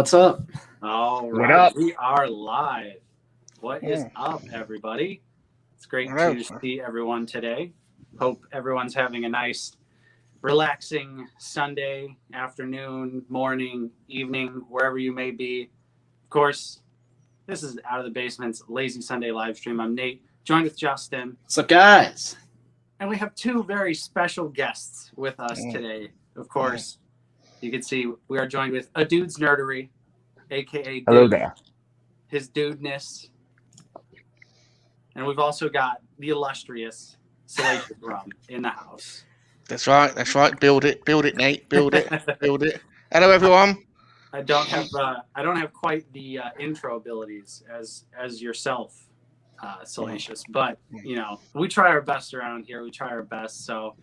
What's up? All What right, up? we are live. What is up, everybody? It's great to see everyone today. Hope everyone's having a nice, relaxing Sunday afternoon, morning, evening, wherever you may be. Of course, this is Out of the Basement's Lazy Sunday live stream. I'm Nate, joined with Justin. What's up, guys? And we have two very special guests with us today. Of course, you can see we are joined with a dude's nerdery, aka Dude, Hello there. His dudeness. And we've also got the illustrious Salacious in the house. That's right. Build it, Nate. Build it. Hello, everyone. I don't have quite the intro abilities as yourself, Salacious, but you know, we try our best around here. We try our best. So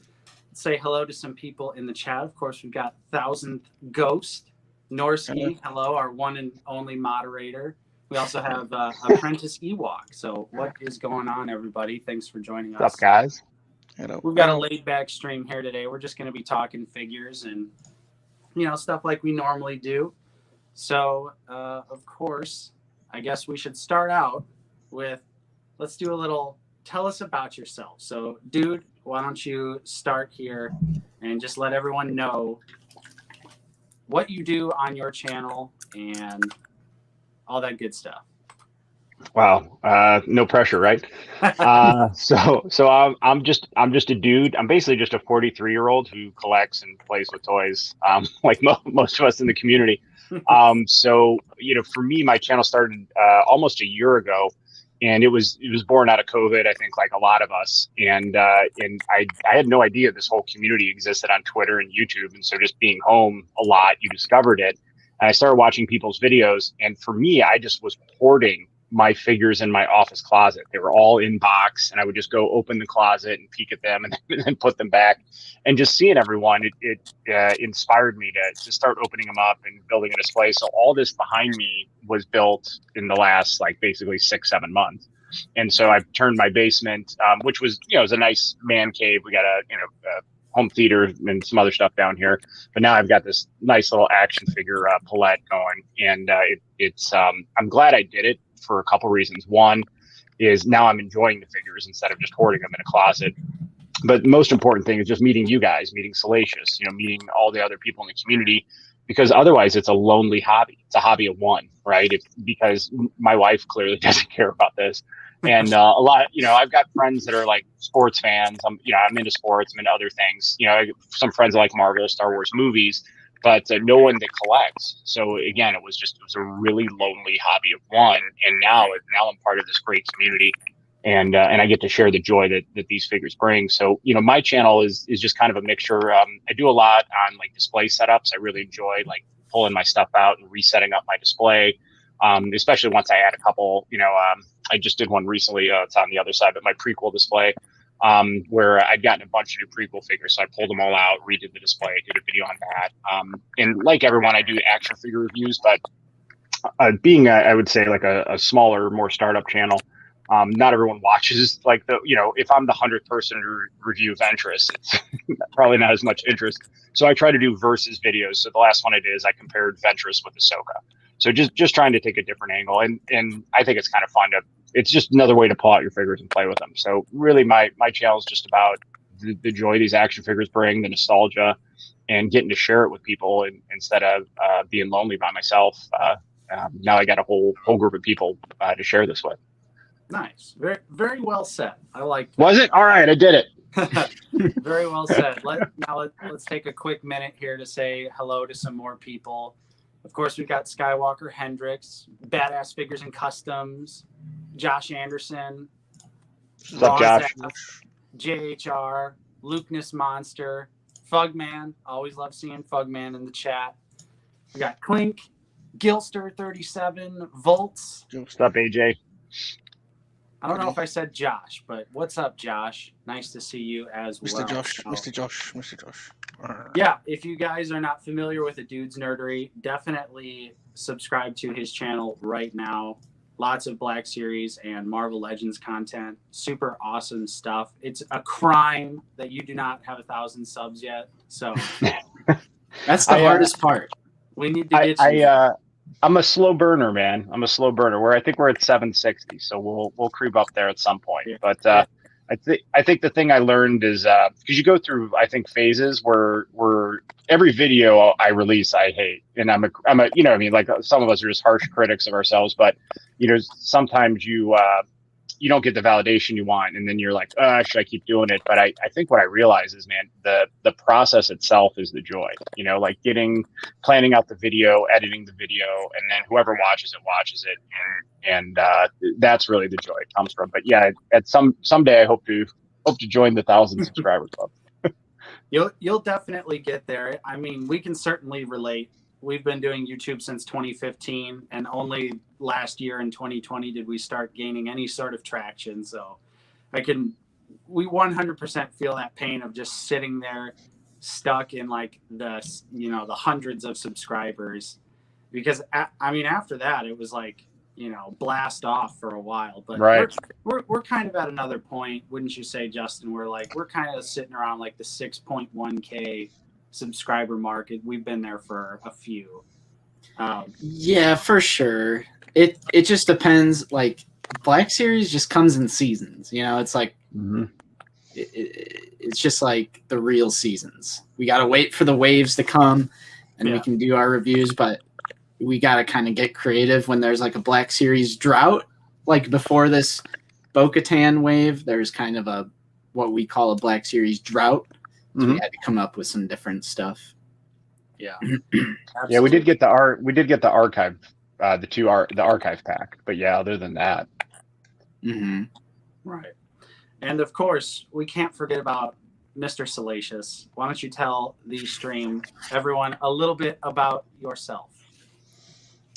say hello to some people in the chat. Of course, we've got Thousandth Ghost, Norsky. Hello, our one and only moderator. We also have Apprentice Ewok. So what is going on, everybody? Thanks for joining us. What's up, guys? Hello. We've got a laid-back stream here today. We're just going to be talking figures and, you know, stuff like we normally do. So, of course, I guess we should start out with, let's do a little, tell us about yourself. So, dude, why don't you start here and just let everyone know what you do on your channel and all that good stuff. Wow, no pressure, right? So I'm just a dude. I'm basically just a 43-year-old who collects and plays with toys, like most of us in the community. So you know, for me, my channel started almost a year ago, and it was born out of COVID, I think, like a lot of us. And I had no idea this whole community existed on Twitter and YouTube. And so just being home a lot, you discovered it. And I started watching people's videos. And for me, I just was hoarding my figures in my office closet. They were all in box, and I would just go open the closet and peek at them and then put them back. And just seeing everyone, it inspired me to start opening them up and building a display. So all this behind me was built in the last, like, basically 6-7 months. And so I've turned my basement, which was, you know, it was a nice man cave. We got a home theater and some other stuff down here, but now I've got this nice little action figure palette going, and I'm glad I did it for a couple reasons. One is now I'm enjoying the figures instead of just hoarding them in a closet. But the most important thing is just meeting you guys, meeting Salacious, you know, meeting all the other people in the community, because otherwise it's a lonely hobby. It's a hobby of one, right? Because my wife clearly doesn't care about this. And a lot, you know, I've got friends that are like sports fans. I'm into sports. I'm into other things. You know, I have some friends that like Marvel, Star Wars movies, but no one that collects. So again, it was a really lonely hobby of one. And now I'm part of this great community, and I get to share the joy that these figures bring. So, you know, my channel is just kind of a mixture. I do a lot on like display setups. I really enjoy like pulling my stuff out and resetting up my display. Especially once I add a couple, you know, I just did one recently, it's on the other side, but my prequel display, where I'd gotten a bunch of new prequel figures. So I pulled them all out, redid the display, did a video on that. And like everyone, I do action figure reviews, but being, I would say, like a smaller, more startup channel, not everyone watches, like, if I'm the 100th person to review Ventress, it's probably not as much interest. So I try to do versus videos. So the last one I did is I compared Ventress with Ahsoka. So just trying to take a different angle, and I think it's kind of fun it's just another way to pull out your figures and play with them. So really my channel is just about the joy these action figures bring, the nostalgia, and getting to share it with people instead of being lonely by myself. Now I got a whole group of people to share this with. Nice. Very, very well said. I like that. Was it? All right, I did it. Very well said. Let's take a quick minute here to say hello to some more people. Of course, we've got Skywalker Hendricks, Badass Figures and Customs, Josh Anderson, What's up, Josh? JHR, Lukeness Monster, Fugman. Always love seeing Fugman in the chat. We got Clink, Gilster 37, Volts. What's up, AJ? I don't know if I said Josh, but what's up, Josh? Nice to see you as well. Mr. Josh. Yeah, if you guys are not familiar with A Dude's Nerdery, definitely subscribe to his channel right now. Lots of Black Series and Marvel Legends content. Super awesome stuff. It's a crime that you do not have 1,000 subs yet. So that's the hardest part. We need to get you. I'm a slow burner, man. I'm a slow burner. I think we're at 760, so we'll creep up there at some point. Yeah. But I think the thing I learned is because you go through, I think, phases where every video I release I hate, and I'm a you know what I mean, like some of us are just harsh critics of ourselves, but you know sometimes you don't get the validation you want, and then you're like, should I keep doing it? But I think what I realize is, man, the process itself is the joy. You know, like planning out the video, editing the video, and then whoever watches it, and that's really the joy it comes from. But yeah, at someday I hope to join the 1,000 subscriber club. You'll definitely get there. I mean, we can certainly relate. We've been doing YouTube since 2015, and only last year in 2020 did we start gaining any sort of traction. So we 100% feel that pain of just sitting there stuck in like the hundreds of subscribers, because I mean, after that it was like, blast off for a while. But right. we're kind of at another point, wouldn't you say, Justin, where like we're kind of sitting around like the 6.1K subscriber mark. We've been there for a few. Yeah, for sure. It just depends. Like Black Series just comes in seasons. It's like it's just like the real seasons. We gotta wait for the waves to come, and we can do our reviews. But we gotta kind of get creative when there's like a Black Series drought. Like before this Bo-Katan wave, there's kind of what we call a Black Series drought. So we had to come up with some different stuff. Yeah. Yeah, we did get the archive, the archive pack. But yeah, other than that. Right. And of course, we can't forget about Mr. Salacious. Why don't you tell the stream, everyone, a little bit about yourself?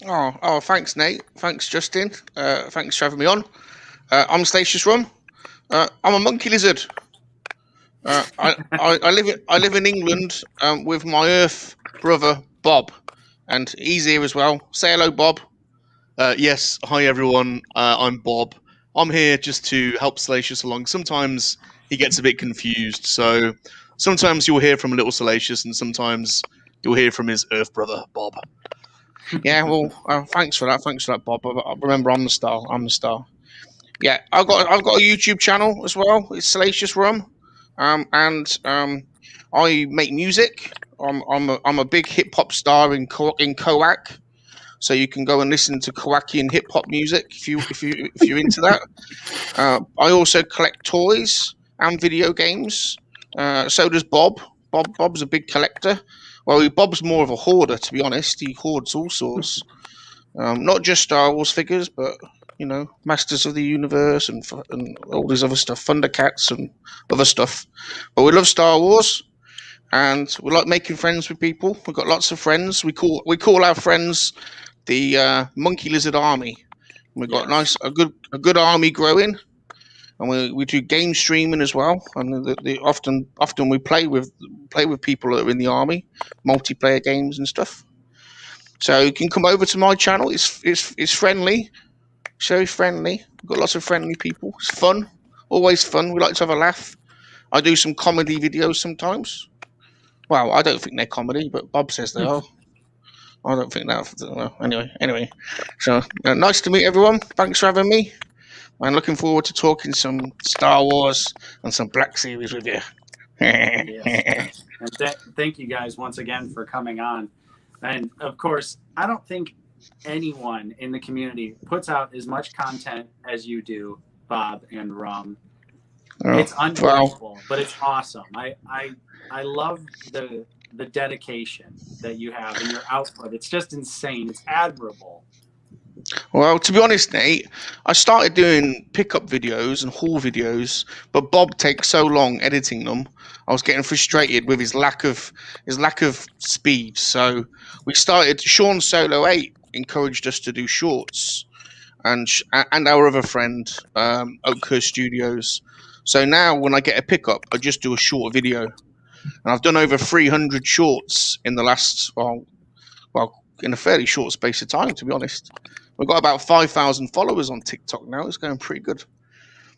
Oh, thanks, Nate. Thanks, Justin. Thanks for having me on. I'm Salacious Rum. I'm a monkey lizard. I live in England with my Earth brother Bob, and he's here as well. Say hello, Bob. Yes, hi everyone. I'm Bob. I'm here just to help Salacious along. Sometimes he gets a bit confused, so sometimes you'll hear from little Salacious, and sometimes you'll hear from his Earth brother Bob. Yeah, well, thanks for that. Thanks for that, Bob. Remember, I'm the star. Yeah, I've got a YouTube channel as well. It's Salacious Rum. And I make music. I'm a big hip hop star in Koak, so you can go and listen to Kowakian hip hop music if you're into that. I also collect toys and video games. So does Bob. Bob's a big collector. Well, Bob's more of a hoarder, to be honest. He hoards all sorts, not just Star Wars figures, but Masters of the Universe and all this other stuff, Thundercats and other stuff. But we love Star Wars, and we like making friends with people. We've got lots of friends. We call our friends the Monkey Lizard Army. We've got a good army growing, and we do game streaming as well. And often we play with people that are in the army, multiplayer games and stuff. So you can come over to my channel. It's friendly. So friendly. We've got lots of friendly people. It's fun. Always fun. We like to have a laugh. I do some comedy videos sometimes. Well, I don't think they're comedy, but Bob says they are. I don't think that. Anyway. So nice to meet everyone. Thanks for having me. I'm looking forward to talking some Star Wars and some Black Series with you. Yes. And thank you guys once again for coming on. And of course, I don't think anyone in the community puts out as much content as you do, Bob and Rum. It's unbelievable, but it's awesome. I love the dedication that you have in your output. It's just insane. It's admirable. Well, to be honest, Nate, I started doing pickup videos and haul videos, but Bob takes so long editing them. I was getting frustrated with his lack of speed. So we started. Sean Solo 8 encouraged us to do shorts, and our other friend Oakhurst Studios. So now when I get a pickup, I just do a short video, and I've done over 300 shorts in the last in a fairly short space of time. To be honest, we've got about 5,000 followers on TikTok now. It's going pretty good.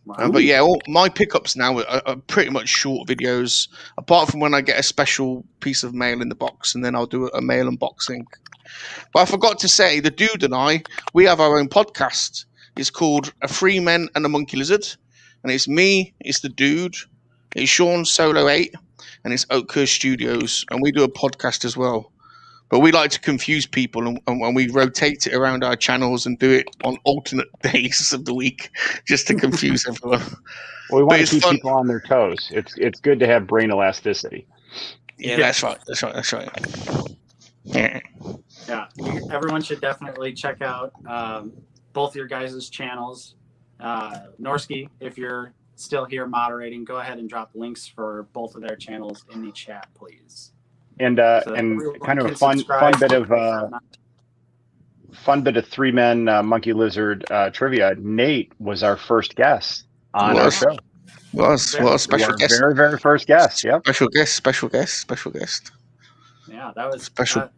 But yeah, all my pickups now are pretty much short videos, apart from when I get a special piece of mail in the box, and then I'll do a mail unboxing. But I forgot to say, the dude and I, we have our own podcast. It's called A Three Men and a Monkey Lizard, and it's me, it's the dude, it's Sean Solo 8, and it's Oakhurst Studios, and we do a podcast as well. But we like to confuse people, and we rotate it around our channels and do it on alternate days of the week, just to confuse everyone. Well, we want to keep people on their toes. It's good to have brain elasticity. Yeah, that's right. Yeah. Yeah, everyone should definitely check out both your guys' channels. Norski, if you're still here moderating, go ahead and drop links for both of their channels in the chat, please. And kind of a fun bit of Three Men Monkey Lizard trivia. Nate was our first guest on our show. Was special guest. Very, very first guest. Yep. Special guest. Yeah, that was special.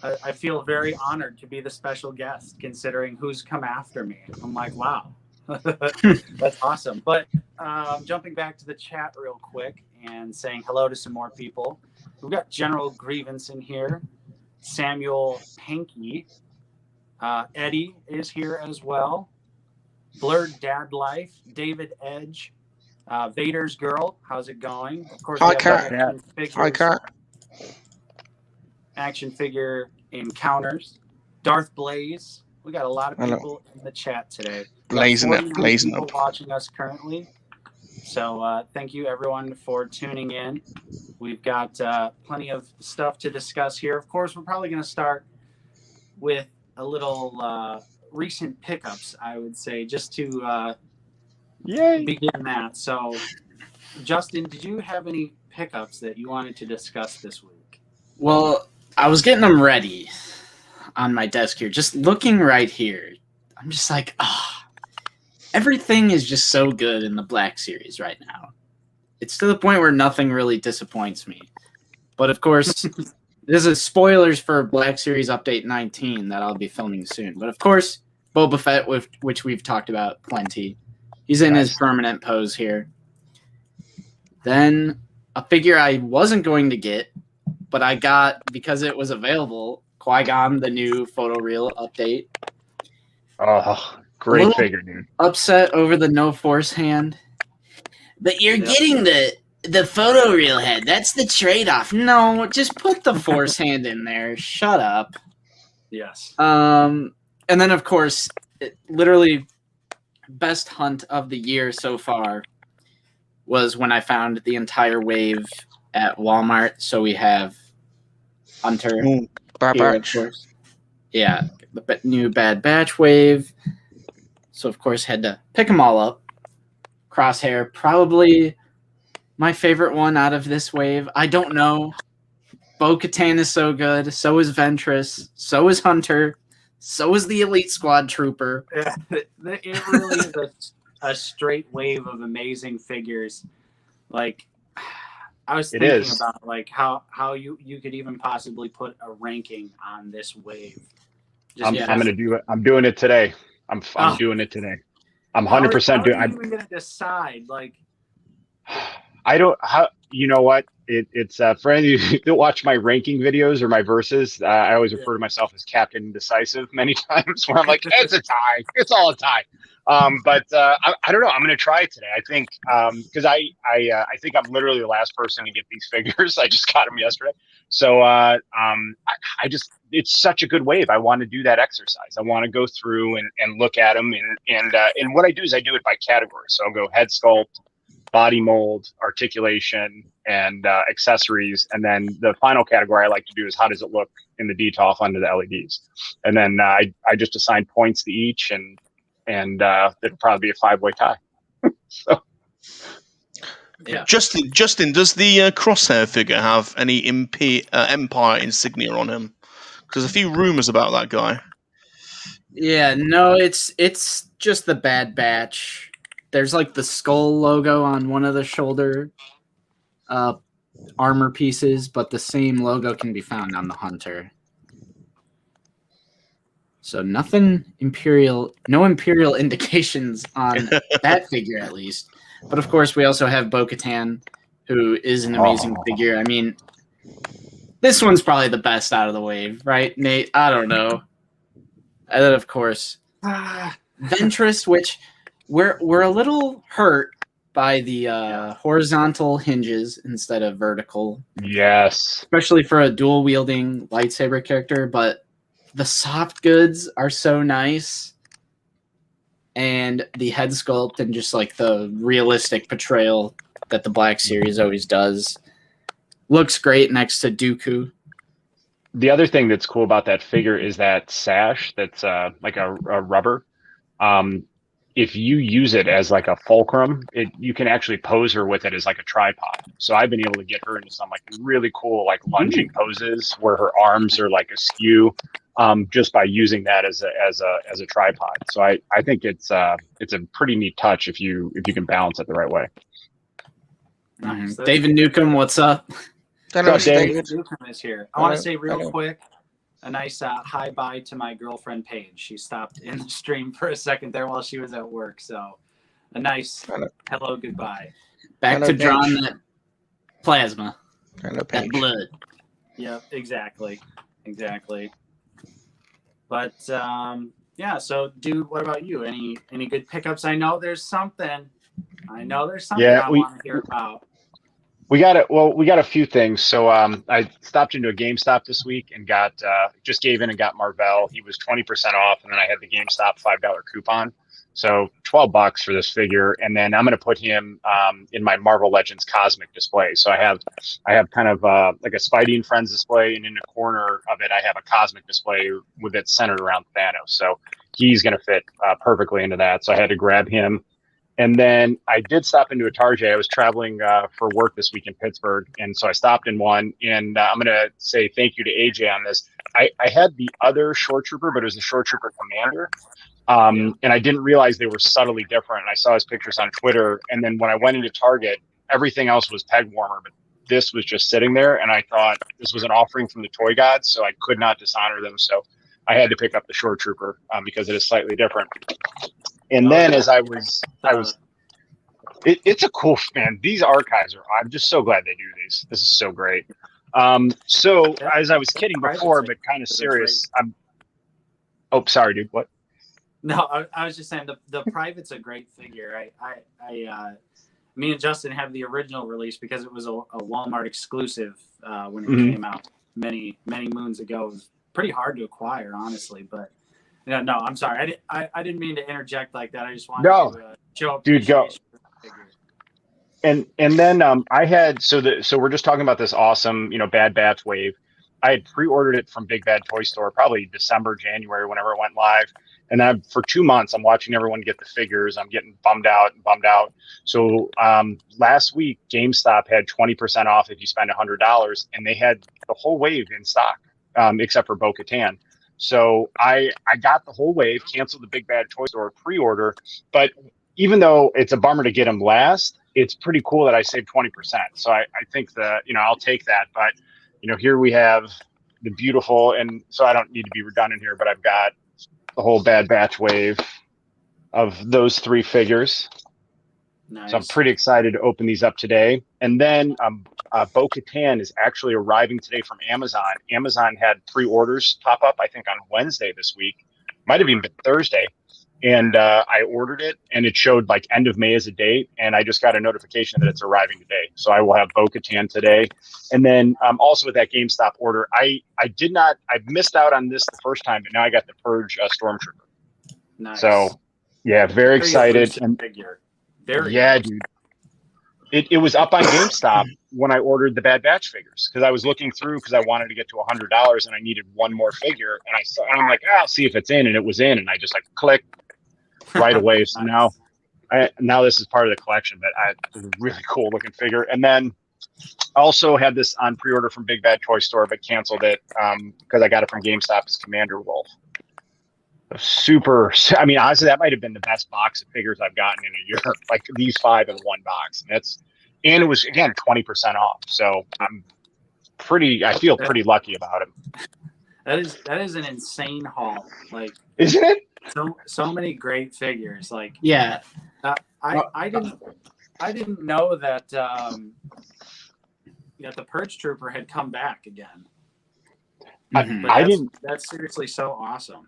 I feel very honored to be the special guest, considering who's come after me. I'm like, wow, that's awesome. But jumping back to the chat real quick and saying hello to some more people. We've got General Grievance in here, Samuel Hanky, Eddie is here as well, Blurred Dad Life, David Edge, Vader's Girl, how's it going? Of course, Hi, Cat. Action figure encounters, Darth Blaze. We got a lot of people in the chat today. Blazing up. Watching us currently. So thank you everyone for tuning in. We've got plenty of stuff to discuss here. Of course, we're probably going to start with a little recent pickups, I would say, just to begin that. So, Justin, did you have any pickups that you wanted to discuss this week? Well, I was getting them ready on my desk here, just looking right here. I'm just like, everything is just so good in the Black Series right now. It's to the point where nothing really disappoints me. But of course, this is spoilers for Black Series Update 19 that I'll be filming soon. But of course, Boba Fett, which we've talked about plenty. He's in his permanent pose here. Then a figure I wasn't going to get, but I got because it was available, Qui-Gon, the new photoreal update. Oh, great figure, dude. Upset over the no force hand. But you're getting the photoreal head. That's the trade-off. No, just put the force hand in there. Shut up. Yes. And then of course, literally best hunt of the year so far was when I found the entire wave at Walmart. So we have Hunter. Bad Batch. Of course. Yeah, the new Bad Batch wave. So, of course, had to pick them all up. Crosshair, probably my favorite one out of this wave. I don't know. Bo-Katan is so good. So is Ventress. So is Hunter. So is the Elite Squad Trooper. Yeah, it really is a straight wave of amazing figures. Like, I was thinking about like how you could even possibly put a ranking on this wave. I'm gonna do it. I'm doing it today. I'm doing it today. I'm 100% doing. I'm even gonna decide. Like, I don't. How you know what? It's for any of you that watch my ranking videos or my verses. I always refer to myself as Captain Indecisive many times. Where I'm like, it's a tie. It's all a tie. But I don't know. I'm going to try it today. I think because I think I'm literally the last person to get these figures. I just got them yesterday. So I just it's such a good wave. I want to do that exercise. I want to go through and look at them and what I do is I do it by category. So I'll go head sculpt, body mold, articulation, and accessories. And then the final category I like to do is how does it look in the DTOF under the LEDs. And then I just assign points to each and it'll probably be a 5-way tie. So, yeah. Justin, does the Crosshair figure have any Empire insignia on him? Because there's a few rumors about that guy. Yeah, no, it's just the Bad Batch. There's like the skull logo on one of the shoulder armor pieces, but the same logo can be found on the Hunter. So nothing Imperial, no Imperial indications on that figure at least. But of course, we also have Bo-Katan, who is an amazing figure. I mean, this one's probably the best out of the wave, right, Nate? I don't know. And then, of course, Ventress, which we're a little hurt by the horizontal hinges instead of vertical. Yes. Especially for a dual-wielding lightsaber character, but the soft goods are so nice. And the head sculpt and just like the realistic portrayal that the Black Series always does looks great next to Dooku. The other thing that's cool about that figure is that sash that's like a rubber. If you use it as like a fulcrum, you can actually pose her with it as like a tripod. So I've been able to get her into some like really cool like lunging poses where her arms are like askew, just by using that as a tripod. So I think it's a pretty neat touch if you can balance it the right way. Nice. David Newcomb, what's up? Hello, David David. Newcomb is here. I want to say real Hello. quick, a nice hi bye to my girlfriend Paige. She stopped in the stream for a second there while she was at work. So a nice hello goodbye. Back Hello, to Paige. drawing that plasma, Hello, that Paige. blood. Yep, exactly. But yeah, so dude, what about you? Any good pickups? I know there's something I Yeah, want to hear about. We got a few things. So I stopped into a GameStop this week and got just gave in and got Marvel. He was 20% off, and then I had the GameStop $5 coupon. So $12 for this figure, and then I'm going to put him in my Marvel Legends Cosmic display. So I have kind of like a Spidey and Friends display, and in the corner of it I have a Cosmic display with it centered around Thanos. So he's going to fit perfectly into that. So I had to grab him. And then I did stop into a Target. I was traveling for work this week in Pittsburgh, and so I stopped in one. And I'm going to say thank you to AJ on this. I had the other Shore Trooper, but it was the Shore Trooper Commander. And I didn't realize they were subtly different. And I saw his pictures on Twitter. And then when I went into Target, everything else was peg warmer, but this was just sitting there. And I thought this was an offering from the toy gods, so I could not dishonor them. So I had to pick up the Shore Trooper because it is slightly different. And then as it's a cool, man, these archives I'm just so glad they do these. This is so great. So as I was kidding before, but kind of serious, sorry, dude, what? No, I was just saying the Private's a great figure. Me and Justin have the original release because it was a Walmart exclusive when it came out many moons ago. It was pretty hard to acquire, honestly, but no, I'm sorry. I didn't mean to interject like that. I just wanted to show up. Dude, go. And then I had so we're just talking about this awesome, Bad Batch wave. I had pre-ordered it from Big Bad Toy Store probably December, January, whenever it went live. And then for 2 months, I'm watching everyone get the figures. I'm getting bummed out. So last week, GameStop had 20% off if you spend $100, and they had the whole wave in stock, except for Bo-Katan. So I got the whole wave, canceled the Big Bad Toy Store pre-order. But even though it's a bummer to get them last, it's pretty cool that I saved 20%. So I think that, I'll take that. But, here we have the beautiful, and so I don't need to be redundant here, but I've got the whole Bad Batch wave of those 3 figures. Nice. So I'm pretty excited to open these up today. And then Bo-Katan is actually arriving today from Amazon. Amazon had pre-orders pop up, I think, on Wednesday this week. Might have even been Thursday. And I ordered it, and it showed like end of May as a date. And I just got a notification that it's arriving today. So I will have Bo-Katan today. And then also with that GameStop order, I missed out on this the first time, but now I got the Purge Stormtrooper. Nice. So yeah, very excited. And figure. Dude. It was up on GameStop when I ordered the Bad Batch figures because I was looking through because I wanted to get to $100 and I needed one more figure. And I'm like, I'll see if it's in, and it was in, and I just like clicked right away. So Nice. now this is part of the collection, but it's a really cool looking figure. And then I also had this on pre-order from Big Bad Toy Store, but canceled it because I got it from GameStop as Commander Wolf. Super. I mean, honestly, that might have been the best box of figures I've gotten in a year. Like these 5 in one box, and it was again 20% off. So I feel pretty lucky about it. That is an insane haul. Like, Isn't it? So many great figures. Like, Yeah. I didn't know that that the Purge Trooper had come back again. Mhm. But I didn't. That's seriously so awesome.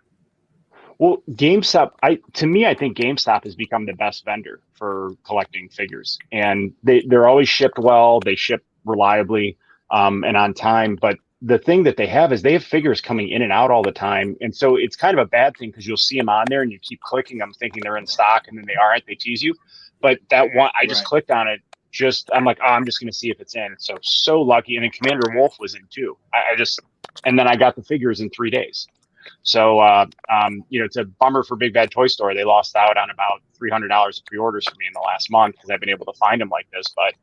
Well, GameStop, to me, I think GameStop has become the best vendor for collecting figures, and they're always shipped well. They ship reliably and on time. But the thing that they have is they have figures coming in and out all the time, and so it's kind of a bad thing because you'll see them on there and you keep clicking them, thinking they're in stock, and then they aren't. They tease you. But that one, I just clicked on it. I'm like, oh, I'm just going to see if it's in. So lucky. And then Commander Wolf was in too. And then I got the figures in 3 days. So, it's a bummer for Big Bad Toy Store. They lost out on about $300 of pre-orders for me in the last month because I've been able to find them like this. But,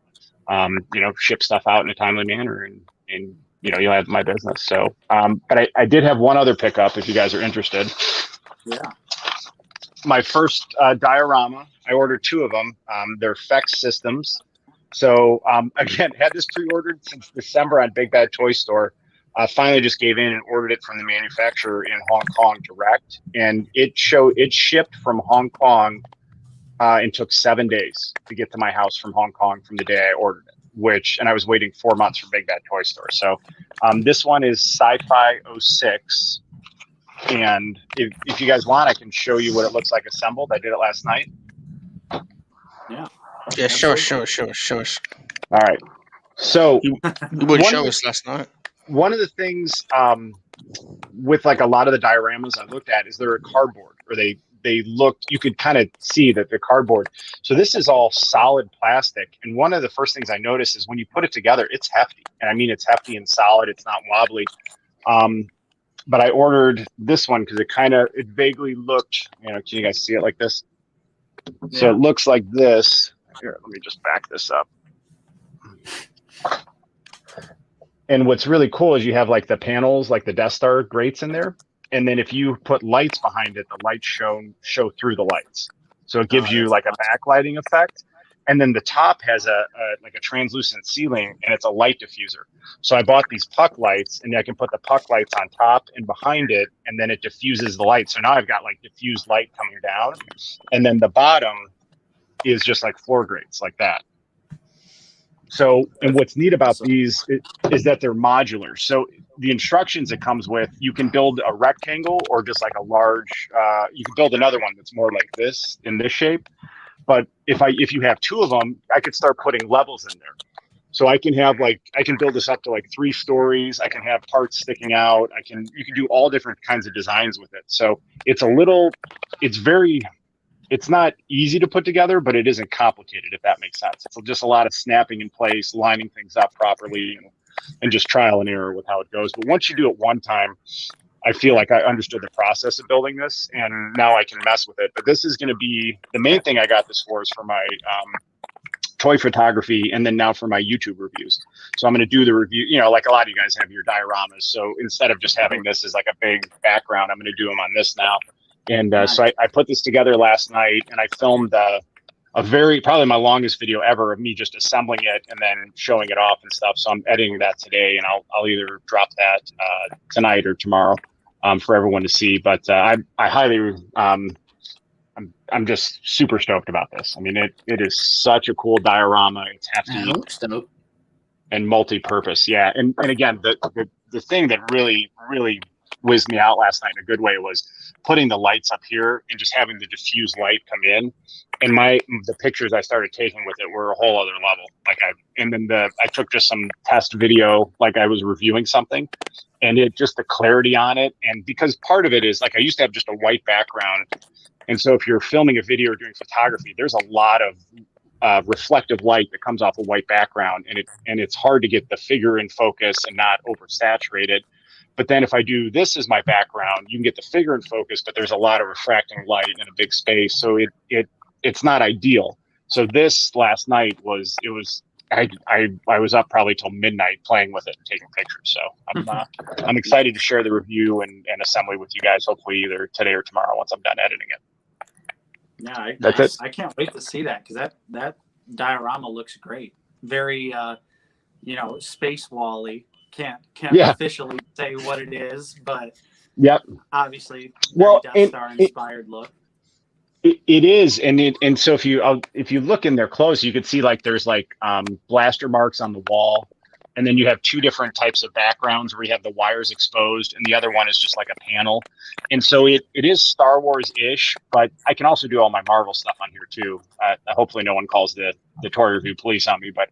ship stuff out in a timely manner and you'll have my business. So, but I did have one other pickup if you guys are interested. Yeah. My first diorama, I ordered 2 of them. They're FX Systems. So, again, had this pre-ordered since December on Big Bad Toy Store. Finally just gave in and ordered it from the manufacturer in Hong Kong direct. And it shipped from Hong Kong and took 7 days to get to my house from Hong Kong from the day I ordered it, and I was waiting 4 months for Big Bad Toy Store. So this one is Sci-Fi 06. And if you guys want, I can show you what it looks like assembled. I did it last night. Yeah. Yeah, show us. All right. So you would show us last night. One of the things with like a lot of the dioramas I looked at is they're cardboard, or they looked, you could kind of see that they're cardboard. So this is all solid plastic. And one of the first things I noticed is when you put it together, it's hefty. And I mean, it's hefty and solid. It's not wobbly. But I ordered this one because it vaguely looked, can you guys see it like this? Yeah. So it looks like this. Here, let me just back this up. And what's really cool is you have like the panels, like the Death Star grates in there. And then if you put lights behind it, the lights show through the lights. So it gives you like a backlighting effect. And then the top has a translucent ceiling, and it's a light diffuser. So I bought these puck lights, and I can put the puck lights on top and behind it, and then it diffuses the light. So now I've got like diffused light coming down. And then the bottom is just like floor grates like that. So, and what's neat about these is that they're modular. So the instructions it comes with, you can build a rectangle or just like a large, you can build another one that's more like this in this shape. But if you have 2 of them, I could start putting levels in there. So I can build this up to like 3 stories. I can have parts sticking out. You can do all different kinds of designs with it. So it's not easy to put together, but it isn't complicated, if that makes sense. It's just a lot of snapping in place, lining things up properly, and just trial and error with how it goes. But once you do it one time, I feel like I understood the process of building this, and now I can mess with it. But this is going to be the main thing I got this for is for my toy photography, and then now for my YouTube reviews. So I'm going to do the review, like a lot of you guys have your dioramas. So instead of just having this as like a big background, I'm going to do them on this now. And so I put this together last night, and I filmed probably my longest video ever of me just assembling it and then showing it off and stuff. So I'm editing that today, and I'll either drop that tonight or tomorrow for everyone to see. But I highly, I'm just super stoked about this. I mean, it is such a cool diorama. It's hefty and multi-purpose. Yeah, and again, the thing that really whizzed me out last night in a good way was putting the lights up here and just having the diffused light come in. And the pictures I started taking with it were a whole other level. I took just some test video, like I was reviewing something, and the clarity on it. And because part of it is like, I used to have just a white background. And so if you're filming a video or doing photography, there's a lot of reflective light that comes off a white background, and it's hard to get the figure in focus and not oversaturate it. But then if I do this as my background, you can get the figure in focus, but there's a lot of refracting light in a big space. So it's not ideal. So this last night I was up probably till midnight playing with it and taking pictures. So I'm excited to share the review and assembly with you guys, hopefully either today or tomorrow once I'm done editing it. Yeah, I can't wait to see that, because that diorama looks great. Very, space wally. Can't officially say what it is, but Yep. obviously, Well, Death Star inspired look. It is, and so if you look in their clothes, you could see like there's like blaster marks on the wall, and then you have two different types of backgrounds where you have the wires exposed, and the other one is just like a panel. And so it is Star Wars-ish, but I can also do all my Marvel stuff on here too. Hopefully, no one calls the toy review police on me, but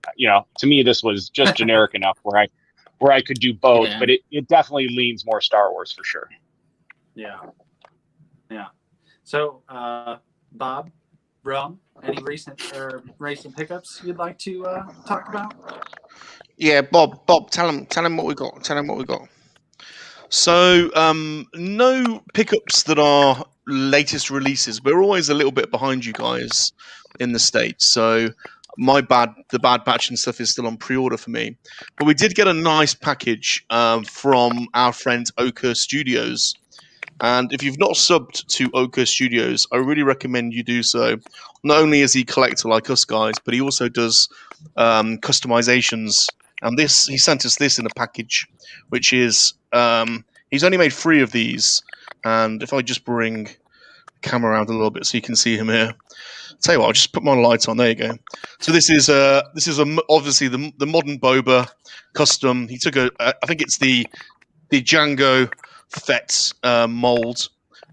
to me, this was just generic enough where I could do both, but it definitely leans more Star Wars for sure. Yeah. So, Bob, Rum, any recent pickups you'd like to talk about? Yeah, Bob, tell him what we got. Tell him what we got. So, no pickups that are latest releases. We're always a little bit behind you guys in the States. So, the Bad Batch and stuff is still on pre-order for me. But we did get a nice package from our friends Oka Studios. And if you've not subbed to Oka Studios, I really recommend you do so. Not only is he a collector like us guys, but he also does customizations. And he sent us this in a package, which is he's only made 3 of these. And if I just bring the camera around a little bit so you can see him here. Tell you what, I'll just put my light on. There you go. So this is obviously the modern Boba custom. He took I think it's the Django Fett mold,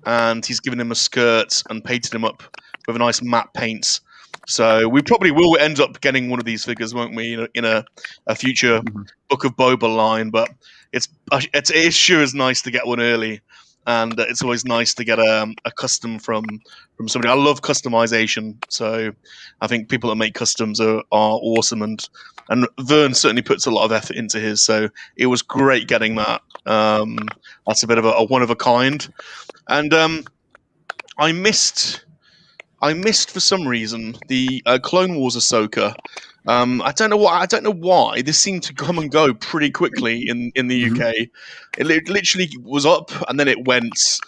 and he's given him a skirt and painted him up with a nice matte paint. So we probably will end up getting one of these figures, won't we, in a future Book of Boba line? But it sure is nice to get one early, and it's always nice to get a custom from somebody. I love customization, so I think people that make customs are awesome, and Vern certainly puts a lot of effort into his. So it was great getting that. That's a bit of a one of a kind, and I missed for some reason the Clone Wars Ahsoka. I don't know why. This seemed to come and go pretty quickly in the UK. It literally was up and then it went.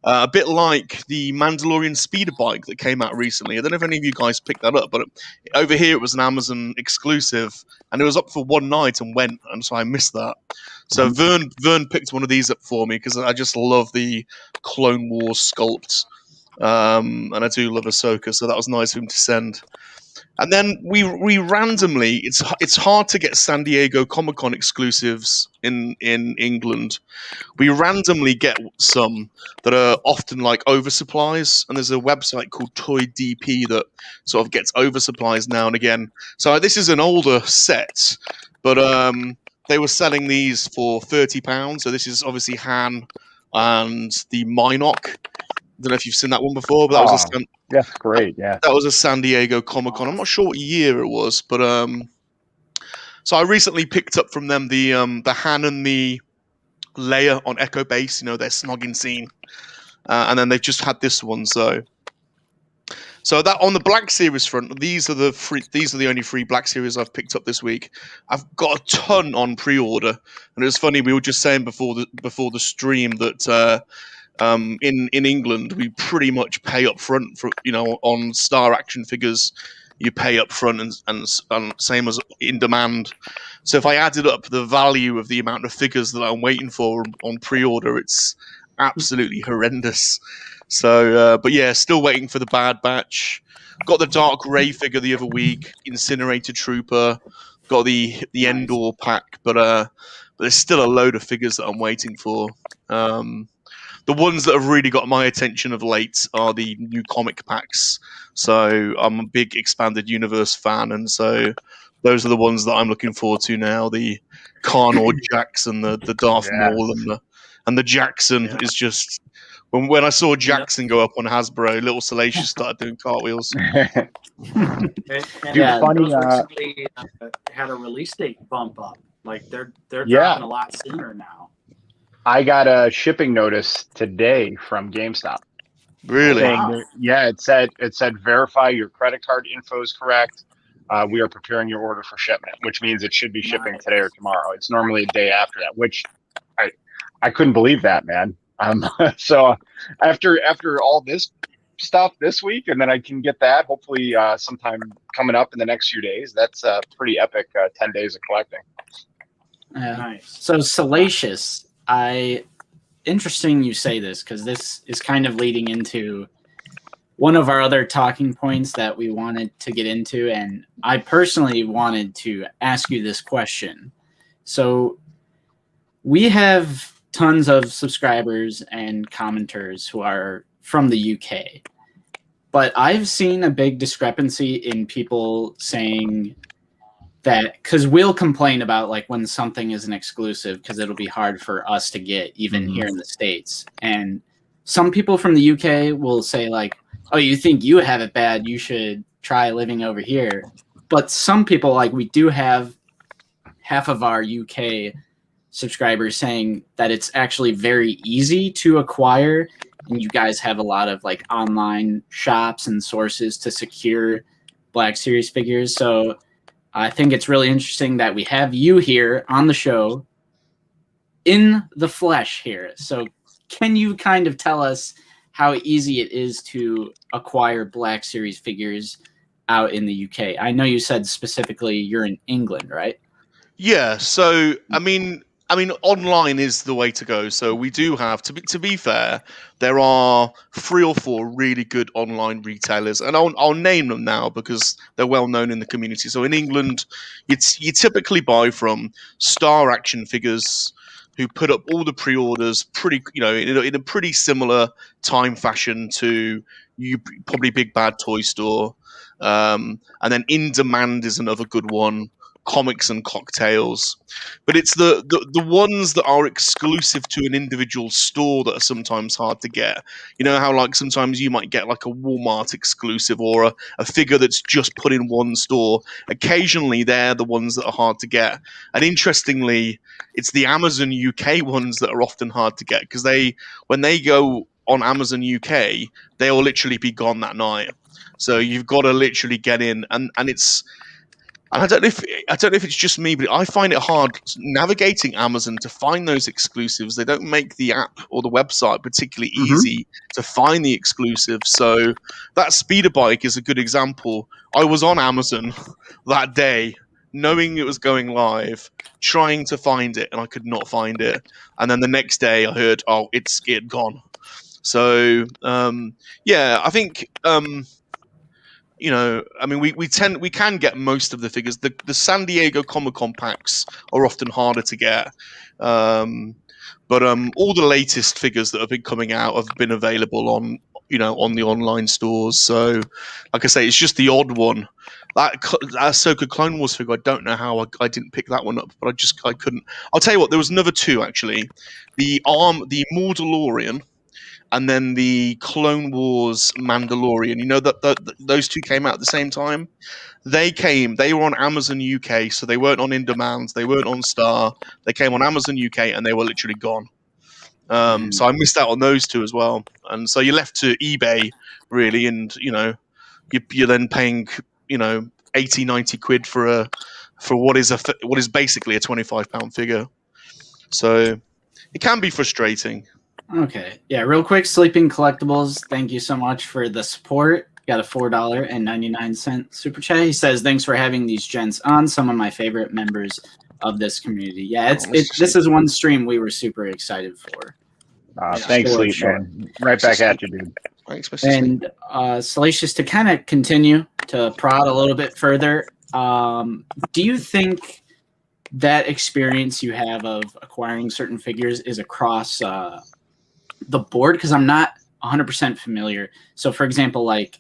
A bit like the Mandalorian speeder bike that came out recently. I don't know if any of you guys picked that up, but over here it was an Amazon exclusive, and it was up for one night and went, and so I missed that. So Vern picked one of these up for me because I just love the Clone Wars sculpt, and I do love Ahsoka, so that was nice of him to send. And then we randomly, it's hard to get San Diego Comic-Con exclusives in England. We randomly get some that are often like oversupplies, and there's a website called Toy DP that sort of gets oversupplies now and again. So this is an older set, but they were selling these for £30. So this is obviously Han and the Minoc. I don't know if you've seen that one before, but that was that's great. Yeah, that was a San Diego Comic-Con. I'm not sure what year it was, but so I recently picked up from them the Han and the Leia on Echo Base. Their snogging scene, and then they've just had this one. So that on the Black Series front, these are the only 3 Black Series I've picked up this week. I've got a ton on pre-order, and it was funny. We were just saying before the stream that. In England, we pretty much pay up front for on Star Action figures. You pay up front and same as in demand. So if I added up the value of the amount of figures that I'm waiting for on pre-order, it's absolutely horrendous. So, but yeah, still waiting for the Bad Batch. Got the Dark Ray figure the other week. Incinerator Trooper. Got the Endor pack, but there's still a load of figures that I'm waiting for. The ones that have really got my attention of late are the new comic packs. So I'm a big Expanded Universe fan, and so those are the ones that I'm looking forward to now. The Carnor Jackson, the Darth Maul, and the Jackson is just... When I saw Jackson go up on Hasbro, little Salacious started doing cartwheels. And funny, recently had a release date bump up. Like they're dropping a lot sooner now. I got a shipping notice today from GameStop. Really? It said verify your credit card info is correct. We are preparing your order for shipment, which means it should be shipping today or tomorrow. It's normally a day after that, which I couldn't believe that, man. So after all this stuff this week, and then I can get that hopefully sometime coming up in the next few days. That's a pretty epic 10 days of collecting. Nice. So Salacious, interesting you say this, because this is kind of leading into one of our other talking points that we wanted to get into, and I personally wanted to ask you this question. So we have tons of subscribers and commenters who are from the UK, but I've seen a big discrepancy in people saying that, because we'll complain about like when something is an exclusive because it'll be hard for us to get even here in the States, and some people from the UK will say like, oh, you think you have it bad, you should try living over here. But some people, like we do have half of our UK subscribers saying that it's actually very easy to acquire, and you guys have a lot of like online shops and sources to secure Black Series figures. So I think it's really interesting that we have you here on the show in the flesh here. So can you kind of tell us how easy it is to acquire Black Series figures out in the UK? I know you said specifically you're in England, right? Yeah, so I mean, online is the way to go. So we do have to be fair. There are 3 or 4 really good online retailers, and I'll name them now because they're well known in the community. So in England, you typically buy from Star Action Figures, who put up all the pre-orders pretty, in a pretty similar time fashion to you probably Big Bad Toy Store, and then In Demand is another good one. Comics and Cocktails, but it's the ones that are exclusive to an individual store that are sometimes hard to get. You know how like sometimes you might get like a Walmart exclusive or a figure that's just put in one store. Occasionally they're the ones that are hard to get, and interestingly it's the Amazon UK ones that are often hard to get, because when they go on Amazon UK they'll literally be gone that night. So you've got to literally get in, and it's. And I don't know if it's just me, but I find it hard navigating Amazon to find those exclusives. They don't make the app or the website particularly easy to find the exclusives. So that speeder bike is a good example. I was on Amazon that day, knowing it was going live, trying to find it, and I could not find it. And then the next day I heard, oh, it had gone. So yeah, I think. I mean, we can get most of the figures. The San Diego Comic-Con packs are often harder to get, but all the latest figures that have been coming out have been available on the online stores. So, like I say, it's just the odd one. That Ahsoka Clone Wars figure, I don't know how I didn't pick that one up, but I couldn't. I'll tell you what, there was another 2 actually. The Mandalorian, and then the Clone Wars Mandalorian. You know that those 2 came out at the same time. They were on Amazon UK, so they weren't on In Demand, they weren't on Star. They came on Amazon UK, and they were literally gone. So I missed out on those 2 as well. And so you're left to eBay really, and you're then paying 80, 90 quid for what is basically a £25 figure. So it can be frustrating. Okay. Yeah, real quick, Sleeping Collectibles, thank you so much for the support. Got a $4.99 super chat. He says, thanks for having these gents on, some of my favorite members of this community. Yeah, this is one stream we were super excited for. Thanks, Sleep, man. Right back at you, dude. Thanks, Mr. And Salacious, to kind of continue to prod a little bit further, do you think that experience you have of acquiring certain figures is across the board? Because I'm not 100% familiar. So, for example, like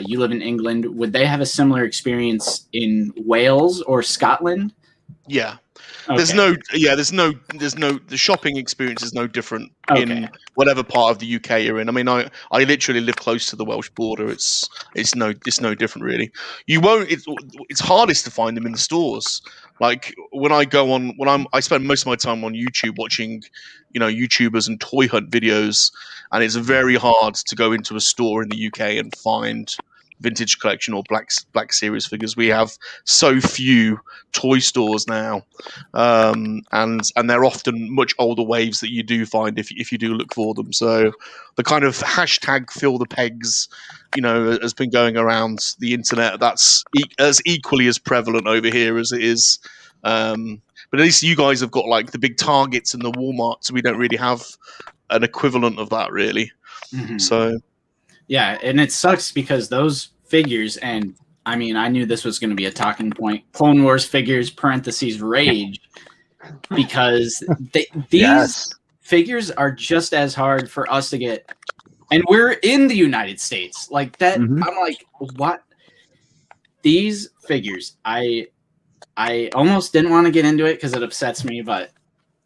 you live in England, would they have a similar experience in Wales or Scotland? Yeah. Okay. The shopping experience is no different in whatever part of the UK you're in. I mean, I literally live close to the Welsh border. It's no different really. It's hardest to find them in the stores. Like I spend most of my time on YouTube watching, YouTubers and toy hunt videos, and it's very hard to go into a store in the UK and find vintage collection or Black Series figures. We have so few toy stores now, and they're often much older waves that you do find if you do look for them. So the kind of hashtag fill the pegs, has been going around the internet. That's as equally as prevalent over here as it is. But at least you guys have got like the big Targets and the Walmarts. So we don't really have an equivalent of that, really. Mm-hmm. So yeah, and it sucks because those figures, and I mean, I knew this was going to be a talking point. Clone Wars figures (parentheses Rage), because these figures are just as hard for us to get, and we're in the United States. Like that, I'm like, what? These figures, I almost didn't want to get into it because it upsets me, but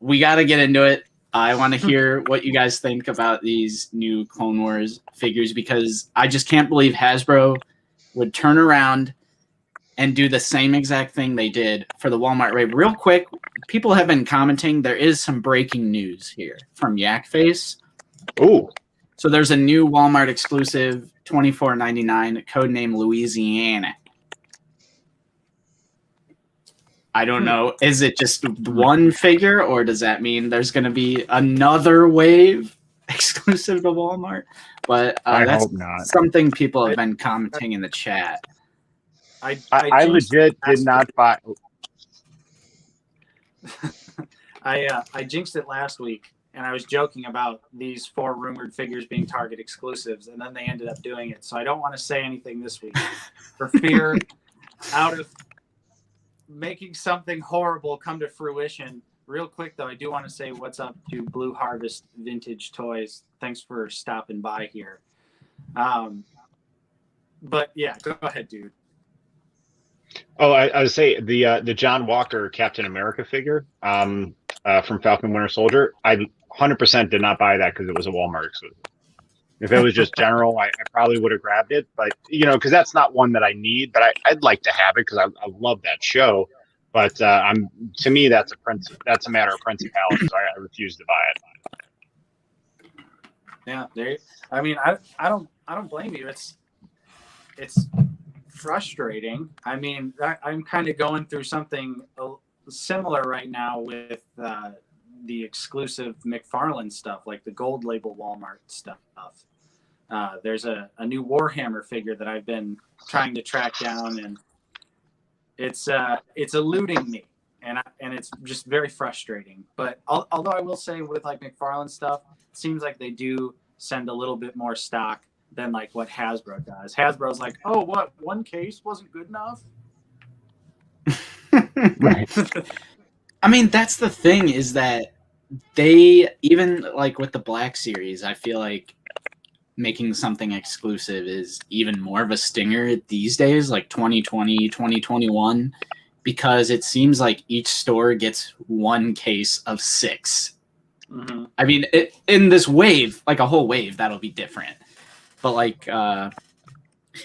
we got to get into it. I want to hear what you guys think about these new Clone Wars figures, because I just can't believe Hasbro would turn around and do the same exact thing they did for the Walmart raid. Real quick, people have been commenting. There is some breaking news here from Yakface. Oh, so there's a new Walmart exclusive, $24.99, codename Louisiana. I don't know. Is it just one figure, or does that mean there's going to be another wave exclusive to Walmart? But that's hope not. Something people have been commenting in the chat. I legit did not buy. I jinxed it last week, and I was joking about these 4 rumored figures being Target exclusives, and then they ended up doing it. So I don't want to say anything this week for fear out of making something horrible come to fruition. Real quick, though, I do want to say what's up to Blue Harvest Vintage Toys. Thanks for stopping by here. But yeah, go ahead, dude. Oh, I would say the John Walker Captain America figure from Falcon Winter Soldier. I 100% did not buy that because it was a Walmart exclusive. If it was just general, I probably would have grabbed it. But, because that's not one that I need. But I'd like to have it because I love that show. But to me, that's a matter of principality. So I refuse to buy it. Yeah, I mean, I don't blame you. It's frustrating. I mean, I'm kind of going through something similar right now with the exclusive McFarlane stuff, like the gold label Walmart stuff. There's a new Warhammer figure that I've been trying to track down, and it's eluding me, and it's just very frustrating. But although I will say with like McFarlane stuff, it seems like they do send a little bit more stock than like what Hasbro does. Hasbro's like, oh, what, one case wasn't good enough? Right. I mean, that's the thing, is that they, even like with the Black Series, I feel like making something exclusive is even more of a stinger these days, like 2020, 2021, because it seems like each store gets one case of 6. Mm-hmm. I mean, in this wave, like a whole wave, that'll be different. But like,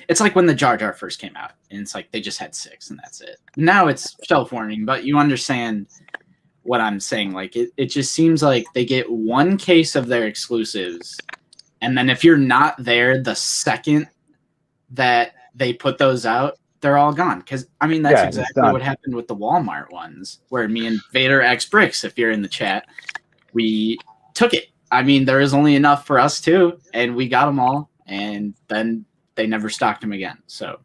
it's like when the Jar Jar first came out, and it's like they just had 6 and that's it. Now it's shelf warming, but you understand what I'm saying. Like it just seems like they get one case of their exclusives, and then if you're not there the second that they put those out, they're all gone. Because I mean, that's exactly what happened with the Walmart ones, where me and Vader X Bricks, if you're in the chat, we took it. I mean, there is only enough for us too, and we got them all, and then they never stocked them again. So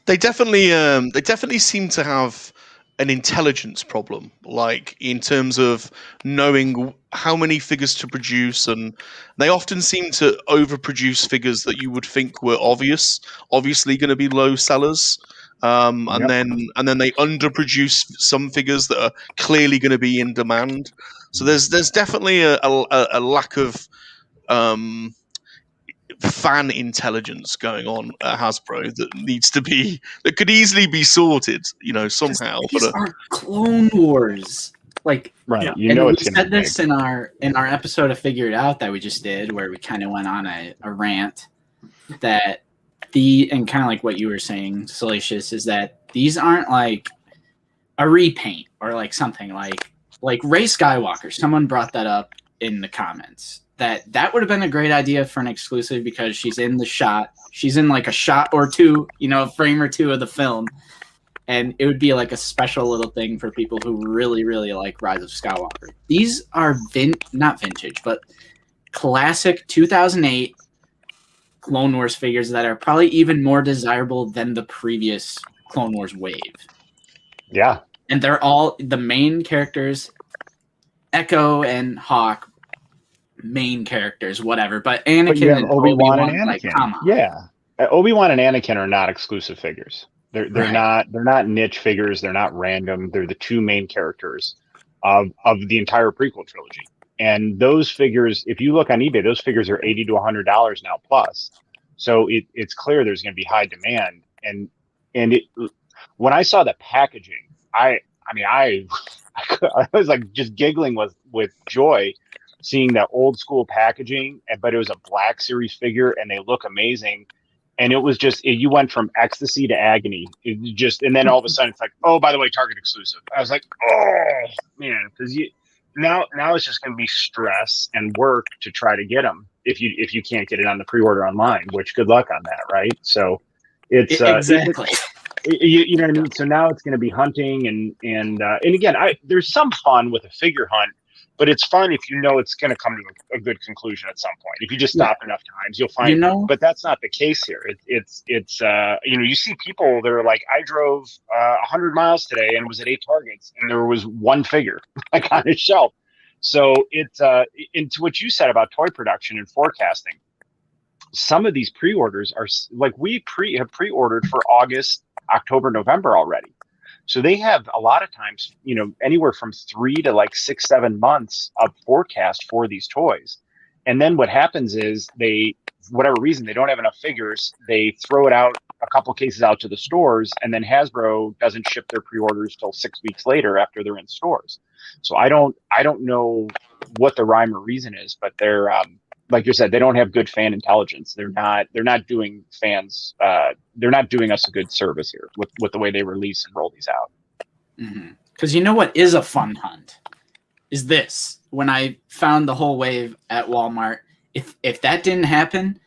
they definitely seem to have an intelligence problem, like in terms of knowing how many figures to produce, and they often seem to overproduce figures that you would think were obviously going to be low sellers, and then they underproduce some figures that are clearly going to be in demand. So there's definitely a lack of fan intelligence going on at Hasbro that could easily be sorted, somehow. These are Clone Wars, like, right? And we said this in our episode of Figure It Out that we just did, where we kind of went on a rant that and kind of like what you were saying, Salacious, is that these aren't like a repaint or like something like Rey Skywalker. Someone brought that up in the comments. That would have been a great idea for an exclusive, because she's in the shot. She's in like a shot or two, a frame or two of the film. And it would be like a special little thing for people who really, really like Rise of Skywalker. These are not vintage, but classic 2008 Clone Wars figures that are probably even more desirable than the previous Clone Wars wave. Yeah. And they're all the main characters, Echo and Hawk, main characters, whatever. But Anakin But you have and Obi-Wan and Obi-Wan, like, Anakin. come on. Yeah. Obi-Wan and Anakin are not exclusive figures. They're Right. not niche figures. They're not random. They're the two main characters of the entire prequel trilogy. And those figures, if you look on eBay, those figures are $80 to $100 now plus. So it's clear there's going to be high demand. And when I saw the packaging, I was like just giggling with joy seeing that old school packaging, but it was a Black Series figure and they look amazing. And it was just, you went from ecstasy to agony. And then all of a sudden it's like, oh, by the way, Target exclusive. I was like, oh man, because now it's just going to be stress and work to try to get them if you can't get it on the pre-order online. Which good luck on that, right? So it's Exactly. you know what I mean. So now it's going to be hunting and again, there's some fun with a figure hunt. But it's fun if you know it's going to come to a good conclusion at some point. If you just stop enough times, you'll find. But that's not the case here. It's you see people that are like, I drove 100 miles today and was at 8 Targets, and there was one figure like on his shelf. So it's into what you said about toy production and forecasting. Some of these pre-orders are like we have pre-ordered for August, October, November already. So they have a lot of times, anywhere from 3 to like 6, 7 months of forecast for these toys. And then what happens is for whatever reason, they don't have enough figures. They throw it out, a couple cases out to the stores, and then Hasbro doesn't ship their pre-orders till 6 weeks later after they're in stores. So I don't know what the rhyme or reason is, but they're, like you said, they don't have good fan intelligence. They're not doing fans. They're not doing us a good service here with the way they release and roll these out. Because you know what is a fun hunt is this. When I found the whole wave at Walmart, if that didn't happen,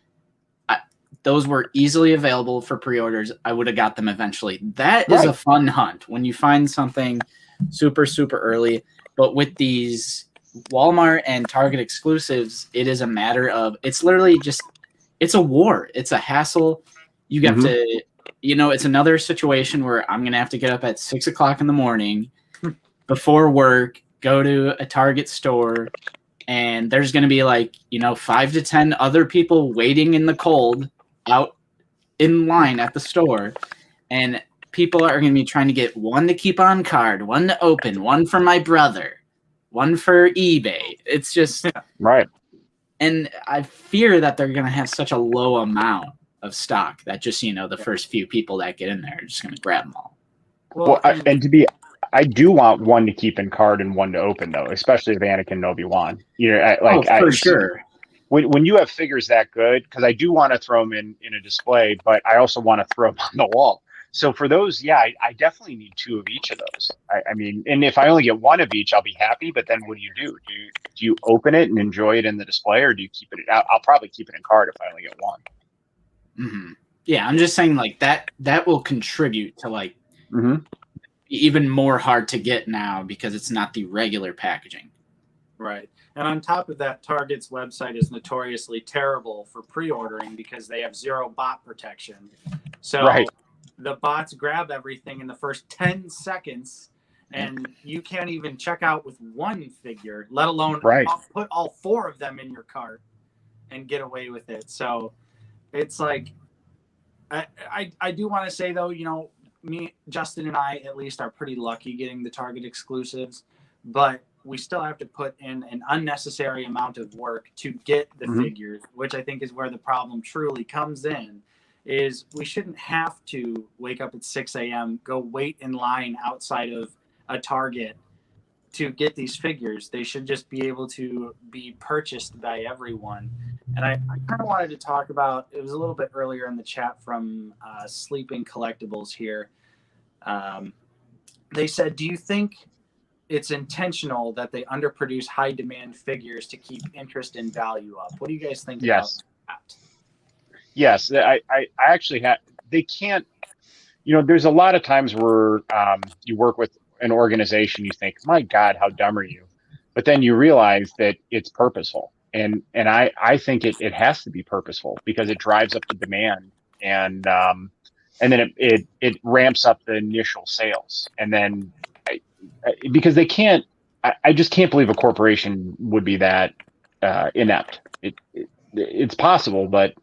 those were easily available for pre-orders. I would have got them eventually. That is a fun hunt when you find something super, super early. But with these Walmart and Target exclusives, it is a matter of, it's literally just, it's a war. It's a hassle. You get to, it's another situation where I'm going to have to get up at 6 o'clock in the morning before work, go to a Target store, and there's going to be like, 5 to 10 other people waiting in the cold out in line at the store. And people are going to be trying to get one to keep on card, one to open, one for my brother, one for eBay. It's just right. And I fear that they're going to have such a low amount of stock that just, the first few people that get in there are just going to grab them all. Well, I do want one to keep in card and one to open though, especially if Anakin and Obi-Wan. For sure. When you have figures that good, because I do want to throw them in a display, but I also want to throw them on the wall. So for those, I definitely need 2 of each of those. I mean, and if I only get 1 of each, I'll be happy. But then what do? Do you open it and enjoy it in the display, or do you keep it? I'll probably keep it in card if I only get 1. Mm-hmm. Yeah, I'm just saying like that will contribute to like even more hard to get now because it's not the regular packaging. Right. And on top of that, Target's website is notoriously terrible for pre-ordering because they have 0 bot protection. So the bots grab everything in the first 10 seconds, and you can't even check out with 1 figure, let alone put all 4 of them in your cart and get away with it. So it's like, I do want to say though, me, Justin and I at least are pretty lucky getting the Target exclusives, but we still have to put in an unnecessary amount of work to get the figures, which I think is where the problem truly comes in. Is we shouldn't have to wake up at 6 a.m., go wait in line outside of a Target to get these figures. They should just be able to be purchased by everyone. And I kind of wanted to talk about, it was a little bit earlier in the chat from Sleeping Collectibles here. They said, do you think it's intentional that they underproduce high demand figures to keep interest and value up? What do you guys think about that? Yes, I actually have. They can't. There's a lot of times where you work with an organization, you think, "My God, how dumb are you?" But then you realize that it's purposeful, and I think it has to be purposeful because it drives up the demand, and then it ramps up the initial sales, and then because they can't. I just can't believe a corporation would be that inept. It's possible, but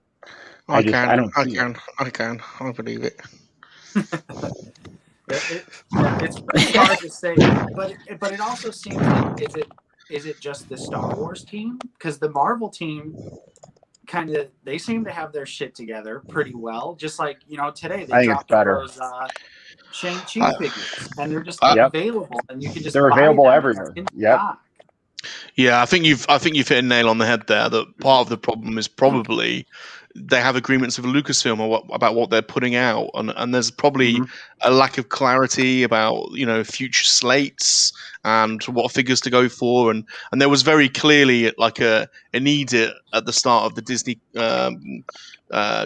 I don't see it. I believe it. It's pretty hard to say, but it also seems like is it just the Star Wars team? Because the Marvel team they seem to have their shit together pretty well. Just like today they dropped those Shang-Chi figures, and they're just available, and you can just they're buy available them everywhere. Yep. Yeah, I think you've hit a nail on the head there. That part of the problem is probably they have agreements with Lucasfilm about what they're putting out, and there's probably a lack of clarity about future slates and what figures to go for, and there was very clearly like a need at the start of the Disney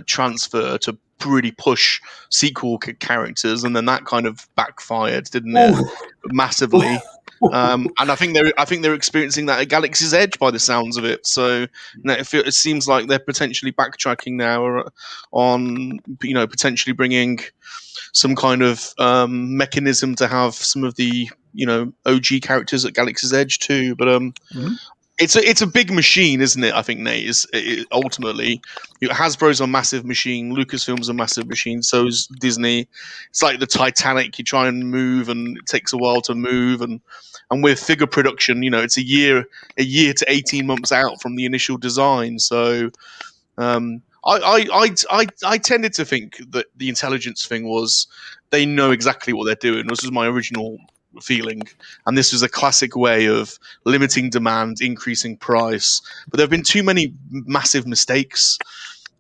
transfer to really push sequel characters, and then that kind of backfired, didn't it? Massively. And I think they're experiencing that at Galaxy's Edge by the sounds of it. So it seems like they're potentially backtracking now on potentially bringing some kind of mechanism to have some of the OG characters at Galaxy's Edge too. But it's a big machine, isn't it? I think, Nate, ultimately Hasbro's a massive machine, Lucasfilm's a massive machine, so is Disney. It's like the Titanic. You try and move, and it takes a while to move, and with figure production, it's a year to 18 months out from the initial design. So I tended to think that the intelligence thing was they know exactly what they're doing. This was my original feeling, and this was a classic way of limiting demand, increasing price. But there have been too many massive mistakes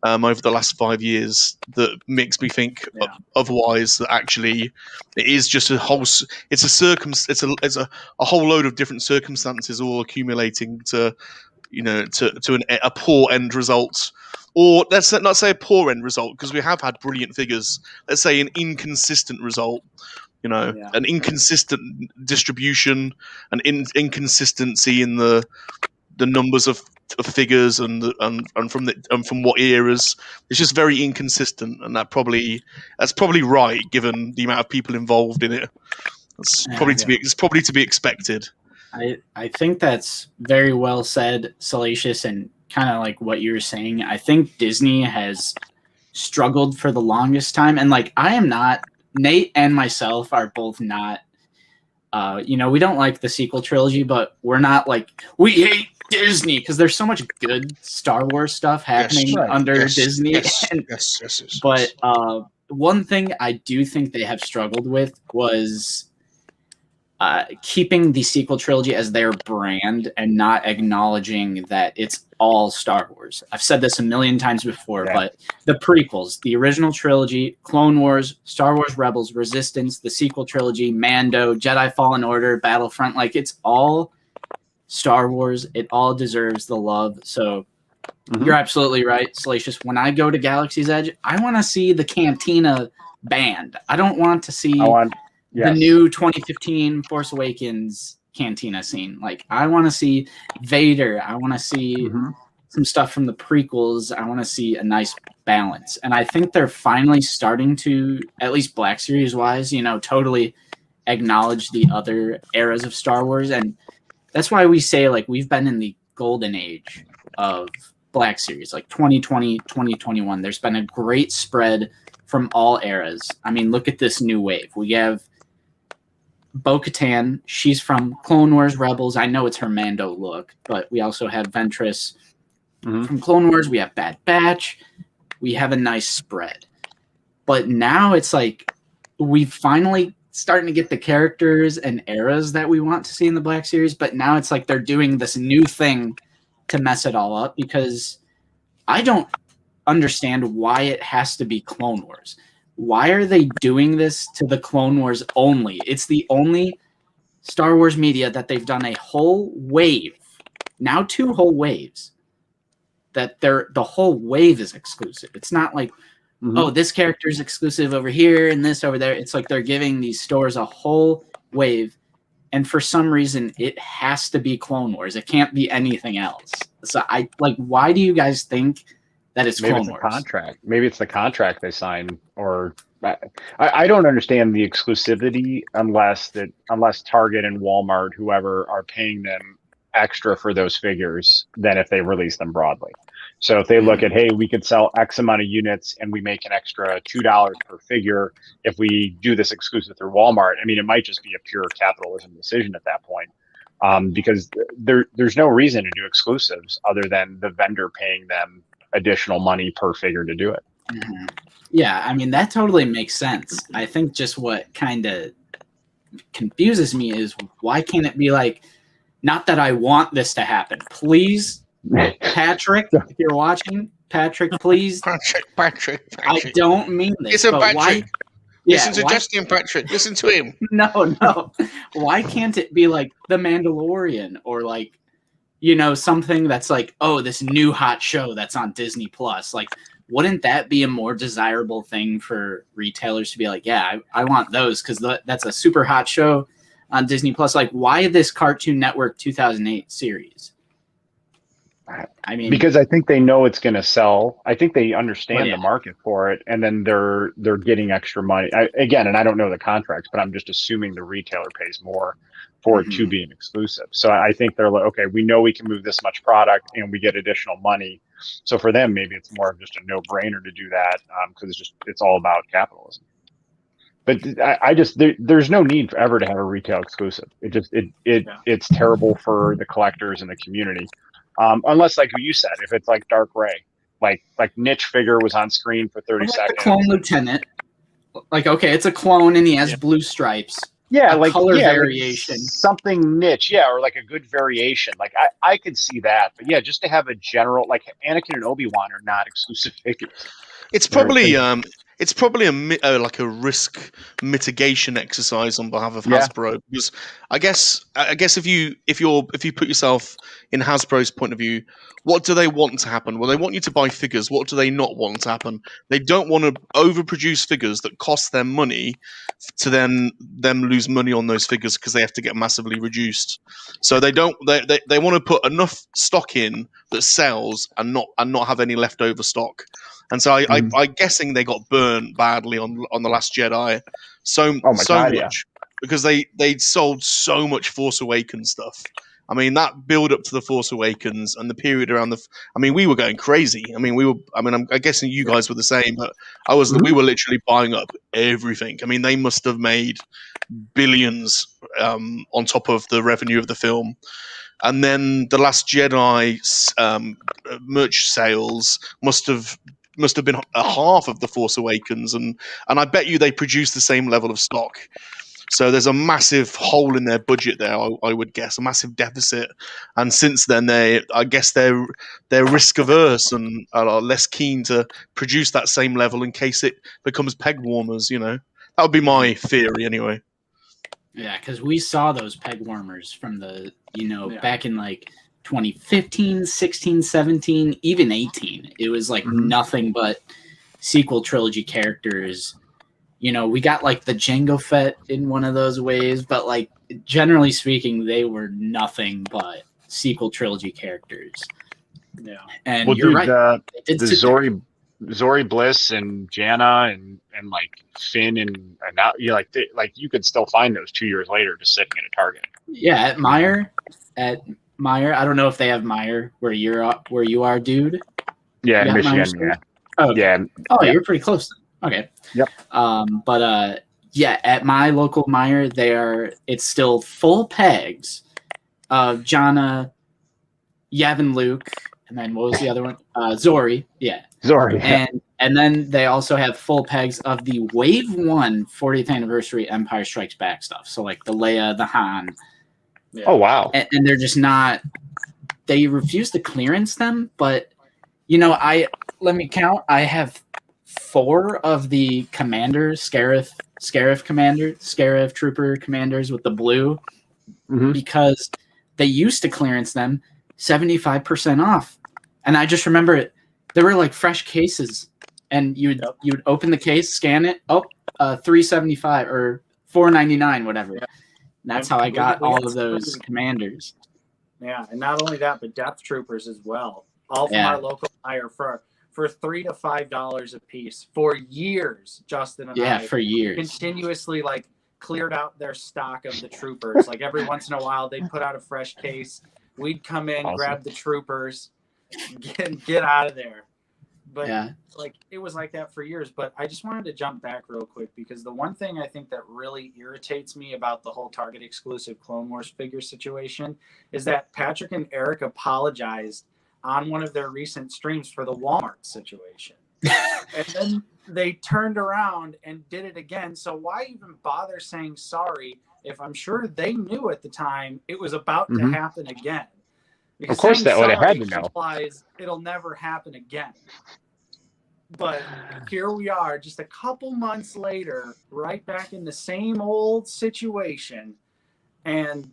over the last 5 years that makes me think otherwise. That actually it is just a whole. It's a whole load of different circumstances all accumulating to a poor end result. Or let's not say a poor end result, because we have had brilliant figures. Let's say an inconsistent result. An inconsistent distribution, an inconsistency in the numbers of figures and from what eras. It's just very inconsistent, and that's probably right given the amount of people involved in it. It's probably to be expected. I think that's very well said, Salacious, and kind of like what you were saying. I think Disney has struggled for the longest time, and I am not. Nate and myself are both not, we don't like the sequel trilogy, but we're not we hate Disney, because there's so much good Star Wars stuff happening under Disney. Yes. But one thing I do think they have struggled with was keeping the sequel trilogy as their brand and not acknowledging that it's all Star Wars. I've said this a million times before, but the prequels, the original trilogy, Clone Wars, Star Wars Rebels, Resistance, the sequel trilogy, Mando, Jedi Fallen Order, Battlefront, it's all Star Wars. It all deserves the love. So you're absolutely right, Salacious. When I go to Galaxy's Edge, I want to see the Cantina band. I don't want to see the new 2015 Force Awakens Cantina scene. I want to see Vader. I want to see some stuff from the prequels. I want to see a nice balance. And I think they're finally starting to, at least Black Series wise, totally acknowledge the other eras of Star Wars. And that's why we say we've been in the golden age of Black Series, 2020, 2021. There's been a great spread from all eras. I mean, look at this new wave. We have Bo-Katan, she's from Clone Wars Rebels. I know it's her Mando look, but we also have Ventress from Clone Wars. We have Bad Batch. We have a nice spread. But now it's we finally starting to get the characters and eras that we want to see in the Black Series, but now it's they're doing this new thing to mess it all up, because I don't understand why it has to be Clone Wars. Why are they doing this to the Clone Wars only? It's the only Star Wars media that they've done a whole wave, now 2 whole waves, that the whole wave is exclusive. It's not this character is exclusive over here and this over there. It's they're giving these stores a whole wave, and for some reason it has to be Clone Wars. It can't be anything else. So why do you guys think that it's Clone Wars? Contract. Maybe it's the contract they sign, or I don't understand the exclusivity unless Target and Walmart, whoever, are paying them extra for those figures than if they release them broadly. So if they look at, hey, we could sell X amount of units and we make an extra $2 per figure if we do this exclusive through Walmart. I mean, it might just be a pure capitalism decision at that point, because there's no reason to do exclusives other than the vendor paying them additional money per figure to do it. Mm-hmm. Yeah, I mean, that totally makes sense. I think just what kind of confuses me is why can't it be like, not that I want this to happen. Please, Patrick, if you're watching, Patrick, please. Patrick. I don't mean this. It's a but Patrick. why? Listen to Justin, Patrick. Listen to him. No. Why can't it be like The Mandalorian or like, something that's like, oh, this new hot show that's on Disney Plus? Like, wouldn't that be a more desirable thing for retailers to be like, yeah, I want those because that's a super hot show on Disney Plus? Like, why this Cartoon Network 2008 series? I mean, because I think they know it's going to sell. I think they understand the market for it, and then they're getting extra money. And I don't know the contracts, but I'm just assuming the retailer pays more for it to be an exclusive. So I think they're like, okay, we know we can move this much product, and we get additional money. So for them, maybe it's more of just a no-brainer to do that because it's all about capitalism. But there's no need for ever to have a retail exclusive. It's terrible for the collectors and the community. Unless, like you said, if it's like Dark Ray, like niche figure was on screen for 30 seconds. The Clone Lieutenant. Like, okay, it's a clone and he has blue stripes. Yeah, like color variation. Like something niche, or like a good variation. Like I could see that, but just to have a general, like Anakin and Obi-Wan are not exclusive figures. It's probably a risk mitigation exercise on behalf of Hasbro, because I guess if you put yourself in Hasbro's point of view, what do they want to happen? Well, they want you to buy figures. What do they not want to happen? They don't want to overproduce figures that cost them money to then them lose money on those figures because they have to get massively reduced. So they don't. They want to put enough stock in that sells and not have any leftover stock. And so I'm guessing they got burned badly on The Last Jedi, so much because they sold so much Force Awakens stuff. I mean, that build up to the Force Awakens and the period around we were going crazy. I'm guessing you guys were the same, but we were literally buying up everything. I mean, they must have made billions on top of the revenue of the film. And then The Last Jedi merch sales must have been a half of the Force Awakens, and I bet you they produced the same level of stock. So there's a massive hole in their budget there, I would guess, a massive deficit. And since then, I guess they're risk averse and are less keen to produce that same level in case it becomes peg warmers. That would be my theory anyway. Yeah, because we saw those peg warmers from the back in like 2015, 16, 17, even 18. It was like nothing but sequel trilogy characters. We got like the Jango Fett in one of those ways, but like generally speaking, they were nothing but sequel trilogy characters. Yeah, and you're right. The Zori Bliss and Janna and like Finn and now you could still find those 2 years later just sitting at a Target. Yeah, at Meijer. I don't know if they have Meijer where you are, dude. Yeah, in Michigan. Yeah. Oh, yeah. Oh, you're pretty close then. Okay. Yep. At my local Meijer, it's still full pegs of Janna, Yavin Luke, and then what was the other one? Zori. Yeah. Zori. And then they also have full pegs of the Wave 1 40th anniversary Empire Strikes Back stuff. So like the Leia, the Han. Yeah. Oh wow. And they're just not. They refuse to clearance them, but let me count. I have 4 of the commanders, Scarif Trooper commanders with the blue, because they used to clearance them 75% off, and I just remember it. There were like fresh cases, and you'd open the case, scan it, $375 or $499, whatever. Yeah. That's how I got all of those commanders. Yeah, and not only that, but Death Troopers as well. All from our local Meijer for $3 to $5 a piece for years. Justin and I for years continuously like cleared out their stock of the troopers. Like every once in a while, they'd put out a fresh case. We'd come in, grab the troopers, get out of there. But like it was like that for years. But I just wanted to jump back real quick because the one thing I think that really irritates me about the whole Target exclusive Clone Wars figure situation is that Patrick and Eric apologized on one of their recent streams for the Walmart situation. And then they turned around and did it again. So why even bother saying sorry if I'm sure they knew at the time it was about to happen again? Because of course that would have had to know. Implies it'll never happen again. But here we are, just a couple months later, right back in the same old situation. And,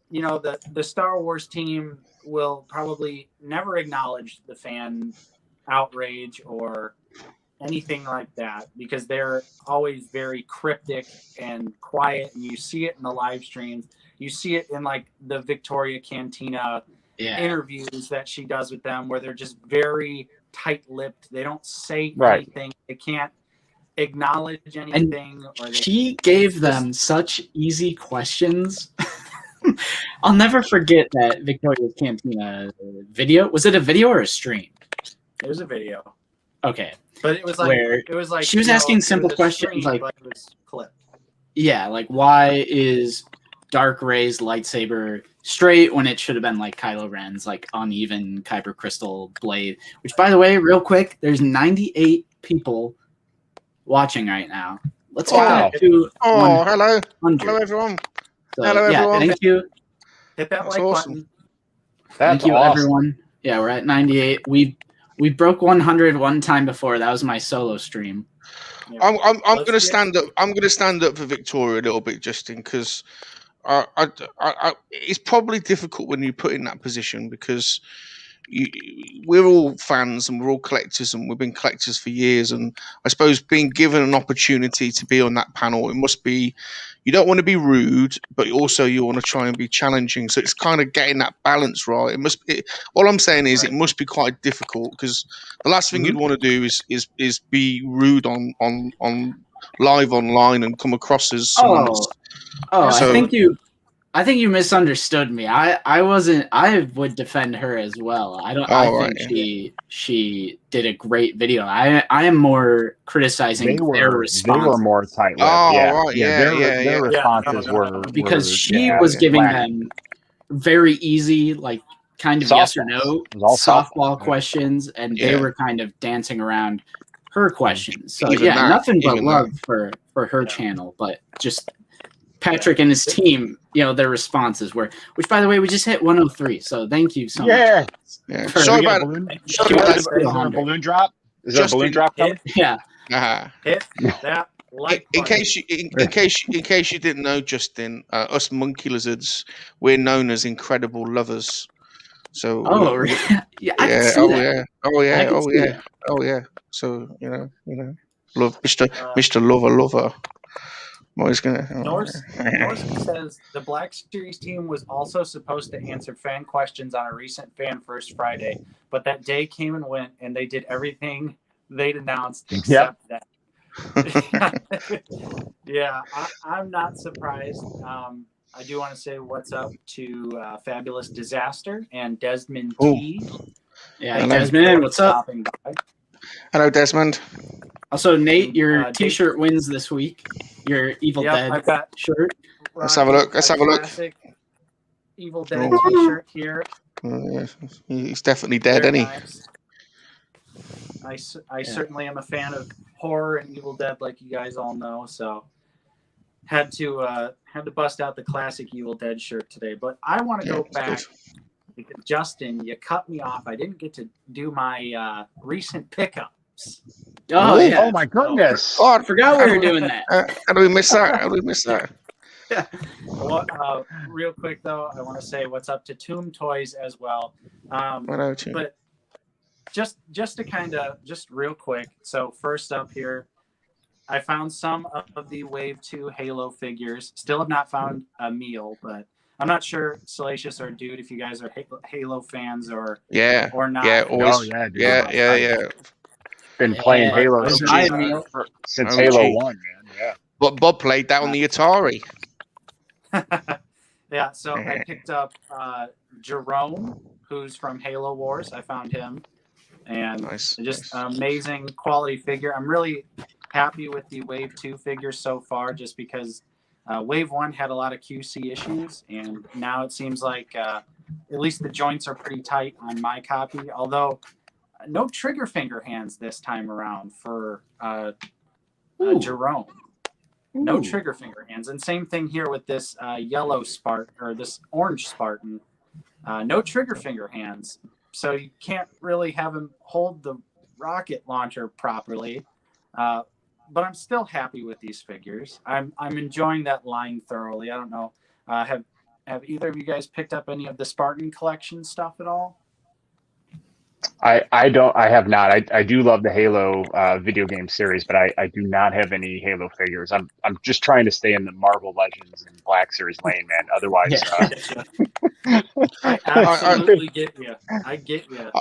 you know, the Star Wars team will probably never acknowledge the fan outrage or anything like that because they're always very cryptic and quiet. And you see it in the live streams. You see it in, like, the Victoria Cantina interviews that she does with them where they're just very tight-lipped. They don't say anything. They can't acknowledge anything. She gave them such easy questions. I'll never forget that Victoria's Cantina video. Was it a video or a stream? It was a video. Okay. But it was like she was asking simple questions like but it was clipped. Yeah, like why is Dark Ray's lightsaber straight when it should have been like Kylo Ren's like uneven Kyber crystal blade, which by the way, real quick, there's 98 people watching right now. Let's get to hello everyone. So, hello everyone. Thank you. Hit that like button. Thank you everyone. Yeah, we're at 98. We broke 100 one time before. That was my solo stream. Yeah. I'm going to stand up. I'm going to stand up for Victoria a little bit, Justin, because it's probably difficult when you put in that position because we're all fans and we're all collectors and we've been collectors for years. And I suppose being given an opportunity to be on that panel, it must be, you don't want to be rude, but also you want to try and be challenging. So it's kind of getting that balance right. It must be, all I'm saying is it must be quite difficult because the last thing you'd want to do is be rude on live online and come across as someone I think you misunderstood me. I wasn't. I would defend her as well. I think she did a great video. I am more criticizing their response. They were more tight-lipped. Their responses were because she was giving them very easy, like kind of yes or no softball questions, and they were kind of dancing around her questions. So nothing but love for her channel, but just Patrick and his team, you know, their responses were, which by the way, we just hit 103. So thank you so much. Yeah. Sorry about a balloon drop. Is there a balloon drop coming? Yeah. Hit that like in case you didn't know, Justin, us monkey lizards, we're known as incredible lovers. So oh yeah. So you know, love Mr. Lover. Norse says the Black Series team was also supposed to answer fan questions on a recent Fan First Friday, but that day came and went, and they did everything they'd announced except that. Yeah, I'm not surprised. I do want to say what's up to Fabulous Disaster and Desmond T. Yeah, Desmond, what's up? Hello, Desmond. Also, Nate, your T-shirt wins this week. Your Evil Dead shirt. Let's have a look. Evil Dead T-shirt here. He's definitely dead, isn't he? Nice. I certainly am a fan of horror and Evil Dead, like you guys all know. So had to bust out the classic Evil Dead shirt today. But I want to go back because Justin, you cut me off. I didn't get to do my recent pickups. Oh my goodness! Oh, I forgot we were doing that. How do we miss that? Yeah. Well, real quick though, I want to say what's up to Tomb Toys as well. But just to kind of just real quick. So first up here, I found some of the Wave 2 Halo figures. Still have not found a meal, but I'm not sure, Salacious or Dude, if you guys are Halo fans or not. Yeah, Always. Oh yeah, dude. Yeah. Been playing Yeah, Halo those since, are my since OG. Halo 1, man. Yeah. But Bob played that on the Atari. Yeah, so I picked up Jerome, who's from Halo Wars. I found him, and Nice. just an amazing quality figure. I'm really happy with the Wave 2 figures so far, just because Wave 1 had a lot of QC issues, and now it seems like at least the joints are pretty tight on my copy, although no trigger finger hands this time around for Jerome. No Ooh. trigger finger hands. And same thing here with this yellow Spartan, or this orange Spartan. No trigger finger hands. So you can't really have him hold the rocket launcher properly. But I'm still happy with these figures. I'm enjoying that line thoroughly. I don't know. Have either of you guys picked up any of the Spartan collection stuff at all? I have not. I do love the Halo video game series, but I do not have any Halo figures. I'm just trying to stay in the Marvel Legends and Black Series lane, man. Otherwise, I absolutely get you. I get you.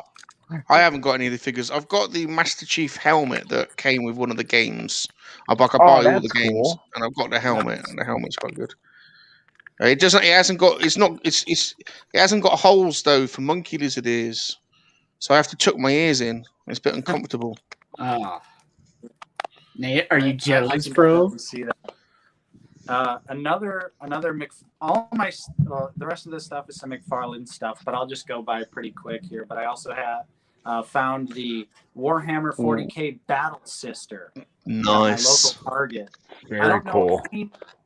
I haven't got any of the figures. I've got the Master Chief helmet that came with one of the games. I buy all the games, cool. and I've got the helmet, and the helmet's quite good. It hasn't got. It hasn't got holes though for monkey lizard ears, so I have to tuck my ears in. It's a bit uncomfortable. Nate, are you jealous, I can bro? see that. Another all my the rest of this stuff is some McFarlane stuff, but I'll just go by pretty quick here. But I also have found the Warhammer 40K Battle Sister. Nice. At my local Target. Very cool.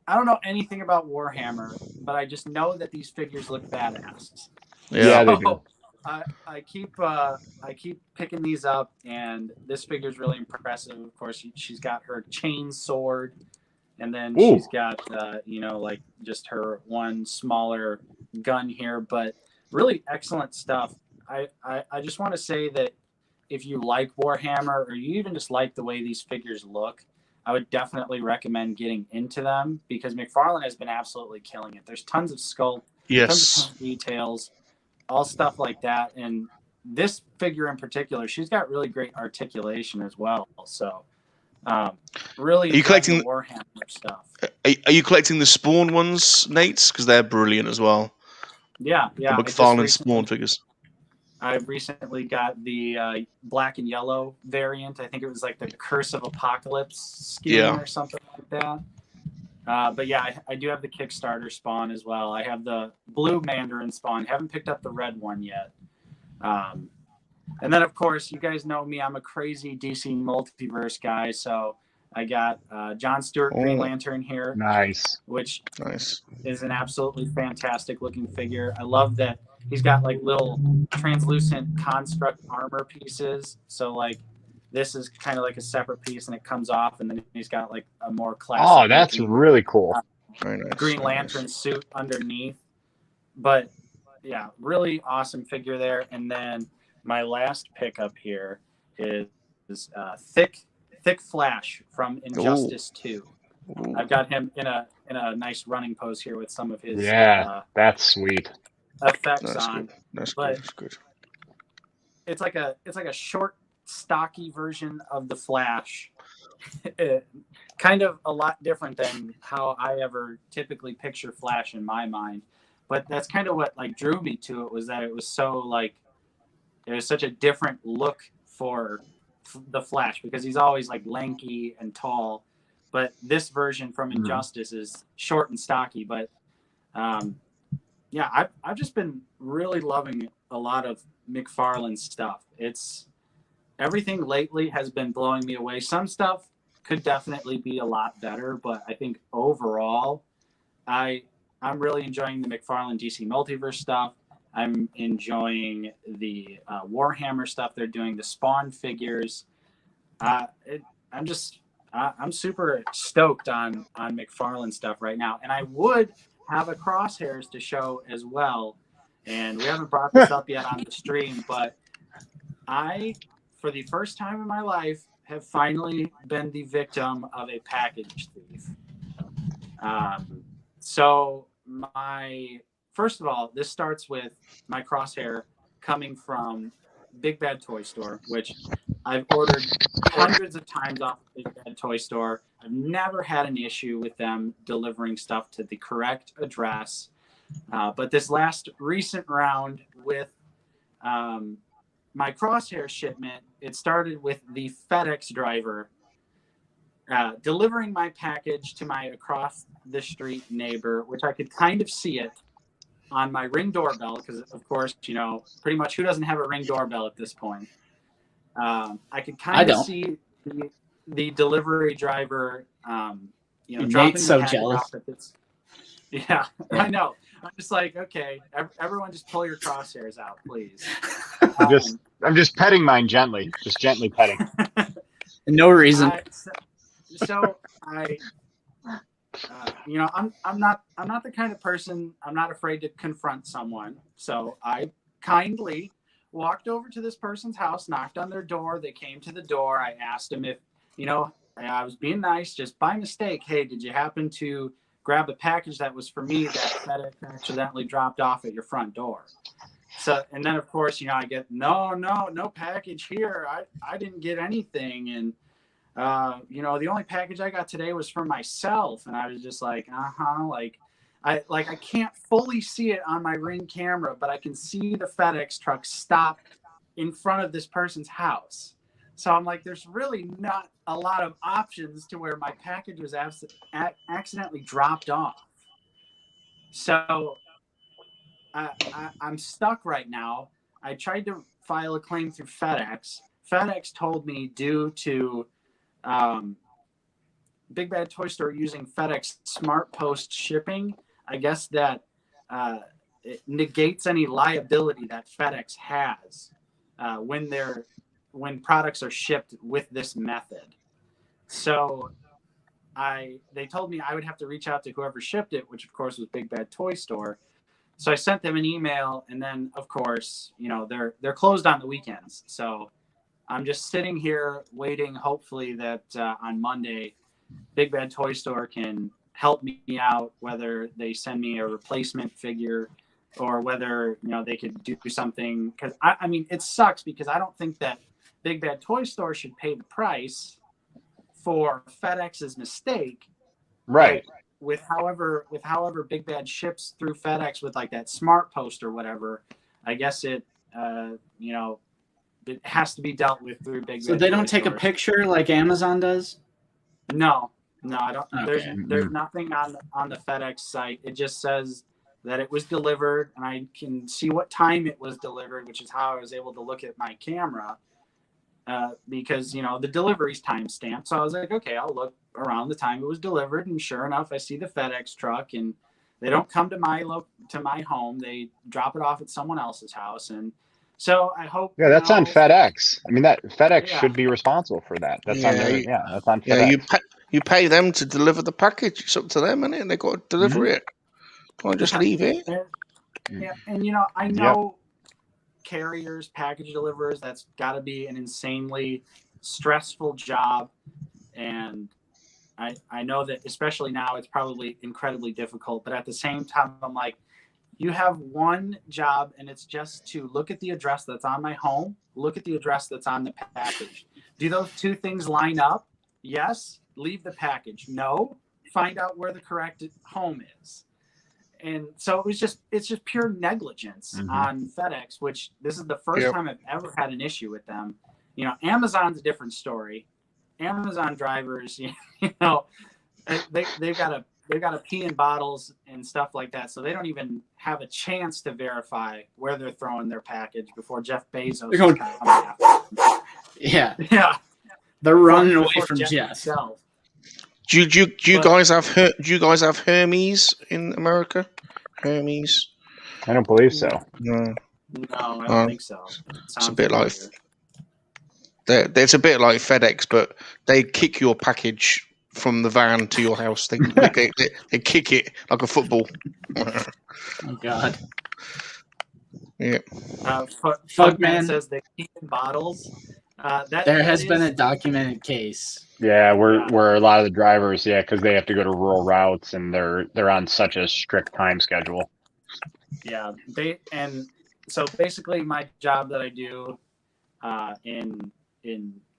I don't know anything about Warhammer, but I just know that these figures look badass. Yeah, they do. I keep picking these up, and this figure is really impressive. Of course, she's got her chain sword, and then she's got like just her one smaller gun here. But really excellent stuff. I just want to say that if you like Warhammer, or you even just like the way these figures look, I would definitely recommend getting into them, because McFarlane has been absolutely killing it. There's tons of sculpt, tons of details, all stuff like that. And this figure in particular, she's got really great articulation as well. So really, are you collecting the Warhammer stuff? Are you collecting the Spawn ones, Nate? Because they're brilliant as well. Yeah. The McFarlane Spawn figures. I recently got the black and yellow variant. I think it was like the Curse of Apocalypse skin or something like that. But yeah, I do have the Kickstarter spawn as well. I have the blue Mandarin spawn. Haven't picked up the red one yet. And then, of course, you guys know me. I'm a crazy DC multiverse guy. So I got John Stewart Green Lantern here. Nice. Which is an absolutely fantastic looking figure. I love that he's got like little translucent construct armor pieces. So like this is kind of like a separate piece, and it comes off, and then he's got like a more classic. Oh, that's really cool. Green Lantern suit underneath. But yeah, really awesome figure there. And then my last pickup here is Thick Flash from Injustice 2. I've got him in a nice running pose here with some of his that's sweet effects on. That's good. It's like a short, stocky version of the Flash. Kind of a lot different than how I ever typically picture Flash in my mind. But that's kind of what like drew me to it, was that it was so like it was such a different look for the Flash, because he's always like lanky and tall. But this version from Injustice is short and stocky. But yeah, I've just been really loving a lot of McFarlane stuff. It's everything lately has been blowing me away. Some stuff could definitely be a lot better, but I think overall, I'm really enjoying the McFarlane DC Multiverse stuff. I'm enjoying the Warhammer stuff they're doing, the Spawn figures. I'm super stoked on McFarlane stuff right now, and I would have a Crosshairs to show as well. And we haven't brought this up yet on the stream, but I, for the first time in my life, have finally been the victim of a package thief. So my first of all, this starts with my crosshair coming from Big Bad Toy Store, which I've ordered hundreds of times off Big Bad Toy Store. I've never had an issue with them delivering stuff to the correct address. But this last recent round with my crosshair shipment, it started with the FedEx driver delivering my package to my across the street neighbor, which I could kind of see it on my Ring doorbell, because of course, you know, pretty much who doesn't have a Ring doorbell at this point? I could kind of see the delivery driver, you know, dropping so the package jealous. off at this. Yeah, I know. I'm just like, okay, everyone just pull your crosshairs out, please. I'm just petting mine gently, just gently petting. No reason. You know, I'm not the kind of person, I'm not afraid to confront someone. So I kindly walked over to this person's house, knocked on their door. They came to the door. I asked them if, you know, I was being nice, just by mistake. Hey, did you happen to grab a package that was for me that FedEx accidentally dropped off at your front door? So, and then of course, you know, I get, no package here. I didn't get anything. And, you know, the only package I got today was for myself. And I was just like, like I can't fully see it on my Ring camera, but I can see the FedEx truck stop in front of this person's house. So I'm like, there's really not a lot of options to where my package was accidentally dropped off. So I'm stuck right now. I tried to file a claim through FedEx. FedEx told me due to Big Bad Toy Store using FedEx Smart Post shipping, I guess that it negates any liability that FedEx has when products are shipped with this method. So they told me I would have to reach out to whoever shipped it, which of course was Big Bad Toy Store. So I sent them an email, and then of course, you know, they're closed on the weekends. So I'm just sitting here waiting, hopefully that on Monday, Big Bad Toy Store can help me out, whether they send me a replacement figure or whether, you know, they could do something. Because I mean, it sucks because I don't think that Big Bad Toy Store should pay the price for FedEx's mistake. Right. With however Big Bad ships through FedEx with like that Smart Post or whatever, I guess it, you know, it has to be dealt with through Big Bad. So they don't take a picture like Amazon does? No, I don't. Okay. There's nothing on the FedEx site. It just says that it was delivered, and I can see what time it was delivered, which is how I was able to look at my camera, because, you know, the delivery's timestamped. So I was like, okay, I'll look around the time it was delivered, and sure enough, I see the FedEx truck, and they don't come to my home. They drop it off at someone else's house, and so I hope. Yeah, that's on FedEx. I mean, that FedEx should be responsible for that. That's on their, that's on FedEx. Yeah, you pay them to deliver the package. It's up to them, isn't it? They got to deliver it. Can't just leave it. Yeah, and you know, I know carriers, package deliverers, that's got to be an insanely stressful job, and I know that especially now it's probably incredibly difficult. But at the same time, I'm like, you have one job, and it's just to look at the address that's on my home, look at the address that's on the package. Do those two things line up? Yes. Leave the package. No. Find out where the correct home is. And so it's just pure negligence on FedEx, which this is the first time I've ever had an issue with them. You know, Amazon's a different story. Amazon drivers, you know, they've got to pee in bottles and stuff like that, so they don't even have a chance to verify where they're throwing their package before Jeff Bezos. They're running away from Jeff. Do you guys have Hermes in America? Hermes? I don't believe so. No, I don't think so. It's a bit like it's a bit like FedEx, but they kick your package from the van to your house. They kick it like a football. Oh God. Yeah. Fugman says they keep in bottles. There has been a documented case. Yeah, where a lot of the drivers, because they have to go to rural routes and they're on such a strict time schedule. Yeah, so basically my job that I do in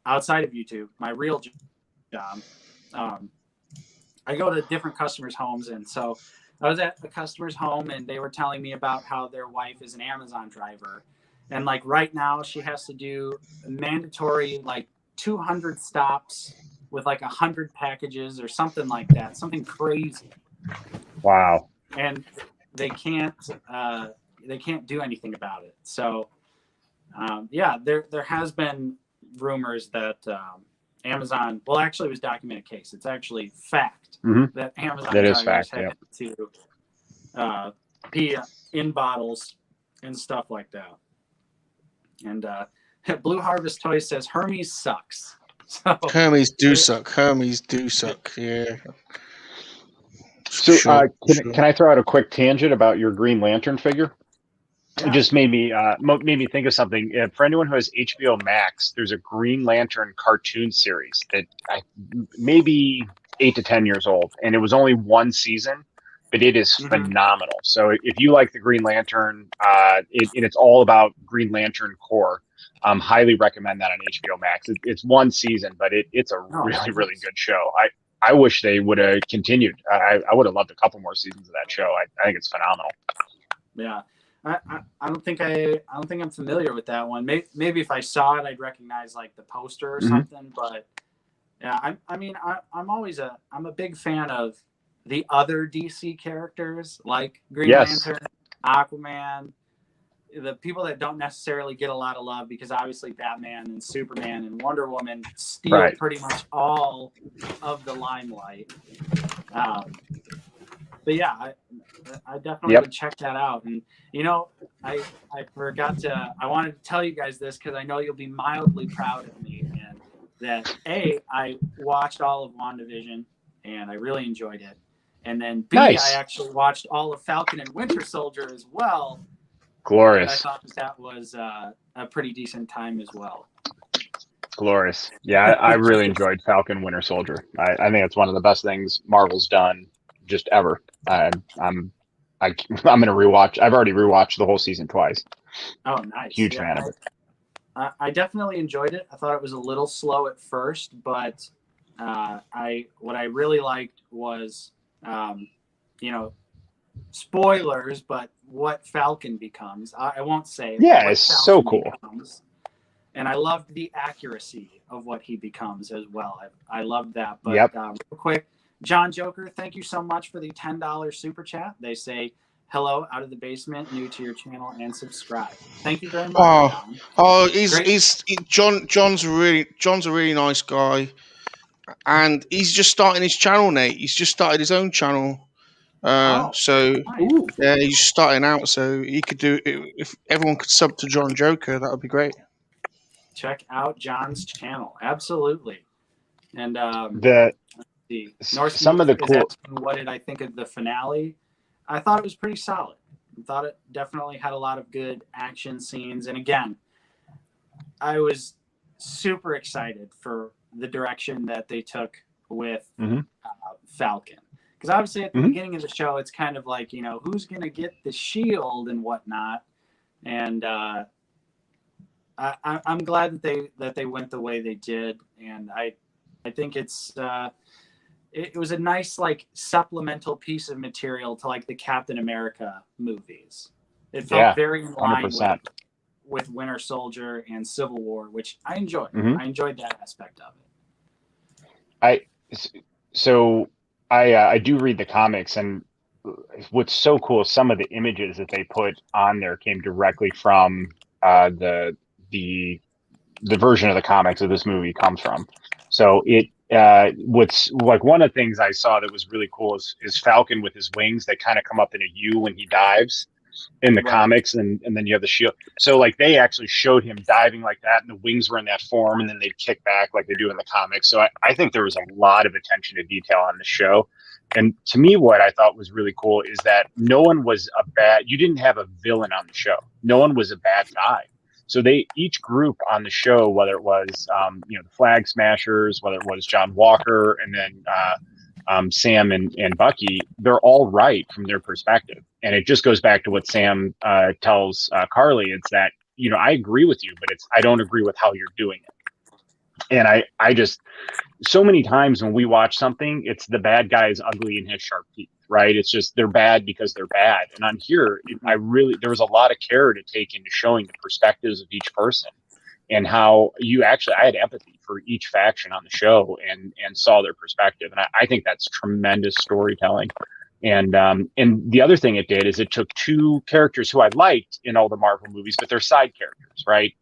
outside of YouTube, my real job, I go to different customers' homes, and so I was at a customer's home, and they were telling me about how their wife is an Amazon driver, and like right now she has to do mandatory like 200 stops with like 100 packages or something like that, something crazy. Wow. And they can't do anything about it. So yeah, there has been rumors that Amazon, well, actually it was documented case. It's actually fact that Amazon drivers had to pee in bottles and stuff like that. And Blue Harvest Toys says Hermes sucks. So, Hermes do suck. Hermes do suck. Yeah. So can I throw out a quick tangent about your Green Lantern figure? Yeah. It just made me think of something. For anyone who has HBO Max, there's a Green Lantern cartoon series that maybe 8 to 10 years old, and it was only one season, but it is phenomenal. So if you like the Green Lantern, and it's all about Green Lantern Corps, highly recommend that on HBO Max. It's one season, but it's a really good show. I wish they would have continued. I would have loved a couple more seasons of that show. I think it's phenomenal. Yeah. I don't think I'm familiar with that one. Maybe if I saw it, I'd recognize like the poster or something. But yeah, I'm a big fan of the other DC characters like Green Lantern, Aquaman, the people that don't necessarily get a lot of love, because obviously Batman and Superman and Wonder Woman steal pretty much all of the limelight. But yeah, I definitely would check that out. And you know, I forgot to. I wanted to tell you guys this because I know you'll be mildly proud of me, and that I watched all of WandaVision and I really enjoyed it. And then B, I actually watched all of Falcon and Winter Soldier as well. Glorious. And I thought that was a pretty decent time as well. Glorious. Yeah, I really enjoyed Falcon Winter Soldier. I think it's one of the best things Marvel's done just ever. I'm gonna rewatch. I've already rewatched the whole season twice. Oh, nice! Huge fan of it. I definitely enjoyed it. I thought it was a little slow at first, but what I really liked was, spoilers, but what Falcon becomes. I won't say. Yeah, it's so cool. Becomes. And I loved the accuracy of what he becomes as well. I loved that. But real quick, John Joker, thank you so much for the $10 super chat. They say, hello, out of the basement, new to your channel, and subscribe. Thank you very much. John's a really nice guy, and he's just starting his channel, Nate. He's just started his own channel. He's starting out, so he could do it. If everyone could sub to John Joker, that would be great. Check out John's channel, absolutely. And some of the cool. What did I think of the finale? I thought it was pretty solid. I thought it definitely had a lot of good action scenes, and again, I was super excited for the direction that they took with Falcon. Because obviously at the beginning of the show, it's kind of like, who's going to get the shield and whatnot. And I'm glad that they went the way they did. And I think it was a nice like supplemental piece of material to like the Captain America movies. It felt very in line with Winter Soldier and Civil War, which I enjoyed. I enjoyed that aspect of it. I do read the comics, and what's so cool is some of the images that they put on there came directly from the version of the comics that this movie comes from. So what's like one of the things I saw that was really cool is Falcon with his wings that kind of come up in a U when he dives in the comics, and then you have the shield. So like they actually showed him diving like that, and the wings were in that form, and then they'd kick back like they do in the comics. So I think there was a lot of attention to detail on the show. And to me, what I thought was really cool is that no one was you didn't have a villain on the show. No one was a bad guy. So each group on the show, whether it was the Flag Smashers, whether it was John Walker, and then Sam and Bucky, they're all right from their perspective. And it just goes back to what Sam tells Carly. It's that, I agree with you, but I don't agree with how you're doing it. And I just, so many times when we watch something, it's the bad guy is ugly and has sharp teeth, right? It's just, they're bad because they're bad. And on here, there was a lot of care to take into showing the perspectives of each person and how I had empathy for each faction on the show and saw their perspective. And I think that's tremendous storytelling. And the other thing it did is it took two characters who I liked in all the Marvel movies, but they're side characters, right?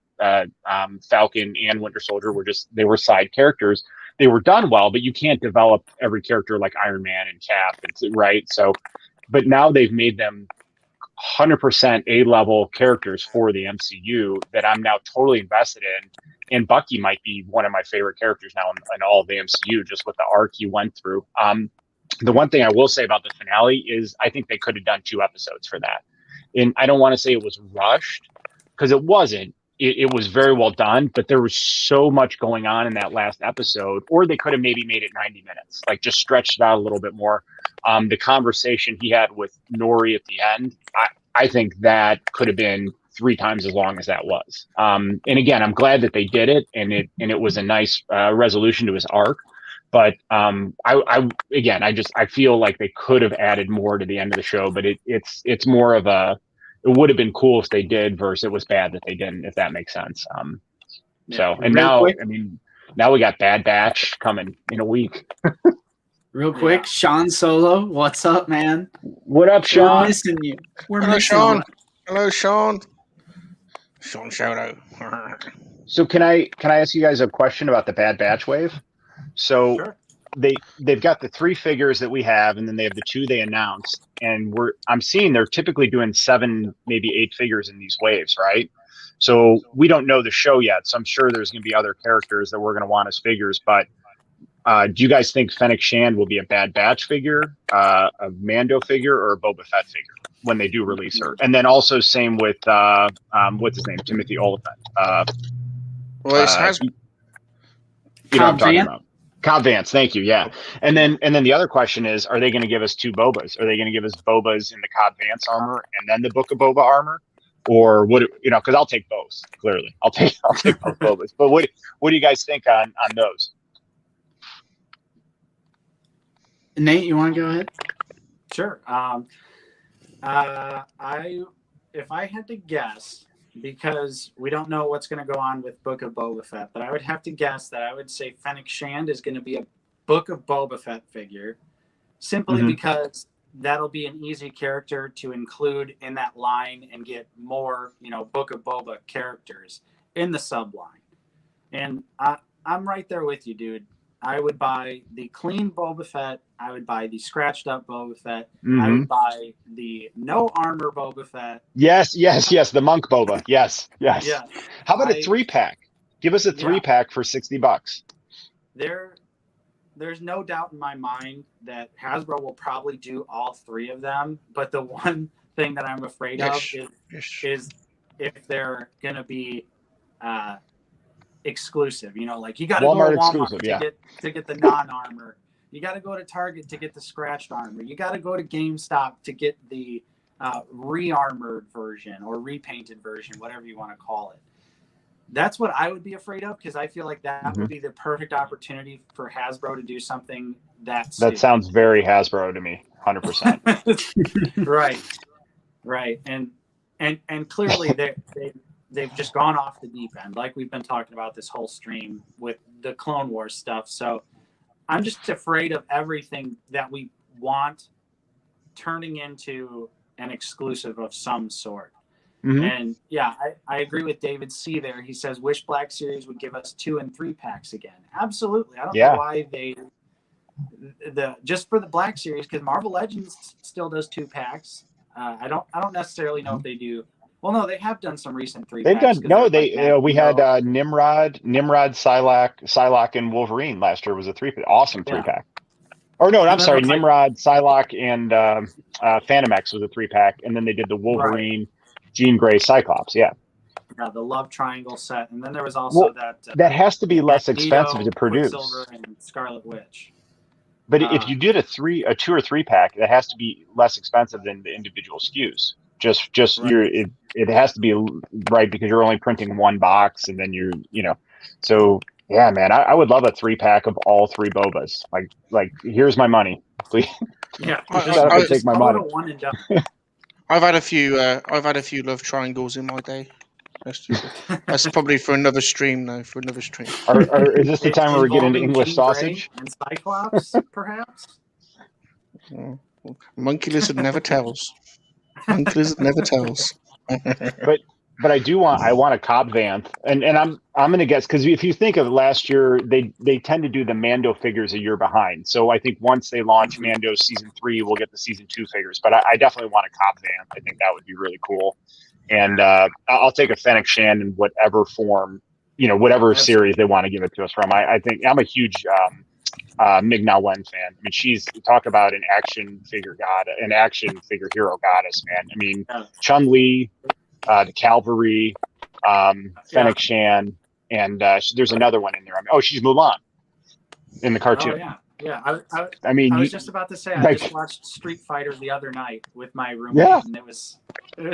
Falcon and Winter Soldier they were side characters. They were done well, but you can't develop every character like Iron Man and Cap, right? So, but now they've made them 100% A-level characters for the MCU that I'm now totally invested in. And Bucky might be one of my favorite characters now in all of the MCU, just with the arc he went through. The one thing I will say about the finale is I think they could have done 2 episodes for that. And I don't want to say it was rushed, because it wasn't. It was very well done, but there was so much going on in that last episode, or they could have maybe made it 90 minutes, like just stretched it out a little bit more. The conversation he had with Nori at the end, I think that could have been 3 times as long as that was. And again, I'm glad that they did it, and it was a nice resolution to his arc. But I feel like they could have added more to the end of the show, but it's more of it would have been cool if they did versus it was bad that they didn't, if that makes sense. Now we got Bad Batch coming in a week. Real quick, Sean Solo, what's up, man? What up, Sean? We're missing you. Hello, Sean. Hello, Sean. Sean Solo. So can I ask you guys a question about the Bad Batch wave? So Sure. they've got the 3 figures that we have, and then they have the 2 they announced, and I'm seeing they're typically doing 7, maybe 8 figures in these waves, right? So we don't know the show yet, so I'm sure there's going to be other characters that we're going to want as figures. But do you guys think Fennec Shand will be a Bad Batch figure, a Mando figure, or a Boba Fett figure when they do release her? And then also same with what's his name, Timothy Oliphant. Well, it has. You know what I'm talking about. Cobb Vance, thank you. Yeah, and then the other question is, are they going to give us 2 Bobas? Are they going to give us Bobas in the Cobb Vance armor and then the Book of Boba armor, or what? Because I'll take both. Clearly, I'll take both Bobas. But what do you guys think on those? Nate, you want to go ahead? Sure. If I had to guess, because we don't know what's going to go on with Book of Boba Fett, but I would have to guess that I would say Fennec Shand is going to be a Book of Boba Fett figure, simply because that'll be an easy character to include in that line and get more, Book of Boba characters in the subline. And I'm right there with you, dude. I would buy the clean Boba Fett. I would buy the scratched up Boba Fett. I would buy the no armor Boba Fett. Yes. The monk Boba. Yes. Yeah. How about a 3-pack? Give us a 3-pack for $60. There's no doubt in my mind that Hasbro will probably do all 3 of them. But the one thing that I'm afraid of is if they're going to be exclusive, like you got to go to Walmart to get the non-armor. You got to go to Target to get the scratched armor. You got to go to GameStop to get the re-armored version or repainted version, whatever you want to call it. That's what I would be afraid of, because I feel like that would be the perfect opportunity for Hasbro to do something that sounds very Hasbro to me, 100%. Right. And clearly they've just gone off the deep end, like we've been talking about this whole stream with the Clone Wars stuff. So I'm just afraid of everything that we want turning into an exclusive of some sort. And I agree with David C there. He says, wish Black Series would give us 2 and 3-packs again. Absolutely. I don't know why just for the Black Series, because Marvel Legends still does 2-packs. I don't necessarily know if they do. Well, no, they have done some recent 3-packs. They've done we had Nimrod, Psylocke, and Wolverine last year was a 3-pack. Awesome 3-pack. Or no, I'm sorry, Nimrod, Psylocke, and Phantom X was a 3-pack, and then they did the Wolverine, Jean Grey, Cyclops. Yeah, the Love Triangle set, and then there was also that has to be less expensive to produce. Quicksilver, and Scarlet Witch. But if you did a 2 or 3 pack, it has to be less expensive than the individual SKUs. Just Right. it has to be right because you're only printing 1 box, and then so yeah, man, I would love a 3 pack of all 3 Bobas. Like here's my money, please. Yeah, Shut up and take my call it money. a one and done. I've had a few love triangles in my day. That's probably for another stream, though. For another stream. Is this the time where we're getting into Involving English Jean Grey sausage? and Cyclops, perhaps? Monkey lizard never tells. Monkey lizard never tells. But I want a Cobb Vanth, and I'm gonna guess, because if you think of last year, they tend to do the Mando figures a year behind. So I think once they launch Mando season 3, we'll get the season 2 figures. But I definitely want a Cobb Vanth. I think that would be really cool. And I'll take a Fennec Shand in whatever form, whatever series they want to give it to us from. I think I'm a huge Ming-Na Wen fan. I mean, she's talk about an action figure hero goddess, man. I mean, Chun-Li, the Cavalry, Fennec Shand, and there's another one in there. She's Mulan in the cartoon. Oh, yeah. I mean, I was just about to say, I just watched Street Fighter the other night with my roommate, and it was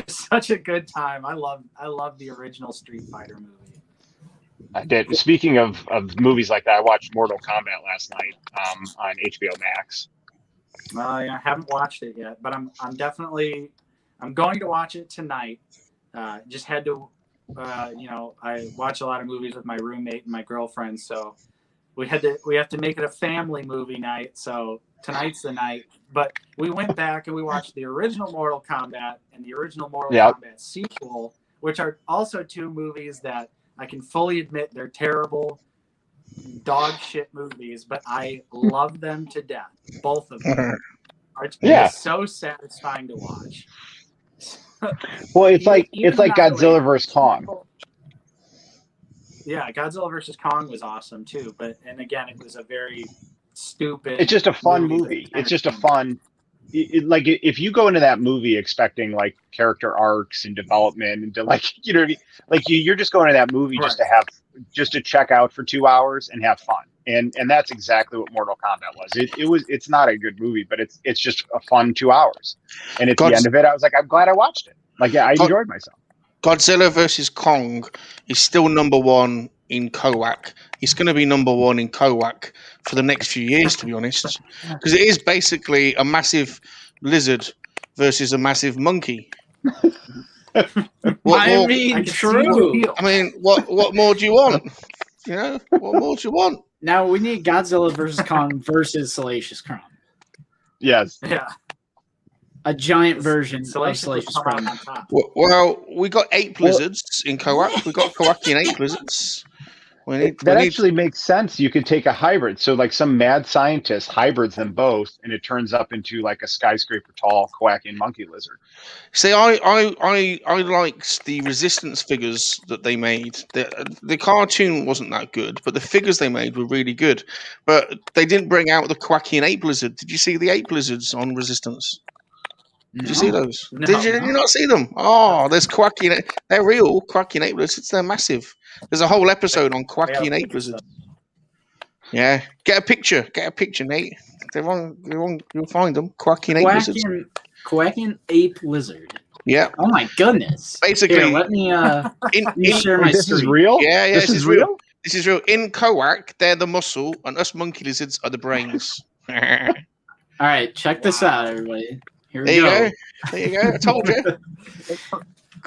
such a good time. I love the original Street Fighter movie. I did. Speaking of movies like that, I watched Mortal Kombat last night on HBO Max. I haven't watched it yet, but I'm going to watch it tonight. Just had to, I watch a lot of movies with my roommate and my girlfriend, so we have to make it a family movie night. So tonight's the night. But we went back and we watched the original Mortal Kombat and the original Mortal Kombat sequel, which are also 2 movies that I can fully admit they're terrible, dog shit movies, but I love them to death. Both of them. It's so satisfying to watch. Well, it's like Godzilla vs. Kong. Yeah, Godzilla vs. Kong was awesome too, and again, it was a very stupid. It's just a fun movie. It's just a fun. Like if you go into that movie expecting like character arcs and development and to you're just going to that movie just to check out for 2 hours and have fun. And that's exactly what Mortal Kombat was. It's not a good movie, but it's just a fun 2 hours. And at the end of it, I was like, I'm glad I watched it. Like, I enjoyed myself. Godzilla vs. Kong is still number 1 in Koak. It's going to be number 1 in Koak for the next few years, to be honest, because it is basically a massive lizard versus a massive monkey. What more do you want? What more do you want? Now we need Godzilla vs. Kong versus Salacious Crumb. Yes. Yeah. A giant version of Salacious Crumb. Well, we got 8 blizzards in Koak. We got Koakian 8 blizzards. That actually makes sense. You could take a hybrid. So like some mad scientist hybrids them both, and it turns up into like a skyscraper tall Koakian monkey lizard. See, I liked the Resistance figures that they made. The cartoon wasn't that good, but the figures they made were really good. But they didn't bring out the Koakian 8 blizzard. Did you see the 8 blizzards on Resistance? Did you see those? Did you not see them? Oh, there's Koakian. They're real Koakian 8 blizzards. They're massive. There's a whole episode on Koakian 8 blizzards. Yeah, get a picture, Nate. You'll find them. Koakian 8 blizzards. Koakian 8 lizard. Yeah. Oh my goodness. Basically, here, let me share my This screen. is real? Yeah, This is real? This is real. In Koak, they're the muscle, and us monkey lizards are the brains. All right, check this out, everybody. Here we go. There you go. I told you.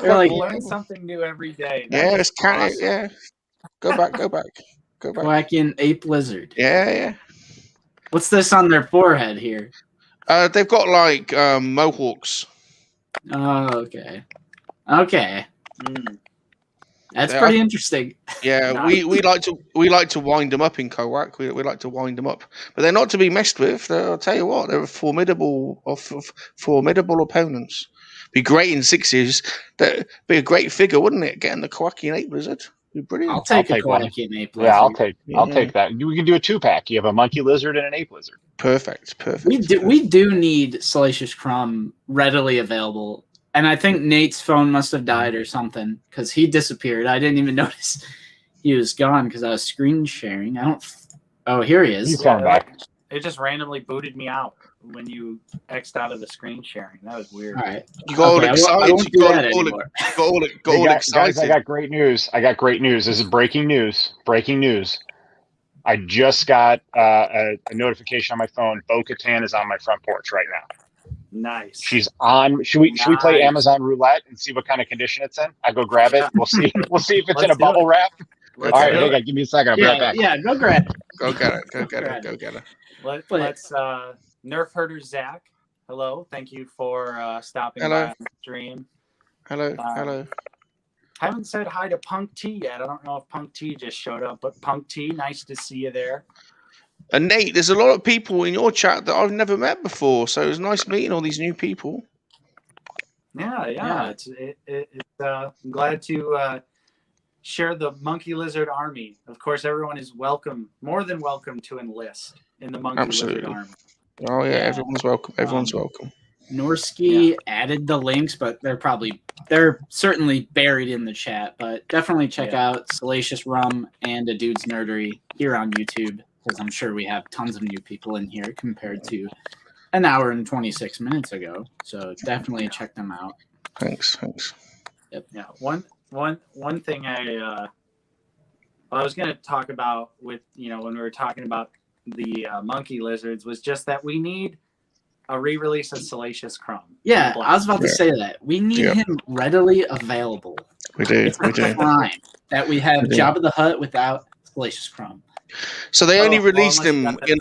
Learn something new every day. It's kind of yeah. Go back. Koakian 8 lizard. Yeah. What's this on their forehead here? They've got like mohawks. Oh, okay. That's pretty interesting. Yeah, we like to wind them up in Koak. We like to wind them up, but they're not to be messed with. I'll tell you what, they're formidable opponents. Be great in 6s. That'd be a great figure, wouldn't it? Getting the Koakian 8 Lizard. Be brilliant. I'll take a Koakian 8 Lizard. Yeah, I'll take that. We can do a 2-pack. You have a monkey lizard and an ape lizard. Perfect. We do need Salacious Crumb readily available. And I think Nate's phone must have died or something because he disappeared. I didn't even notice he was gone because I was screen sharing. Oh, here he is. He's coming back. it just randomly booted me out when you X'd out of the screen sharing. That was weird. All right. You got all excited. I won't do that anymore. Got all excited. Guys, I got great news. This is breaking news. Breaking news. I just got a notification on my phone. Bo-Katan is on my front porch right now. Nice. She's on. Should we play Amazon Roulette and see what kind of condition it's in? I go grab it. We'll see. We'll see if it's in a bubble wrap. All right, hang on. Give me a second. I'll be right back. Yeah, go grab it. Go get it. Let's Nerf Herder Zach. Hello. Thank you for stopping by on the stream. Hello. Haven't said hi to Punk T yet. I don't know if Punk T just showed up, but Punk T, nice to see you there. And Nate, there's a lot of people in your chat that I've never met before, so it was nice meeting all these new people. Yeah. I'm glad to share the Monkey Lizard Army. Of course, everyone is welcome, more than welcome, to enlist in the Monkey Lizard Army. Oh yeah, everyone's welcome. Everyone's welcome. Norsky added the links, but they're certainly buried in the chat. But definitely check out Salacious Rum and A Dude's Nerdery here on YouTube, because I'm sure we have tons of new people in here compared to an hour and 26 minutes ago. So definitely check them out. Thanks. Yep. Yeah. One thing I was going to talk about with, when we were talking about the monkey lizards, was just that we need a re-release of Salacious Crumb. Yeah, I was about to say that. We need him readily available. We do. It's time that we have Jabba the Hutt without Salacious Crumb. So they only released him in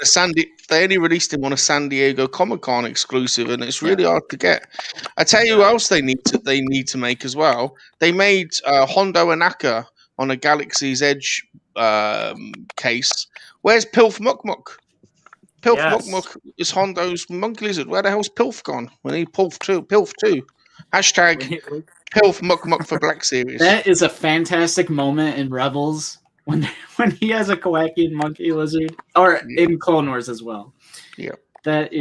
They only released him on a San Diego Comic-Con exclusive, and it's really hard to get. I tell you who else they need to make as well. They made Hondo Anaka on a Galaxy's Edge case. Where's Pilf Muck Muck? Muck Muck is Hondo's monkey lizard. Where the hell's Pilf gone? We need Pilf too. Hashtag Pilf Muck Muck for Black Series. That is a fantastic moment in Rebels when he has a Kowakian monkey lizard, or in Clone Wars as well. Yeah, that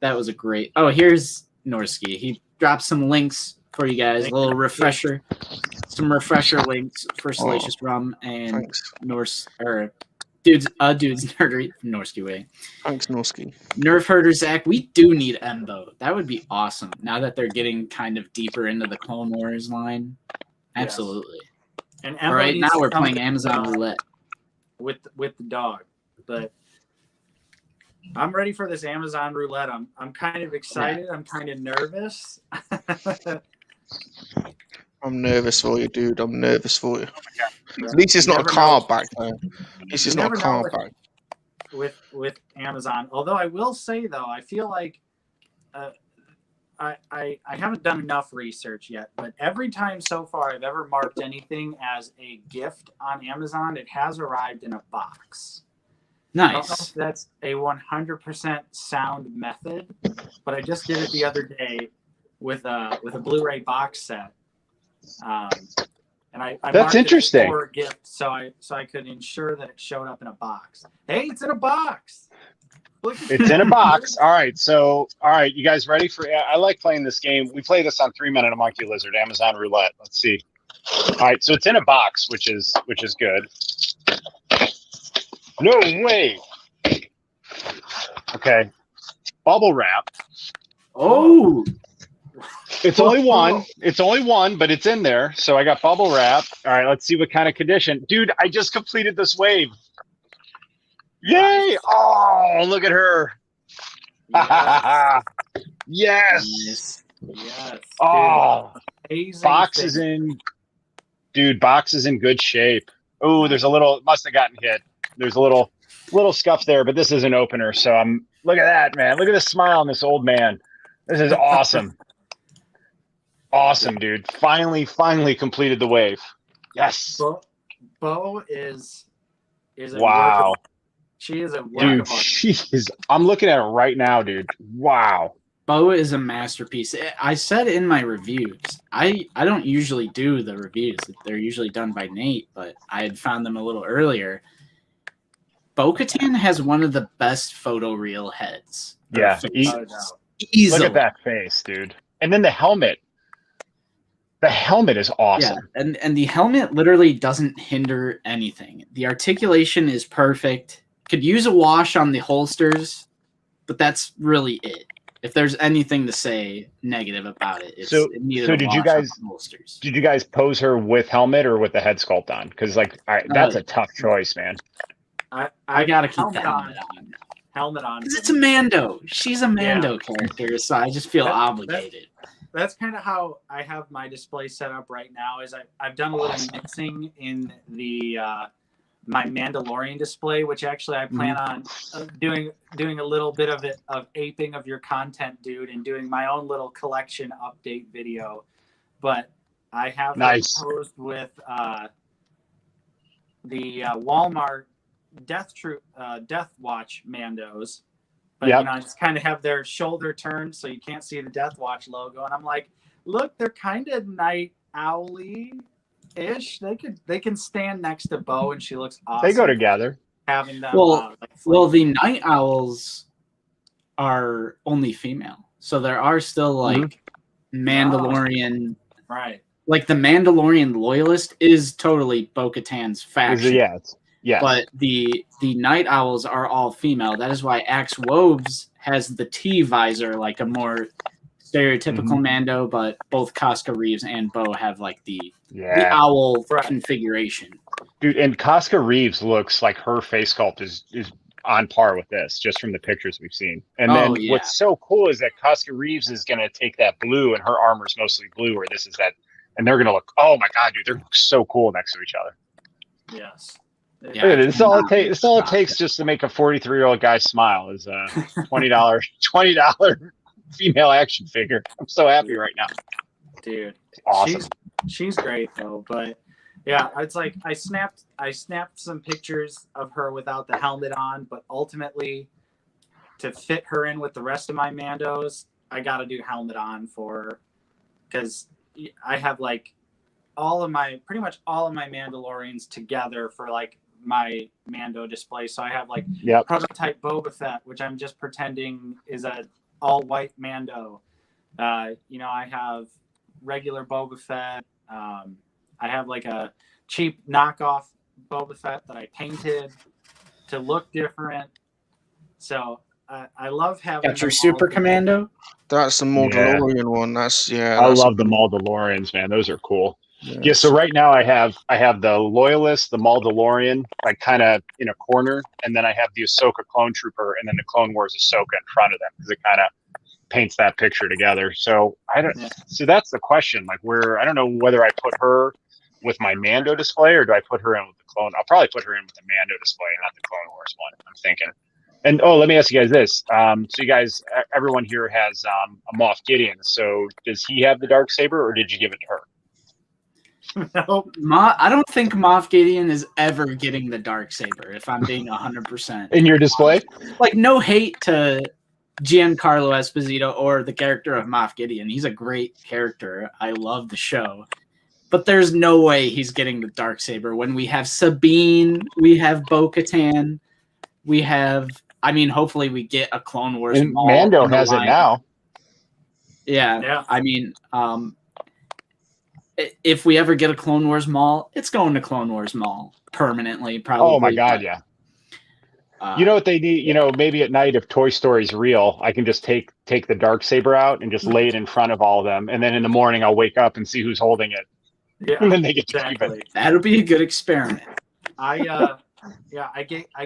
was a great. Oh, here's Norsky. He dropped some links for you guys. A little refresher, some refresher links for Salacious Rum and Norse or. Dude's Nerdery from Norsky Way. Thanks, Norsky. Nerf Herder Zach, we do need Embo. That would be awesome. Now that they're getting kind of deeper into the Clone Wars line. Absolutely. And all right, now we're playing Amazon Roulette. With the dog. But I'm ready for this Amazon Roulette. I'm kind of excited. I'm kind of nervous. I'm nervous for you, dude. I'm nervous for you. At least it's not a car back there. At least it's not a car back. With Amazon. Although I will say, though, I feel like I haven't done enough research yet, but every time so far I've ever marked anything as a gift on Amazon, it has arrived in a box. Nice. I don't know if that's a 100% sound method, but I just did it the other day with a Blu-ray box set. And I that's interesting. For a gift, so I could ensure that it showed up in a box. Hey, it's in a box. It's in a box. All right, you guys ready for? I like playing this game. We play this on 3 Minute a Monkey Lizard, Amazon Roulette. Let's see. All right, so it's in a box, which is good. No way. Okay, bubble wrap. Oh. It's only one. It's only one, but it's in there. So I got bubble wrap. All right, let's see what kind of condition. Dude, I just completed this wave. Yay! Oh, look at her. Yes. Yes. Oh, box thing. is in. Dude, box is in good shape. Oh, there's a little. Must have gotten hit. There's a little scuff there, but this is an opener. So look at that, man. Look at the smile on this old man. This is awesome. Awesome, dude. Finally completed the wave. Yes. Bo is a wow. She is a dude. She is. I'm looking at her right now, dude. Wow. Bo is a masterpiece. I said in my reviews, I don't usually do the reviews. They're usually done by Nate, but I had found them a little earlier. Bo-Katan has one of the best photoreal heads. Yeah. Easily. Look at that face, dude. And then the helmet. The helmet is awesome. Yeah, and the helmet literally doesn't hinder anything. The articulation is perfect. could use a wash on the holsters, but that's really it. If there's anything to say negative about it, it's So it needed a did wash you on guys the holsters. did you guys pose her with helmet or with the head sculpt on? Because like that's a tough choice, man. I gotta keep the helmet on. Helmet on. Because it's a Mando. She's a Mando character, so I just feel obligated. That's kind of how I have my display set up right now. Is I've done a little mixing in the my Mandalorian display, which actually I plan on doing a little bit of it of aping of your content, dude, and doing my own little collection update video. But I have posed with the Walmart Death Watch Mandos. But you know, I just kind of have their shoulder turned so you can't see the Death Watch logo, and I'm like, look, they're kind of night owly-ish. They can stand next to Bo, and she looks awesome. They go together. Having them, well, the night owls are only female, so there are still like Mandalorian, right? Like the Mandalorian loyalist is totally Bo-Katan's faction. Yeah. But the night owls are all female. That is why Axe Woves has the T visor, like a more stereotypical Mando, but both Casca Reeves and Bo have like the owl configuration. Dude, and Casca Reeves looks like her face sculpt is on par with this, just from the pictures we've seen. And then what's so cool is that Casca Reeves is going to take that blue, and her armor's mostly blue, or this is that, and they're going to look, oh my god, dude, they're so cool next to each other. Yes. Yeah, this all it takes just to make a 43-year-old guy smile is a $20 female action figure. I'm so happy right now, dude. Awesome. She's great though, but yeah, it's like I snapped some pictures of her without the helmet on, but ultimately to fit her in with the rest of my Mandos, I got to do helmet on for, because I have like pretty much all of my Mandalorians together for like my Mando display. So I have like prototype Boba Fett, which I'm just pretending is a all white Mando. You know, I have regular Boba Fett. I have like a cheap knockoff Boba Fett that I painted to look different. So I love having. Got your Super Commando? That's the Mandalorian one. I love the Mandalorians, man. Those are cool. Yeah, so right now I have the Loyalist, the Mandalorian, like kind of in a corner, and then I have the Ahsoka Clone Trooper, and then the Clone Wars Ahsoka in front of them, because it kind of paints that picture together. So so that's the question. Like, I don't know whether I put her with my Mando display or do I put her in with the Clone. I'll probably put her in with the Mando display, not the Clone Wars one, I'm thinking. And let me ask you guys this. So you guys, everyone here has a Moff Gideon. So does he have the Darksaber, or did you give it to her? No, I don't think Moff Gideon is ever getting the Darksaber, if I'm being 100%. In your display? Like, no hate to Giancarlo Esposito or the character of Moff Gideon. He's a great character. I love the show. But there's no way he's getting the Darksaber when we have Sabine, we have Bo-Katan, we have... I mean, hopefully we get a Clone Wars. And Mando has it now. Yeah. I mean... if we ever get a Clone Wars mall, it's going to Clone Wars mall permanently, probably. Oh my god, yeah. You know what they need? You know, maybe at night, if Toy Story's real, I can just take the Darksaber out and just lay it in front of all of them, and then in the morning I'll wake up and see who's holding it. Yeah, and then they get to keep it. That'll be a good experiment. I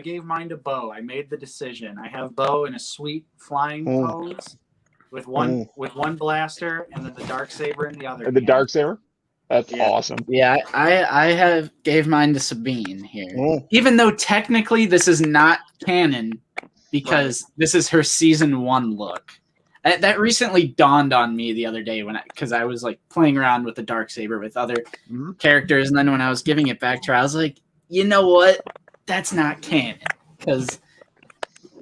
gave mine to Bo. I made the decision. I have Bo in a sweet flying pose with one blaster, and then the Darksaber in the other. The Darksaber. That's awesome. Yeah, I gave mine to Sabine here. Even though technically this is not canon, because this is her season 1 look. That recently dawned on me the other day because I was like playing around with the Darksaber with other characters, and then when I was giving it back to her, I was like, you know what? That's not canon, because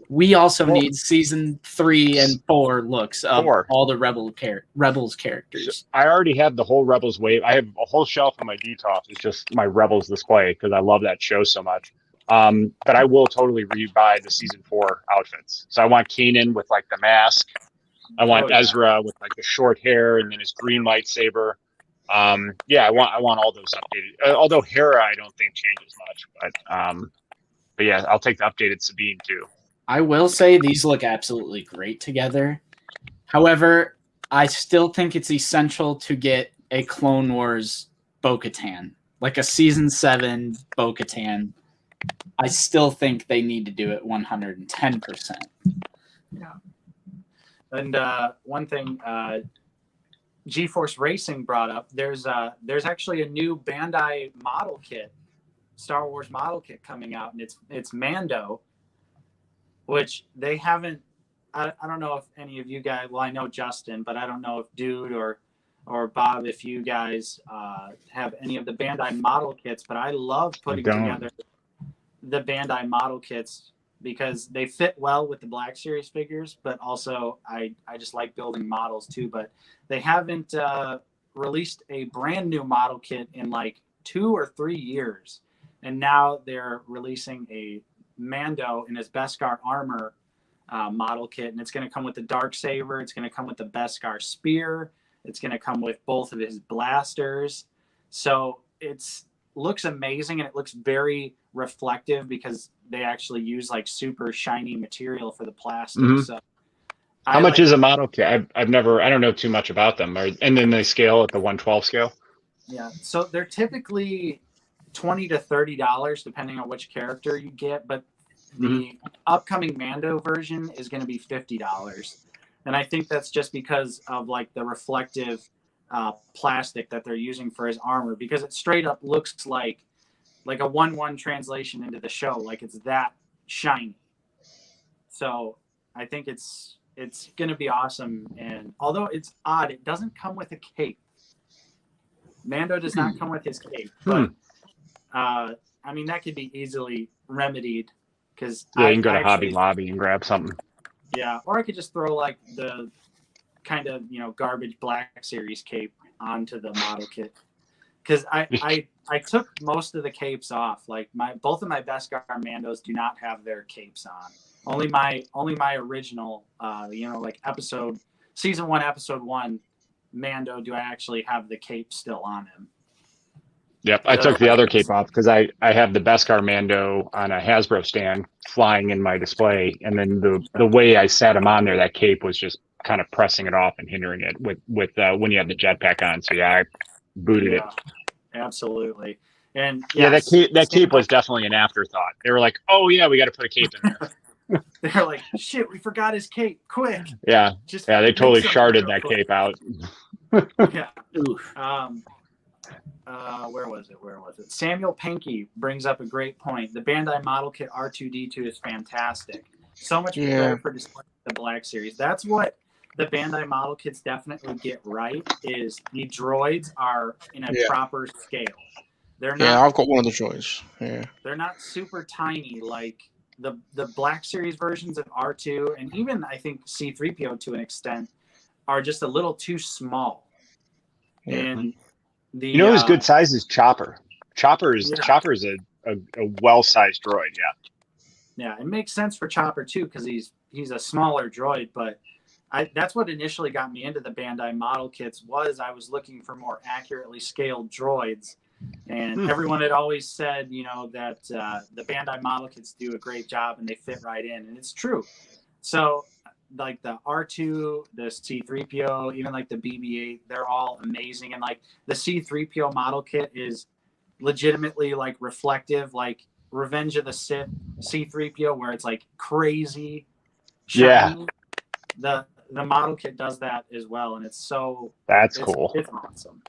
we also need season 3 and 4 looks of all the Rebels characters. I already have the whole Rebels wave. I have a whole shelf of my DTOF. It's just my Rebels display because I love that show so much. But I will totally rebuy the season 4 outfits. So I want Kanan with like the mask. I want Ezra with like the short hair and then his green lightsaber. I want all those updated. Although Hera, I don't think changes much, but yeah, I'll take the updated Sabine too. I will say these look absolutely great together. However, I still think it's essential to get a Clone Wars Bo-Katan, like a Season 7 Bo-Katan. I still think they need to do it 110%. Yeah. And one thing GeForce Racing brought up, there's actually a new Bandai model kit, Star Wars model kit coming out, and it's Mando, which they haven't. I don't know if any of you guys. Well, I know Justin, but I don't know if Dude or Bob, if you guys have any of the Bandai model kits. But I love putting together the Bandai model kits because they fit well with the Black Series figures, but also I just like building models too. But they haven't released a brand new model kit in like 2 or 3 years, and now they're releasing a Mando in his Beskar armor model kit, and it's going to come with the Darksaber, it's going to come with the Beskar spear, it's going to come with both of his blasters. So it's looks amazing, and it looks very reflective because they actually use like super shiny material for the plastic. Mm-hmm. So how much is a model kit? I don't know too much about them. And then they scale at the 1/12 scale. Yeah, so they're typically $20 to $30 depending on which character you get, but the upcoming Mando version is going to be $50, and I think that's just because of like the reflective plastic that they're using for his armor, because it straight up looks like a 1/1 translation into the show, like it's that shiny. So I think it's going to be awesome, and although it's odd, it doesn't come with a cape. Mando does not come with his cape, but I mean that could be easily remedied. Because you can go to Hobby Lobby and grab something. Yeah, or I could just throw like the kind of garbage Black Series cape onto the model kit. Because I took most of the capes off. Like both of my Beskar Mandos do not have their capes on. Only my original like season 1 episode 1 Mando do I actually have the cape still on him. Yep, I took the other cape off because I have the Beskar Mando on a Hasbro stand flying in my display, and then the way I sat him on there, that cape was just kind of pressing it off and hindering it with when you have the jetpack on. So yeah, I booted it. Absolutely, and that cape was definitely an afterthought. They were like, "Oh yeah, we got to put a cape in there." They're like, "Shit, we forgot his cape! Quick!" Yeah, they totally sharded that cape out. Yeah. Where was it? Samuel Pankey brings up a great point. The Bandai model kit R2-D2 is fantastic. So much better for displaying the Black Series. That's what the Bandai model kits definitely get right, is the droids are in a proper scale. They're not. Yeah, I've got one of the droids. Yeah. They're not super tiny like the Black Series versions of R2, and even I think C-3PO to an extent are just a little too small. Yeah. And his good size is Chopper. Chopper's a well-sized droid. Yeah, it makes sense for Chopper too because he's a smaller droid. But that's what initially got me into the Bandai model kits. Was I was looking for more accurately scaled droids, and everyone had always said that the Bandai model kits do a great job and they fit right in, and it's true. So like the R2, the C-3PO, even like the BB-8, they're all amazing. And like the C-3PO model kit is legitimately like reflective, like Revenge of the Sith C-3PO, where it's like crazy shiny. The model kit does that as well, and it's cool. It's awesome.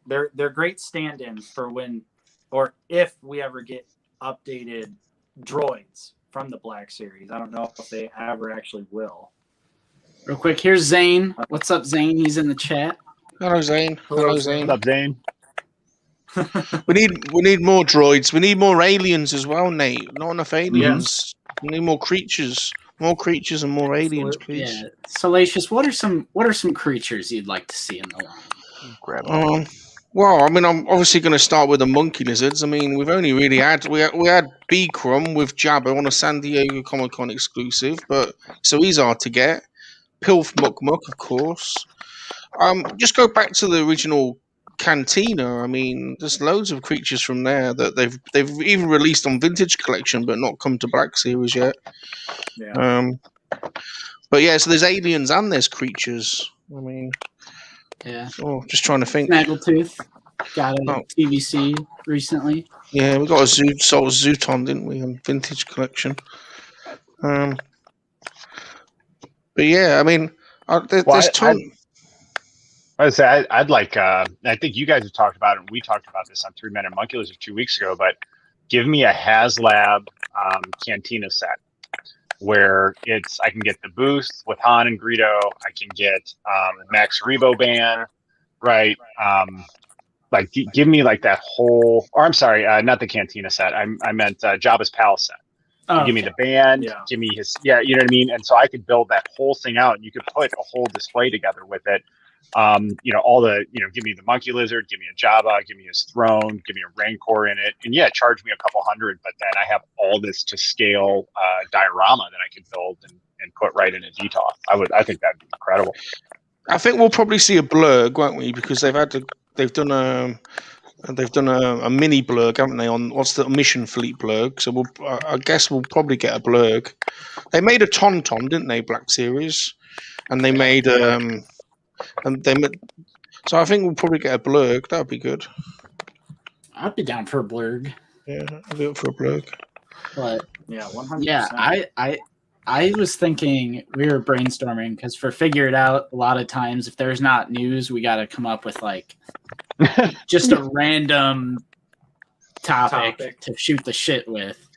They're great stand-ins for when or if we ever get updated droids from the Black Series. I don't know if they ever actually will. Real quick, here's Zane. What's up, Zane? He's in the chat. Hello, Zane. Hello, Zane. What's up, Zane? We need more droids. We need more aliens as well, Nate. Not enough aliens. We need more creatures. More creatures and more aliens, please. Yeah. Salacious, what are some creatures you'd like to see in the line? Grab well, I mean, I'm obviously going to start with the monkey lizards. I mean, we've only really had we had B Crumb with Jabba on a San Diego Comic Con exclusive, but so he's hard to get. Pilf Muck Muck, of course. Just go back to the original Cantina, I mean, there's loads of creatures from there that they've even released on Vintage Collection, but not come to Black Series yet. Yeah. But yeah, so there's aliens and there's creatures. I mean, Yeah. oh, just trying to think. Snaggletooth got a TVC recently. Yeah, we got a Zooton, didn't we, on Vintage Collection? But yeah, I mean, there's ton. I'd say I'd like. I think you guys have talked about it. And we talked about this on 3 Men and Monkey Lizard 2 weeks ago. But give me a HasLab Cantina set where I can get the boost with Han and Greedo. I can get Max Rebo Band, right? Like give me like that whole. Or I'm sorry, not the Cantina set. I meant Jabba's Palace set. Give me the band, give me his, you know what I mean? And so I could build that whole thing out, and you could put a whole display together with it. You know, all the, you know, give me the Monkey Lizard, give me a Jabba, give me his throne, give me a Rancor in it. And yeah, charge me a couple hundred, but then I have all this to scale diorama that I could build and put right in a DTOF. I think that'd be incredible. I think we'll probably see a blurg, won't we? Because they've done a mini blurg, haven't they? On what's the Mission Fleet blurg? So I guess we'll probably get a blurg. They made a Tauntaun, didn't they? Black Series, and they made so I think we'll probably get a blurg. That'd be good. I'd be down for a blurg. Yeah, I'd be up for a blurg. But yeah, 100%. Yeah, I was thinking, we were brainstorming because for Figure It Out, a lot of times if there's not news, we got to come up with like just a random topic to shoot the shit with.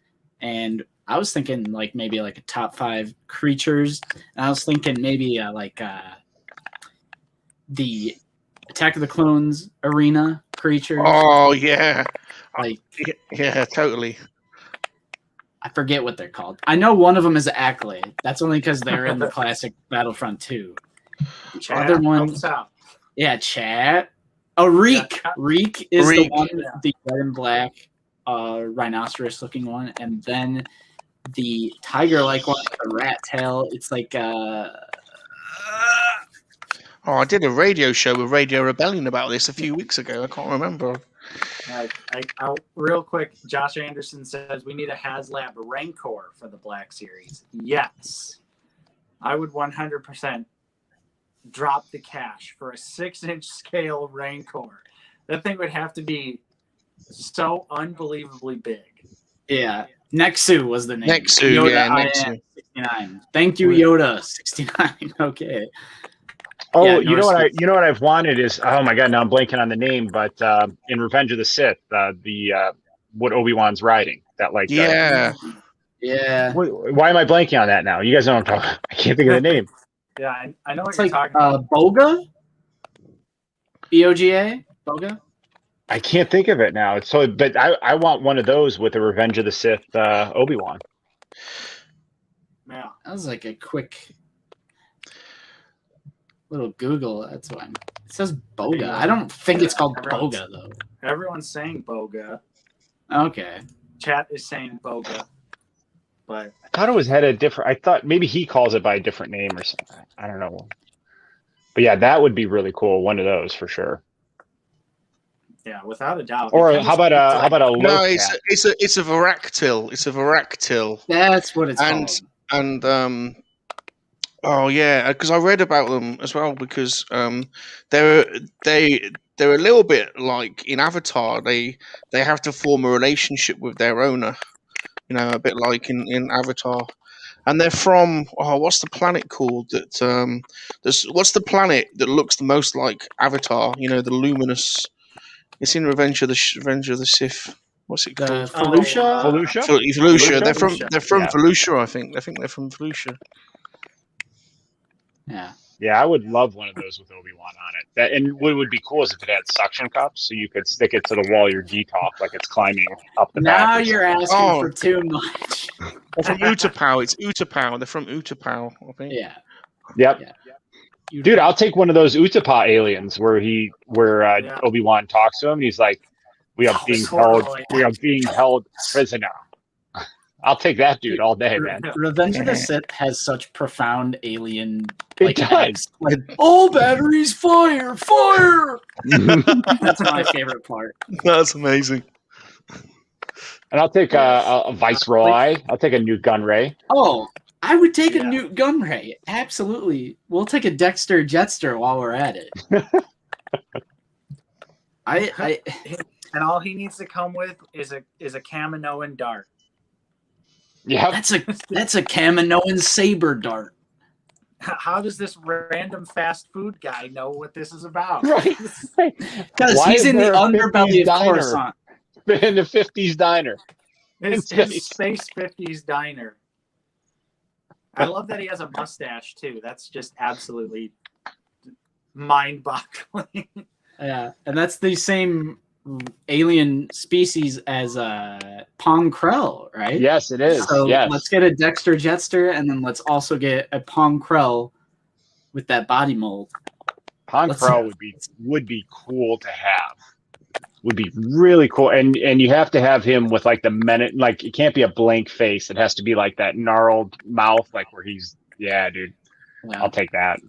And I was thinking like maybe like a top 5 creatures. And I was thinking maybe like the Attack of the Clones arena creatures. Oh yeah, like yeah, totally. I forget what they're called. I know one of them is an Accolade. That's only because they're in the classic Battlefront 2. Chat, other ones, yeah, Chat. Oh, Reek. Yeah. Reek is the one, the red and black rhinoceros looking one, and then the tiger-like one, the rat tail. It's like I did a radio show with Radio Rebellion about this a few weeks ago. I can't remember. Real quick, Josh Anderson says we need a HasLab Rancor for the Black Series. Yes. I would 100% drop the cash for a 6-inch scale Rancor. That thing would have to be so unbelievably big. Yeah. Nexu was the name. Nexu, Yoda, yeah, Nexu. 69. Thank you, Yoda 69. Okay. Oh, yeah, you know what I've wanted is, oh my god, now I'm blanking on the name, but in Revenge of the Sith, what Obi-Wan's riding, that like yeah. Why am I blanking on that now? You guys know what I'm talking. I can't think of the name. Yeah, I know it's what you're like, talking about. Boga? BOGA? Boga? I can't think of it now. But I want one of those with a Revenge of the Sith Obi-Wan. Yeah, that was like a quick little Google. That's why it says Boga. I don't think it's called Boga though. Everyone's saying Boga. Okay. Chat is saying Boga. But I thought it was had a different. I thought maybe he calls it by a different name or something. I don't know. But yeah, that would be really cool. One of those for sure. Yeah, without a doubt. Or how about a no? It's a Varactyl. It's a Varactyl. That's what it's called. And oh yeah, because I read about them as well. Because they're a little bit like in Avatar. They have to form a relationship with their owner. You know, a bit like in Avatar. And they're from what's the planet called? What's the planet that looks the most like Avatar? You know, the luminous. It's in Revenge of the Sith. What's it called? Felucia. Felucia. They're from Felucia. I think they're from Felucia. Yeah. Yeah, I would love one of those with Obi-Wan on it. And what would be cool is if it had suction cups, so you could stick it to the wall your DTOF like it's climbing up the back. Now you're asking for too much. They're from Utapau. It's Utapau. They're from Utapau, I think. Yeah. Yep. Yeah. Dude, I'll take one of those Utapau aliens where Obi-Wan talks to him and he's like, we are being held prisoner. I'll take that dude all day, man. Revenge of the Sith has such profound alien. It does. Like, all batteries fire! That's my favorite part. That's amazing. And I'll take a Viceroy. I'll take a Newt Gunray. Oh, I would take a Yeah. Newt Gunray. Absolutely. We'll take a Dexter Jetster while we're at it. I And all he needs to come with is a Kaminoan dart. Yeah, that's a Kaminoan saber dart. How does this random fast food guy know what this is about? right. Because Why he's is in the there a underbelly 50s of Coruscant. In the 50s diner. His Space. Space 50s diner. I love that he has a mustache too. That's just absolutely mind-boggling. Yeah, and that's the same alien species as Pong Krell, right? Yes, it is. So yes. let's get a Dexter Jetster, and then let's also get a Pong Krell with that body mold. Pong let's- Krell would be cool to have. Would be really cool, and you have to have him with like the like it can't be a blank face. It has to be like that gnarled mouth, like where he's dude. Yeah. I'll take that.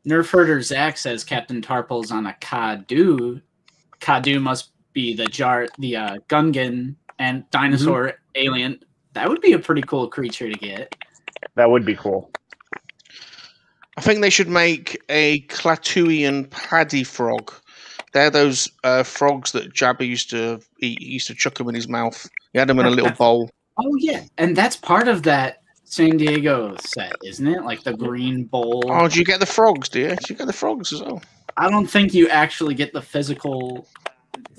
Nerf Herder Zach says Captain Tarple's on a Kadu. Kadu must be the Gungan and dinosaur alien. That would be a pretty cool creature to get. That would be cool. I think they should make a Clatuian paddy frog. They're those frogs that Jabba used to eat. He used to chuck them in his mouth. He had them in a little bowl. Oh yeah, and that's part of that San Diego set, isn't it? Like the green bowl. Oh, do you get the frogs, do you? Do you get the frogs as well? I don't think you actually get the physical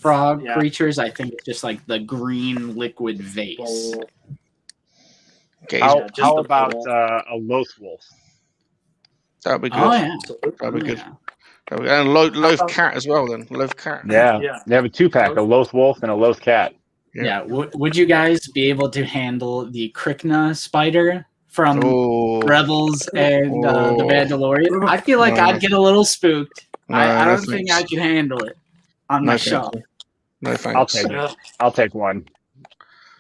frog Yeah. creatures. I think it's just like the green liquid vase. Bowl. Okay, How, just how the about bowl. a Loth Wolf? that'd be good. Oh yeah. That'd be Oh, good. yeah. That'd be, and loaf about- cat as well. Then loaf cat. Yeah. Yeah. They have a 2-pack, a Loth Wolf and a Loth Cat. Yeah. Would you guys be able to handle the Krykna spider from Oh, Rebels and the Oh. Mandalorian? I feel like No. I'd get a little spooked. no, I no don't think thanks. I could handle it on No my thanks. shelf. No I'll thanks. take it. Yeah. I'll take one.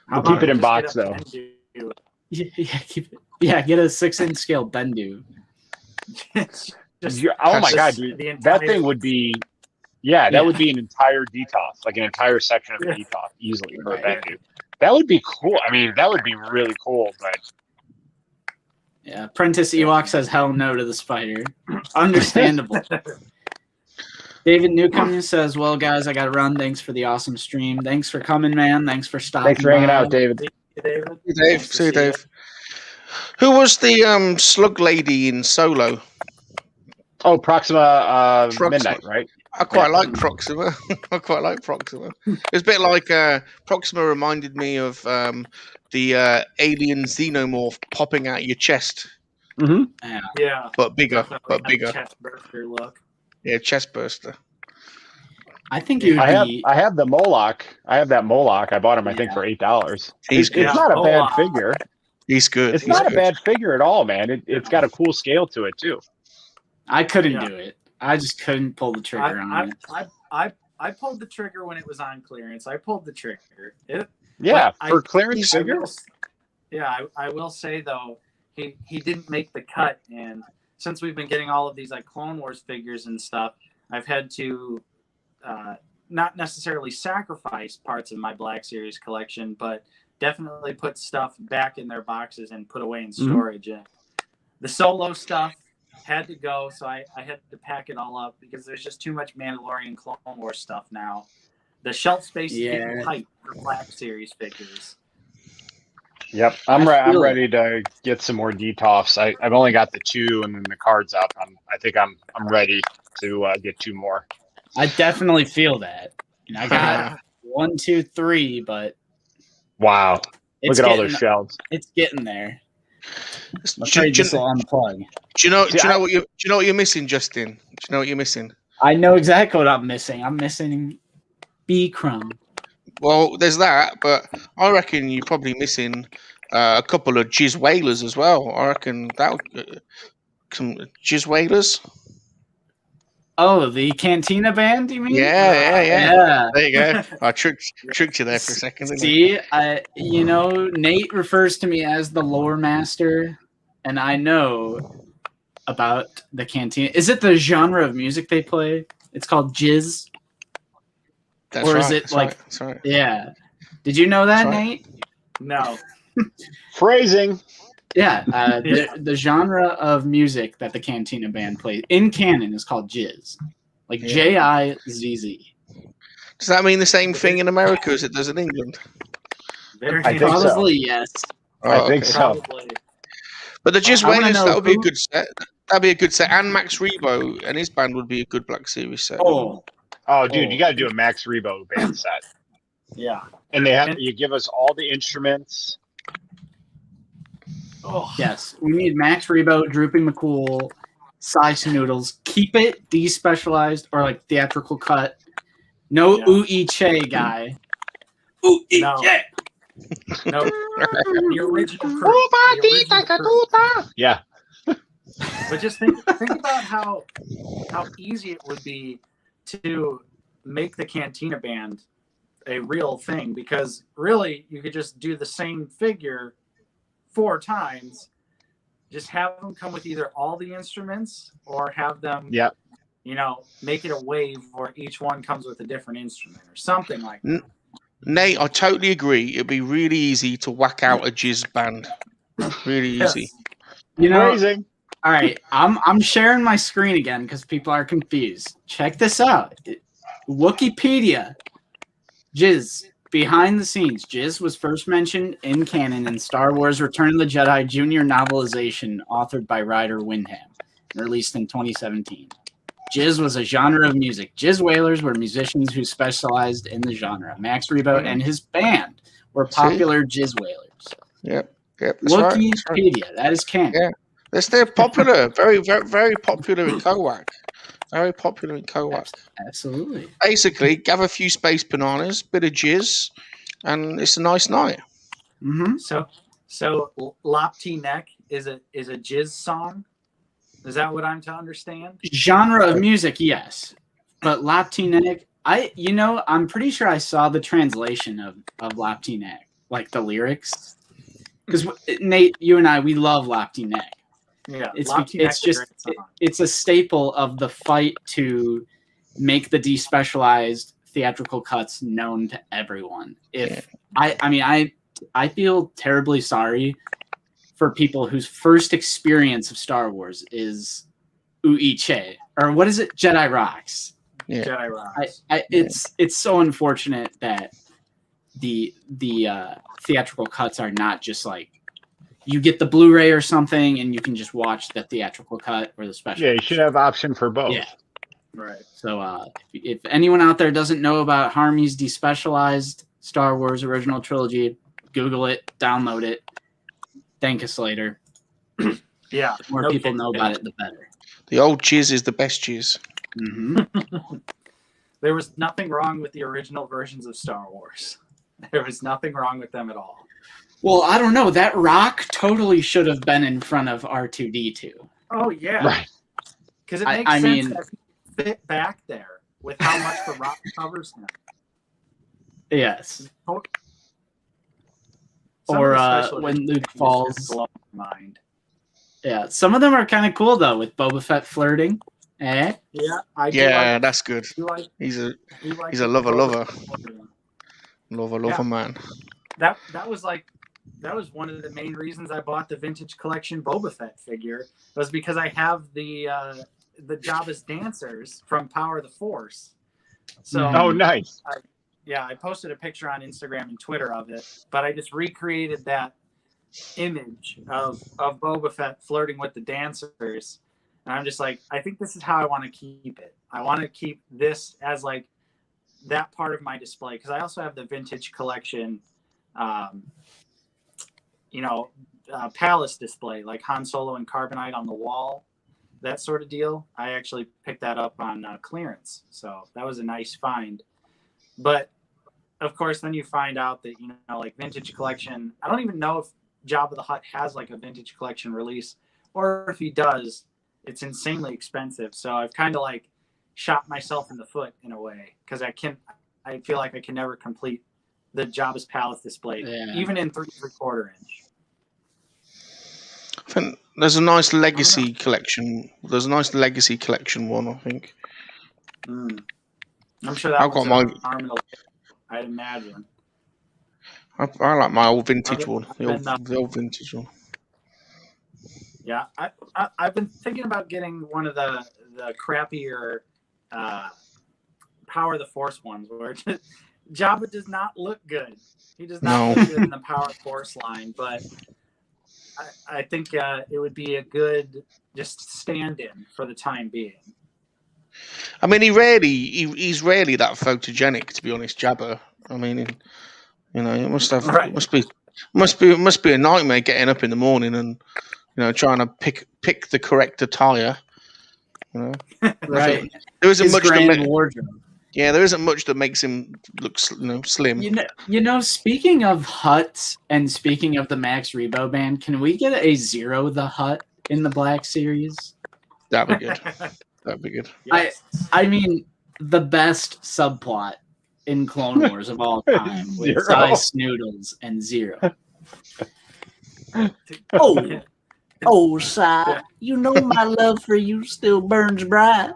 How We'll keep about it in just box, get a though. Bendu? Yeah, keep it. Yeah, get a 6-inch scale Bendu. Just Oh my Just god, the dude. entire- That thing would be that Yeah. would be an entire detox, like an entire section of the Yeah. detox easily for a Right. Bendu. That would be cool. I mean, that would be really cool, but Yeah, Prentice Ewok says hell no to the spider. Understandable. David Newcomer says, well, guys, I got to run. Thanks for the awesome stream. Thanks for coming, man. Thanks for stopping thanks for hanging by. out, David. David. See you, Dave. Nice to See you, see you. Dave. Who was the slug lady in Solo? Oh, Proxima, Proxima. Midnight, right? I quite like Proxima. I quite like Proxima. It's a bit like Proxima reminded me of the alien xenomorph popping out of your chest, Mm-hmm. Yeah. but bigger, Definitely but have a bigger. chest burster look. Yeah, chest burster. I think it would be. I have the Moloch. I have that Moloch. I bought him, I think, for $8. He's It's good. not a bad Moloch. figure. He's good. It's He's not a good. bad figure at all, man. It's got a cool scale to it too. I couldn't Yeah. do it. I just couldn't pull the trigger on it. I pulled the trigger when it was on clearance. I pulled the trigger. Yeah, But for clearance I figure. will- Yeah, I will say though, he didn't make the cut, and since we've been getting all of these like Clone Wars figures and stuff, I've had to not necessarily sacrifice parts of my Black Series collection, but definitely put stuff back in their boxes and put away in storage. And the Solo stuff had to go, so I had to pack it all up because there's just too much Mandalorian Clone Wars stuff now. The shelf space is getting tight for Black Series figures. Yep, I I'm feel it. ready to get some more detoffs. I've only got the 2, and then the card's up. I think I'm ready to get 2 more. I definitely feel that. And I got 1, 2, 3, but Wow, it's look at all getting, those shelves. it's getting there. I'm Do, afraid do, this will unplug. do you know? See, Do you know what you're missing, Justin? Do you know what you're missing? I know exactly what I'm missing. I'm missing B Crumb. Well, there's that, but I reckon you're probably missing a couple of Jizz Whalers as well. I reckon that some Jizz Whalers. Oh, the Cantina band, you mean? Yeah. Yeah. There you go. I tricked you there for a second. Didn't I? See, Nate refers to me as the lore master, and I know about the Cantina. Is it the genre of music they play? It's called Jizz. That's Or right. is it that's like? right, that's right. Yeah. Did you know that, That's right. Nate? No. Phrasing. Yeah. Yeah. The genre of music that the Cantina Band plays in canon is called Jizz, like Jizz. Does that mean the same thing in America as it does in England? Very I think so. Probably yes. I think okay. so. Probably. But the Jizz I wanna Wailers, know that would be a who- good set. That'd be a good set. And Max Rebo and his band would be a good Black Series set. Oh, Oh, dude, you got to do a Max Rebo band set, Yeah. and they have And- you give us all the instruments. Oh, yes. We need Max Rebo, Drooping McCool, Size Noodles. Keep it despecialized or like theatrical cut. No Yeah. Che guy. No. Che. No. The original crew. The original crew. Yeah, But just think about how easy it would be to make the Cantina Band a real thing, because really you could just do the same figure 4 times, just have them come with either all the instruments or have them yeah. make it a wave where each one comes with a different instrument or something like that. Nate, I totally agree. It'd be really easy to whack out a Jizz band. Really Yes. easy. Phrasing. All right, I'm sharing my screen again because people are confused. Check this out. Wikipedia. Jizz. Behind the scenes, Jizz was first mentioned in canon in Star Wars Return of the Jedi Junior novelization authored by Ryder Windham and released in 2017. Jizz was a genre of music. Jizz Wailers were musicians who specialized in the genre. Max Rebo and his band were popular Jizz Wailers. Yep. That's right. Wikipedia. That is canon. Yeah. They're popular. Very, very, very popular in Kowak. Very popular in Kowak. Absolutely. Basically, gather a few space bananas, bit of jizz, and it's a nice night. Mm-hmm. So Lopty Neck is a jizz song. Is that what I'm to understand? Genre of music, yes. But Laptinek, I'm pretty sure I saw the translation of Laptinek, like the lyrics. Because Nate, you and I, we love Laptinek. Yeah, It's a staple of the fight to make the despecialized theatrical cuts known to everyone. I feel terribly sorry for people whose first experience of Star Wars is Che, or what is it, Jedi Rocks. Yeah. Jedi Rocks. It's so unfortunate that the theatrical cuts are not just like you get the Blu-ray or something and you can just watch the theatrical cut or the special. Yeah, you should have option for both. Yeah. Right. So if anyone out there doesn't know about Harmy's despecialized Star Wars original trilogy, Google it, download it, thank us later. Yeah. The more people know about it, the better. The old jizz is the best jizz. Mm-hmm. There was nothing wrong with the original versions of Star Wars. There was nothing wrong with them at all. Well, I don't know. That rock totally should have been in front of R2-D2. Oh, yeah. Right. Because it makes sense that it fit back there with how much the rock covers him. Yes. Some Or of the special when editions Luke just falls. blow my mind. Yeah, some of them are kind of cool though, with Boba Fett flirting. Eh? Yeah, I do Yeah, like, that's good. He's a lover man. That was one of the main reasons I bought the vintage collection Boba Fett figure, was because I have the Jabba's dancers from Power of the Force. So Oh, nice. I posted a picture on Instagram and Twitter of it, but I just recreated that image of Boba Fett flirting with the dancers. And I'm just like, I think this is how I want to keep it. I want to keep this as like that part of my display, because I also have the vintage collection, palace display, like Han Solo and Carbonite on the wall, that sort of deal. I actually picked that up on clearance, so that was a nice find. But of course, then you find out that like vintage collection. I don't even know if Jabba the Hutt has like a vintage collection release, or if he does, it's insanely expensive. So I've kind of like shot myself in the foot in a way, because I feel like I can never complete the Jabba's Palace display, even in 3/4 inch. I think there's a nice legacy collection. There's a nice legacy collection one, I think. Mm. I'm sure that I've was got my. an arm and a leg, I'd imagine. I like my old vintage one. I've The old vintage one. Yeah, I've been thinking about getting one of the crappier Power of the Force ones where Jabba does not look good. He does not look good in the Power of the Force line, but I think it would be a good just stand-in for the time being. I mean, he's rarely that photogenic, to be honest, Jabba. I mean, you know, it must be a nightmare getting up in the morning and, you know, trying to pick the correct attire. You know, Right. There isn't His much grand wardrobe. Yeah, there isn't much that makes him look, slim. You know, speaking of Hutt and speaking of the Max Rebo band, can we get a Zero the Hutt in the Black Series? That'd be good. That'd be good. Yes. I mean, the best subplot in Clone Wars of all time with Size Snoodles and Zero. Oh, Si, you know my love for you still burns bright.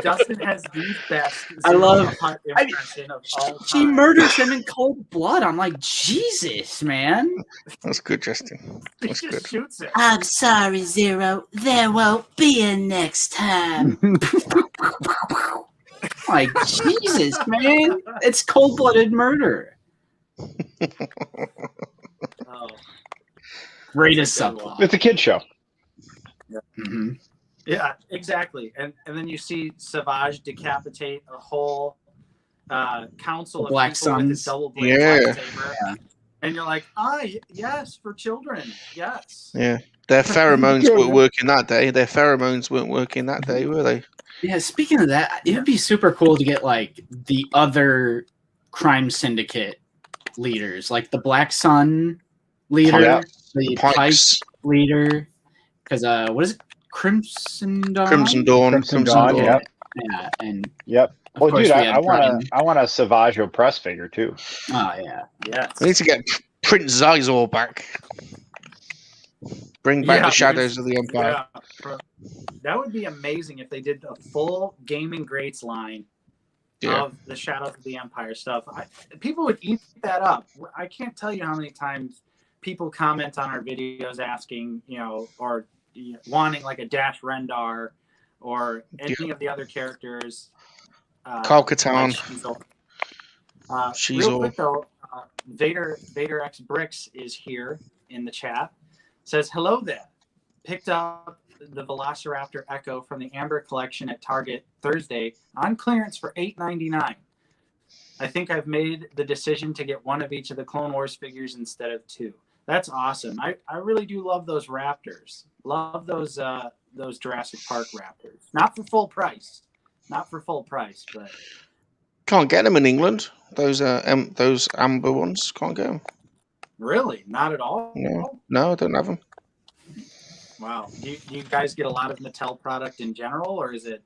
Justin has the best Hutt impression of all time. She murders him in cold blood. I'm like, Jesus, man. That's good, Justin. That's good. Shoots him. I'm sorry, Zero. There won't be a next time. Like, Jesus, man. It's cold-blooded murder. Oh. Greatest subplot. It's a kid show. Yeah. Mm-hmm. Yeah, exactly. And then you see Savage decapitate a whole council of Black people with his Suns. double blade lightsaber. Yeah. And you're like, yes, for children, yes. Yeah, their pheromones weren't working that day. Their pheromones weren't working that day, were they? Yeah, speaking of that, it would be super cool to get, like, the other crime syndicate leaders, like the Black Sun leader, the Pikes leader, because, what is it? Crimson Dawn? Crimson Dawn. Yep. Yeah, and well, dude, I want a Savage press figure too. Oh yeah, yes. We need to get Prince Zizor back. Bring back the Shadows of the Empire. Yeah. That would be amazing if they did a full Gaming Greats line of the Shadows of the Empire stuff. People would eat that up. I can't tell you how many times people comment on our videos asking, or wanting like a Dash Rendar or any of the other characters. Kyle Katarn. Real quick though, Vader X Bricks is here in the chat. Says hello there. Picked up the Velociraptor Echo from the Amber collection at Target Thursday on clearance for $8.99. I think I've made the decision to get one of each of the Clone Wars figures instead of two. That's awesome. I really do love those Raptors. Love those Jurassic Park Raptors. Not for full price, but can't get them in England. Those amber ones, can't get them. Really, not at all. No, I don't have them. Wow. Do you guys get a lot of Mattel product in general, or is it?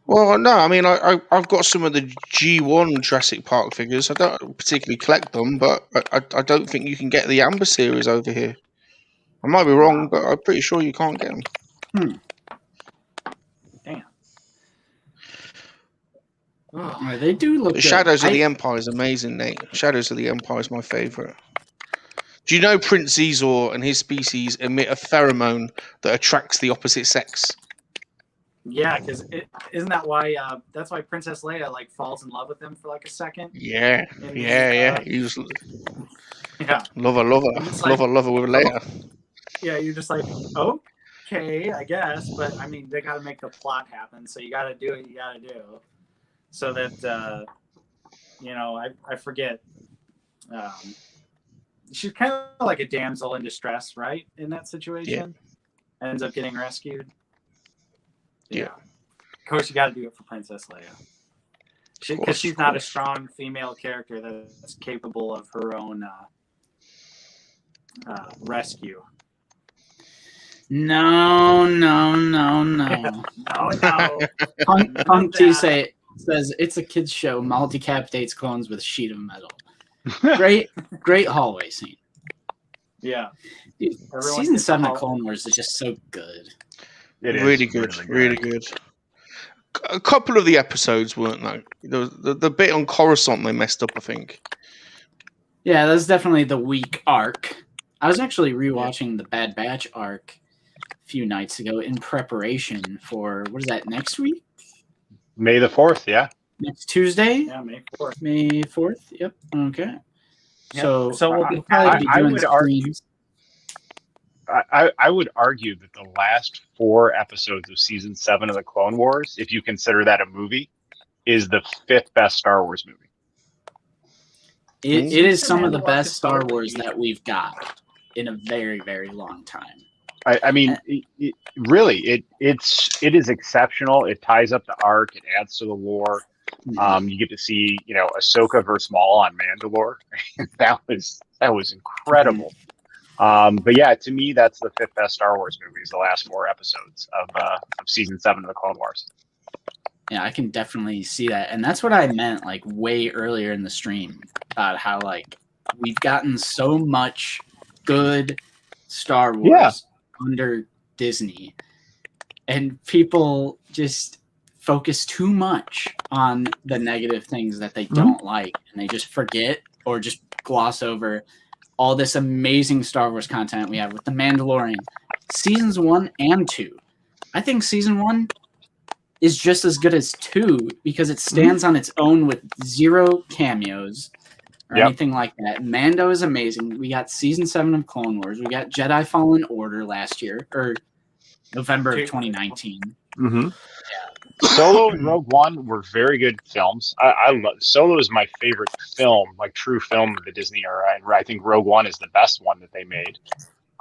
Well, no. I mean, I've got some of the G1 Jurassic Park figures. I don't particularly collect them, but I don't think you can get the Amber series over here. I might be wrong, but I'm pretty sure you can't get them. Damn. Oh, they do look The good. Shadows of the Empire is amazing, Nate. Shadows of the Empire is my favorite. Do you know Prince Zizor and his species emit a pheromone that attracts the opposite sex? Yeah, because isn't that why? That's why Princess Leia falls in love with him for like a second. Yeah. He was, yeah. Lover with Leia. Yeah, you're just like, okay, I guess, but I mean, they got to make the plot happen, so you got to do what you got to do, so that I forget. She's kind of like a damsel in distress, right? In that situation, ends up getting rescued. Yeah. Of course, you got to do it for Princess Leia, because she's not a strong female character that's capable of her own rescue. No. Punk T says it's a kid's show. Mal decapitates clones with a sheet of metal. Great hallway scene. Yeah. Dude, Everyone season gets 7 a of Clone Wars is just so good. It is Really good, really good. A couple of the episodes weren't that. The bit on Coruscant they messed up, I think. Yeah, that's definitely the weak arc. I was actually rewatching the Bad Batch arc a few nights ago in preparation for, what is that, next week? May the 4th, yeah. Next Tuesday? Yeah, May 4th. May 4th? Yep. Okay. Yep. So we'll probably be I doing would argue- streams. I would argue that the last 4 episodes of season 7 of the Clone Wars, if you consider that a movie, is the 5th best Star Wars movie. It is some of the Mandalorian best Star Star Wars Wars. that we've got in a very, very long time. I mean, really, it is exceptional. It ties up the arc. It adds to the lore. You get to see, Ahsoka versus Maul on Mandalore. that was incredible. But yeah, to me, that's the 5th best Star Wars movie. Is the last 4 episodes of season 7 of the Clone Wars. Yeah, I can definitely see that. And that's what I meant like way earlier in the stream about how like we've gotten so much good Star Wars under Disney. And people just focus too much on the negative things that they don't like, and they just forget or just gloss over all this amazing Star Wars content we have with The Mandalorian, seasons 1 and 2. I think season 1 is just as good as 2 because it stands on its own with 0 cameos or anything like that. Mando is amazing. We got season 7 of Clone Wars. We got Jedi Fallen Order last year, or November of 2019. Mm-hmm. Solo and Rogue One were very good films. I love Solo is my favorite film, like true film of the Disney era, and I think Rogue One is the best one that they made.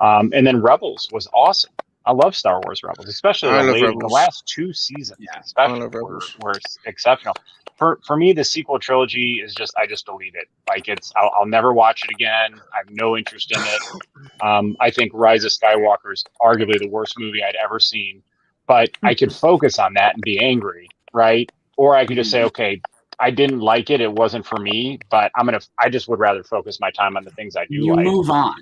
And then Rebels was awesome. I love Star Wars Rebels, especially the last 2 seasons. Especially were exceptional. For me, the sequel trilogy is I just delete it. Like I'll never watch it again. I have no interest in it. I think Rise of Skywalker is arguably the worst movie I'd ever seen. But I could focus on that and be angry, right? Or I could just say, okay, I didn't like it. It wasn't for me. But I just would rather focus my time on the things I do like. You move on.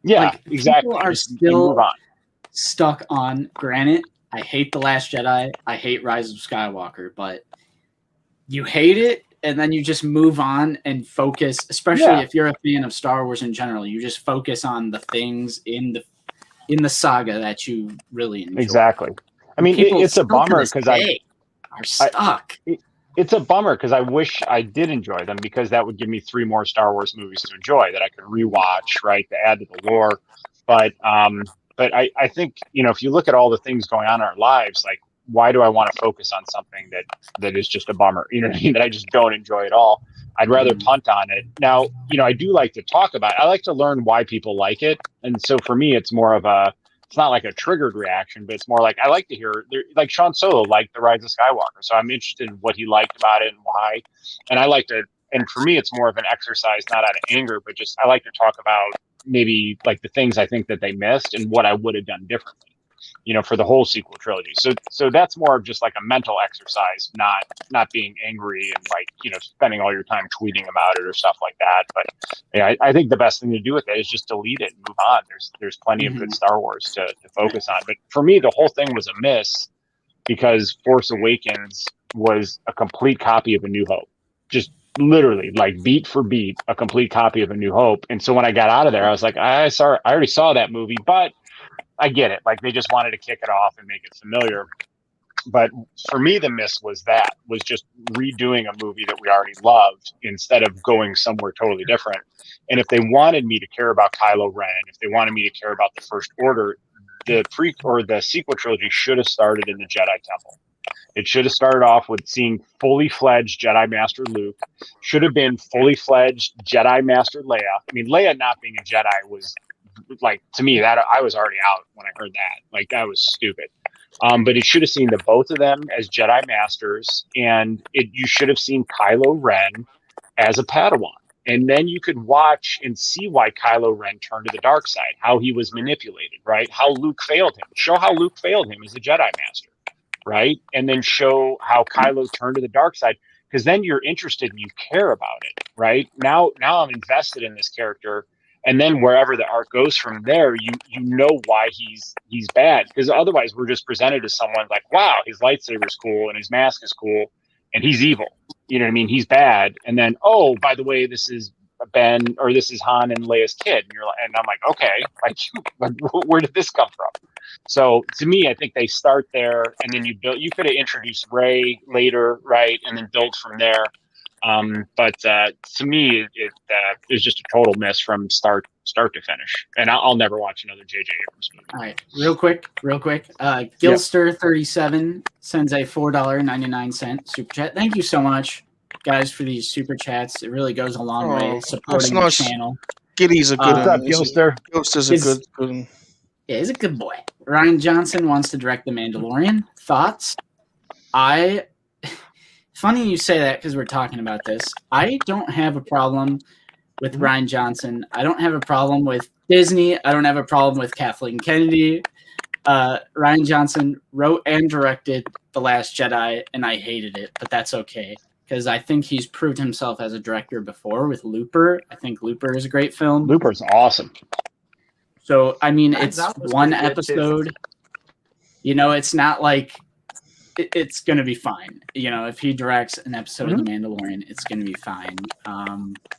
Yeah, like, exactly. People are still stuck on. Granted, I hate The Last Jedi. I hate Rise of Skywalker. But you hate it, and then you just move on and focus. Especially if you're a fan of Star Wars in general, you just focus on the things in the saga that you really enjoy. Exactly. I mean, it's a bummer because are stuck. It's a bummer because I wish I did enjoy them because that would give me 3 more Star Wars movies to enjoy that I could rewatch, right, to add to the lore. But I think if you look at all the things going on in our lives, like why do I want to focus on something that is just a bummer? You know what I mean? That I just don't enjoy at all. I'd rather punt on it. Now, I do like to talk about it. I like to learn why people like it, and so for me, it's more of it's not like a triggered reaction, but it's more like I like to hear, like Sean Solo liked The Rise of Skywalker. So I'm interested in what he liked about it and why. And I like to, and for me, it's more of an exercise, not out of anger, but just I like to talk about maybe like the things I think that they missed and what I would have done differently, for the whole sequel trilogy. So that's more of just like a mental exercise, not being angry and like, spending all your time tweeting about it or stuff like that. But yeah, I think the best thing to do with it is just delete it and move on. There's plenty of good Star Wars to focus on. But for me, the whole thing was a miss because Force Awakens was a complete copy of A New Hope. Just literally like beat for beat, a complete copy of A New Hope. And so when I got out of there, I was like, I already saw that movie, but I get it. Like they just wanted to kick it off and make it familiar. But for me, the miss was just redoing a movie that we already loved instead of going somewhere totally different. And if they wanted me to care about Kylo Ren, if they wanted me to care about the First Order, the sequel trilogy should have started in the Jedi Temple. It should have started off with seeing fully fledged Jedi Master Luke. Should have been fully fledged Jedi Master Leia. I mean, Leia not being a Jedi was like, to me, that I was already out when I heard that. Like that was stupid. But it should have seen the both of them as Jedi Masters, and you should have seen Kylo Ren as a Padawan. And then you could watch and see why Kylo Ren turned to the dark side, how he was manipulated, right? How Luke failed him. Show how Luke failed him as a Jedi Master, right? And then show how Kylo turned to the dark side, because then you're interested and you care about it, right? Now I'm invested in this character, And then wherever the arc goes from there, you know why he's bad, because otherwise we're just presented as someone like, wow, his lightsaber's cool and his mask is cool and he's evil. You know what I mean? He's bad. And then, oh, by the way, this is Ben, or this is Han and Leia's kid. And and I'm like, okay, like where did this come from? So to me, I think they start there, and then you could have introduced Rey later, right? And then build from there. But to me, it was just a total miss from start to finish. And I'll never watch another J.J. Abrams movie. All right, real quick. Gilster37 sends a $4.99 super chat. Thank you so much, guys, for these super chats. It really goes a long way supporting the channel. Giddy's a good What's up, Gilster? Gilster's a good one. Yeah, he's a good boy. Ryan Johnson wants to direct The Mandalorian. Thoughts? Funny you say that because we're talking about this. I don't have a problem with Ryan Johnson. I don't have a problem with Disney. I don't have a problem with Kathleen Kennedy. Ryan Johnson wrote and directed The Last Jedi, and I hated it, but that's okay because I think he's proved himself as a director before with Looper. I think Looper is a great film. Looper's awesome. So, I mean, it's one episode. You know, it's not like it's going to be fine. You know, if he directs an episode of The Mandalorian, it's going to be fine.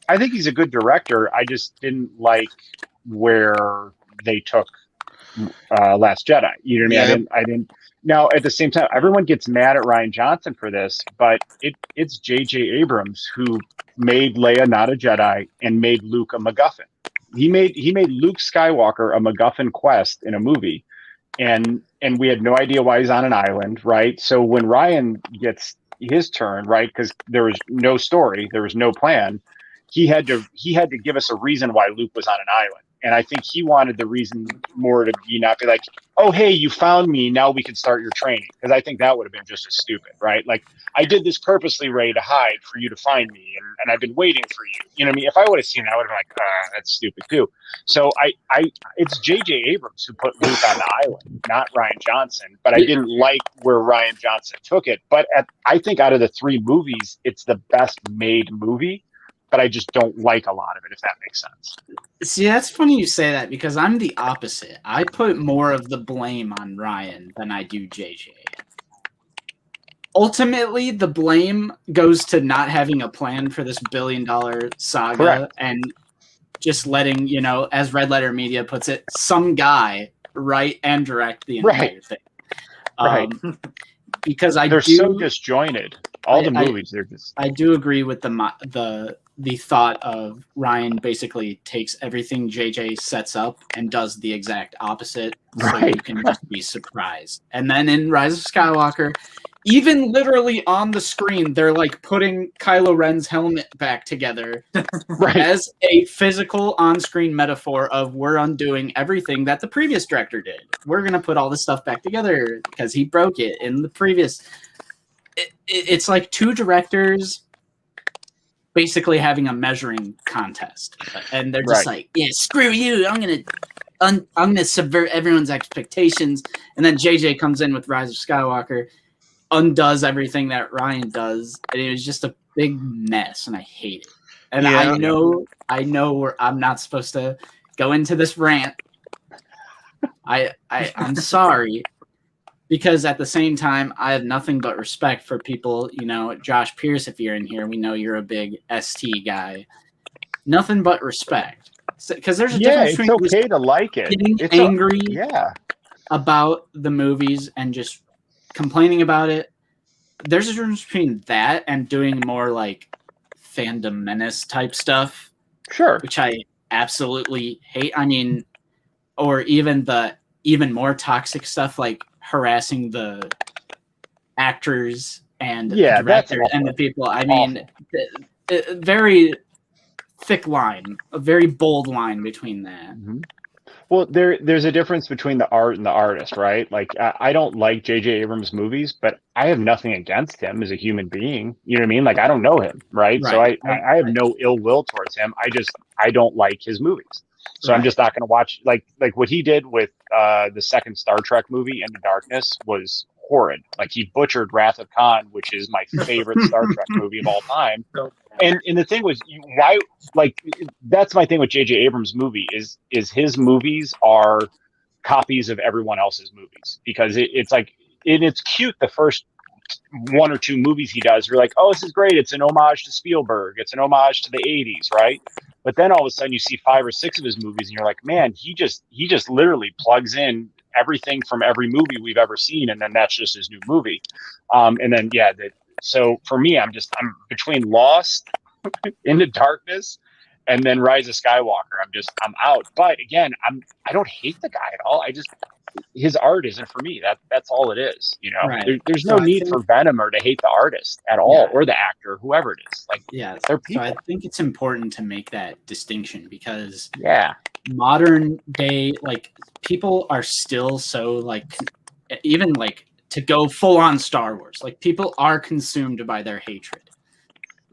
I think he's a good director. I just didn't like where they took Last Jedi. You know what I mean? I didn't. Now, at the same time, everyone gets mad at Ryan Johnson for this, but it's J.J. Abrams who made Leia not a Jedi and made Luke a MacGuffin. He made Luke Skywalker a MacGuffin quest in a movie, and we had no idea why he's on an island, right? So when Ryan gets his turn, right, because there was no story, there was no plan, he had to give us a reason why Luke was on an island. And I think he wanted the reason more to be not be like, oh, hey, you found me, now we can start your training. Because I think that would have been just as stupid, right? Like, I did this purposely, Ray, to hide for you to find me, and I've been waiting for you. You know what I mean? If I would have seen that, I would have been like, that's stupid too. So it's J.J. Abrams who put Luke on the island, not Ryan Johnson. But I didn't like where Ryan Johnson took it. But I think out of the three movies, it's the best made movie. But I just don't like a lot of it, if that makes sense. See, that's funny you say that because I'm the opposite. I put more of the blame on Ryan than I do JJ. Ultimately, the blame goes to not having a plan for this billion-dollar saga. Correct. And just letting, you know, as Red Letter Media puts it, some guy write and direct the entire thing. Right. Because they're so disjointed. All the movies, they're just. I do agree with the thought of Ryan basically takes everything JJ sets up and does the exact opposite, so you can just be surprised. And then in Rise of Skywalker, even literally on the screen, they're like putting Kylo Ren's helmet back together as a physical on-screen metaphor of we're undoing everything that the previous director did. We're gonna put all this stuff back together because he broke it in the previous. It's like two directors basically having a measuring contest, and they're just like, yeah, screw you, I'm gonna subvert everyone's expectations. And then JJ comes in with Rise of Skywalker, undoes everything that Ryan does, and it was just a big mess, and I hate it. And I know I'm not supposed to go into this rant. I'm sorry. Because at the same time, I have nothing but respect for people, you know, Josh Pierce, if you're in here, we know you're a big ST guy. Nothing but respect. Because there's a difference between it's okay to like it. Getting angry about the movies and just complaining about it. There's a difference between that and doing more like fandom menace type stuff. Sure. Which I absolutely hate. I mean, or even the even more toxic stuff like harassing the actors and the director and the people. I mean, very thick line, a very bold line between that. Mm-hmm. Well, there's a difference between the art and the artist, right? Like, I don't like J.J. Abrams' movies, but I have nothing against him as a human being. You know what I mean? Like, I don't know him, right? So I have no ill will towards him. I don't like his movies. So I'm just not going to watch like what he did with the second Star Trek movie, Into Darkness, was horrid. Like, he butchered Wrath of Khan, which is my favorite Star Trek movie of all time. And the thing was, why? Like, that's my thing with J.J. Abrams' movie is his movies are copies of everyone else's movies, because it's like, it's cute the first one or two movies he does. You're like, oh, this is great. It's an homage to Spielberg. It's an homage to the 80s, right? But then all of a sudden you see 5 or 6 of his movies and you're like, man, he just literally plugs in everything from every movie we've ever seen, and then that's just his new movie. And then so for me, I'm between Lost, Into Darkness, and then Rise of Skywalker. I'm out. But again, I don't hate the guy at all. His art isn't for me. That's all it is. You know, Right. there's no need for Venom or to hate the artist at all, or the actor, whoever it is. Like, they're people. So I think it's important to make that distinction, because modern day, like, people are still so, like, even like to go full on Star Wars, like, people are consumed by their hatred.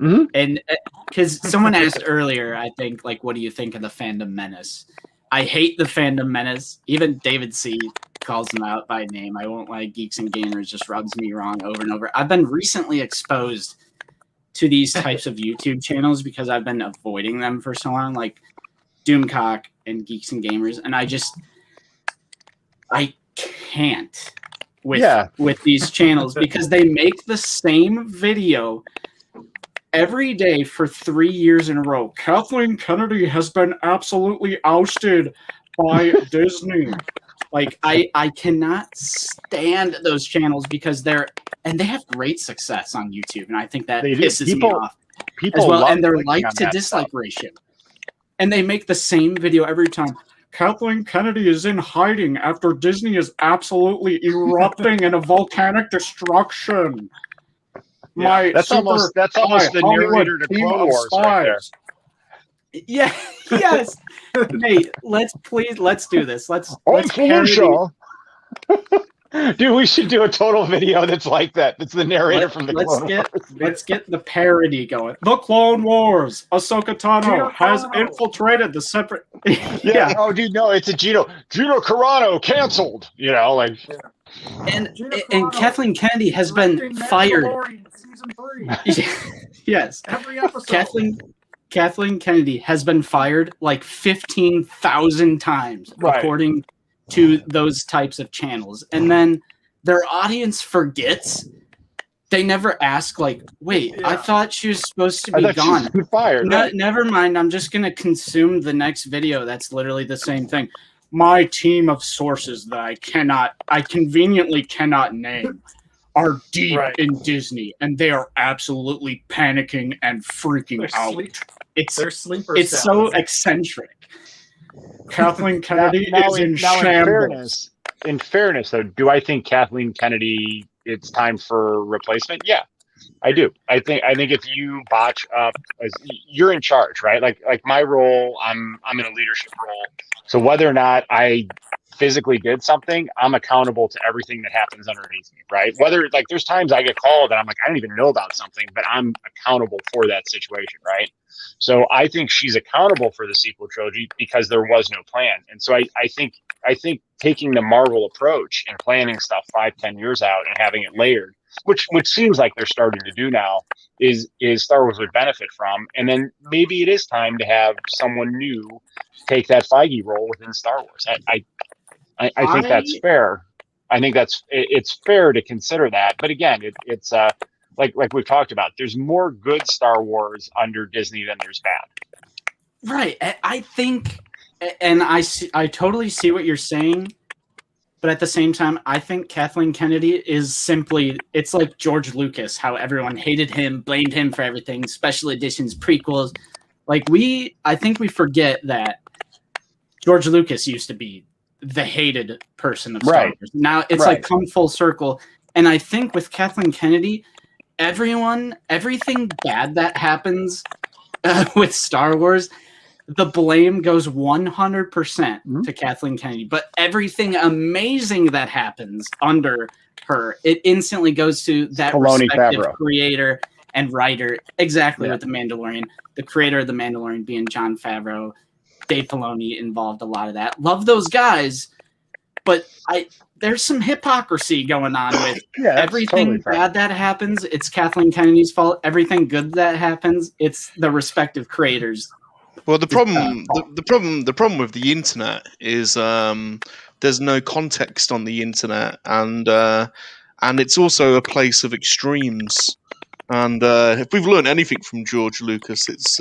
Mm-hmm. And because someone asked earlier, I think, like, what do you think of the fandom menace? I hate the fandom menace. Even David C. calls them out by name. I won't lie, Geeks and Gamers just rubs me wrong over and over. I've been recently exposed to these types of YouTube channels because I've been avoiding them for so long, like Doomcock and Geeks and Gamers, and I can't with these channels, because they make the same video every day for 3 years in a row. Kathleen Kennedy has been absolutely ousted by Disney. Like, I cannot stand those channels, because they have great success on YouTube, and I think that pisses me off as well. And their like to dislike ratio, and they make the same video every time. Kathleen Kennedy is in hiding after Disney is absolutely erupting in a volcanic destruction. That's almost the narrator to Clone Wars right there. Yeah, yes. Nate, let's do this. Let's Dude, we should do a total video that's like that. That's the narrator from the Clone Wars. Let's get the parody going. The Clone Wars. Ahsoka Tano has infiltrated the separate. Yeah. Oh, dude, no, it's a Gino Carano canceled. You know, like. And Kathleen Kennedy has been fired. Yes. Every episode. Kathleen Kennedy has been fired like 15,000 times, according to those types of channels. And then their audience forgets. They never ask, like, wait, I thought she was supposed to be gone. Fired. Never mind. I'm just going to consume the next video. That's literally the same thing. My team of sources that I conveniently cannot name are deep in Disney, and they are absolutely panicking and freaking out. It's so eccentric. Kathleen Kennedy is in shambles. In fairness, though, do I think Kathleen Kennedy, it's time for replacement? Yeah, I do. I think if you botch up, you're in charge, right? Like my role, I'm in a leadership role. So whether or not I physically did something, I'm accountable to everything that happens underneath me, right? Whether, like, there's times I get called and I'm like, I don't even know about something, but I'm accountable for that situation, right? So I think she's accountable for the sequel trilogy because there was no plan. And so I think taking the Marvel approach and planning stuff 5-10 years out and having it layered, which seems like they're starting to do now, is Star Wars would benefit from. And then maybe it is time to have someone new take that Feige role within Star Wars. I think that's fair. I think it's fair to consider that. But again, it's like we've talked about, there's more good Star Wars under Disney than there's bad. Right. I think, and I totally see what you're saying, but at the same time, I think Kathleen Kennedy is simply, it's like George Lucas, how everyone hated him, blamed him for everything, special editions, prequels. Like, I think we forget that George Lucas used to be the hated person of Star Wars. Now it's like come full circle. And I think with Kathleen Kennedy, everything bad that happens with Star Wars, the blame goes 100% to Kathleen Kennedy. But everything amazing that happens under her, it instantly goes to that respective creator and writer. Exactly, with The Mandalorian. The creator of The Mandalorian being Jon Favreau. Dave Filoni involved a lot of that. Love those guys, but there's some hypocrisy going on with Yeah, that's everything totally fine. bad that happens. It's Kathleen Kennedy's fault. Everything good that happens, it's the respective creators. Well, the problem with the internet is there's no context on the internet, and it's also a place of extremes. And if we've learned anything from George Lucas, it's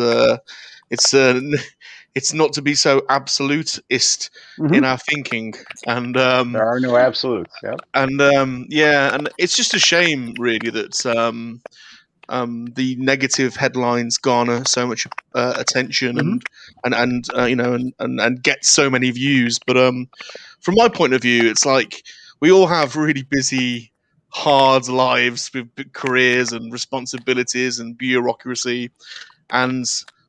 not to be so absolutist in our thinking. And There are no absolutes. Yep. and and it's just a shame, really, that the negative headlines garner so much attention and get so many views. But from my point of view, it's like we all have really busy, hard lives with big careers and responsibilities and bureaucracy. And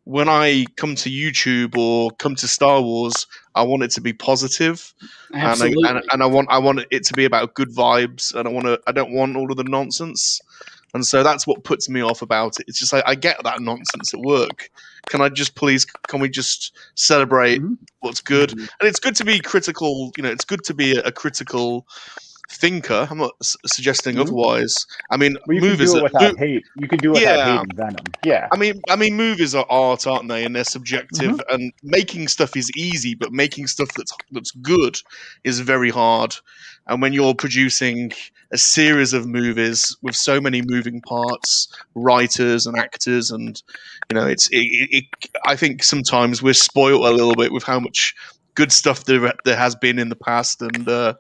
when I come to YouTube or come to Star Wars, I want it to be positive. Absolutely. And I want it to be about good vibes, and I don't want all of the nonsense. And so that's what puts me off about it. It's just like, I get that nonsense at work. Can we just celebrate what's good? And it's good to be critical. It's good to be a critical thinker. I'm not suggesting otherwise. I mean, Well, you can do it without hate. You can do it without hate and venom. Yeah. I mean, movies are art, aren't they? And they're subjective. And making stuff is easy, but making stuff that's good is very hard. And when you're producing a series of movies with so many moving parts, writers and actors, and I think sometimes we're spoiled a little bit with how much good stuff there has been in the past. And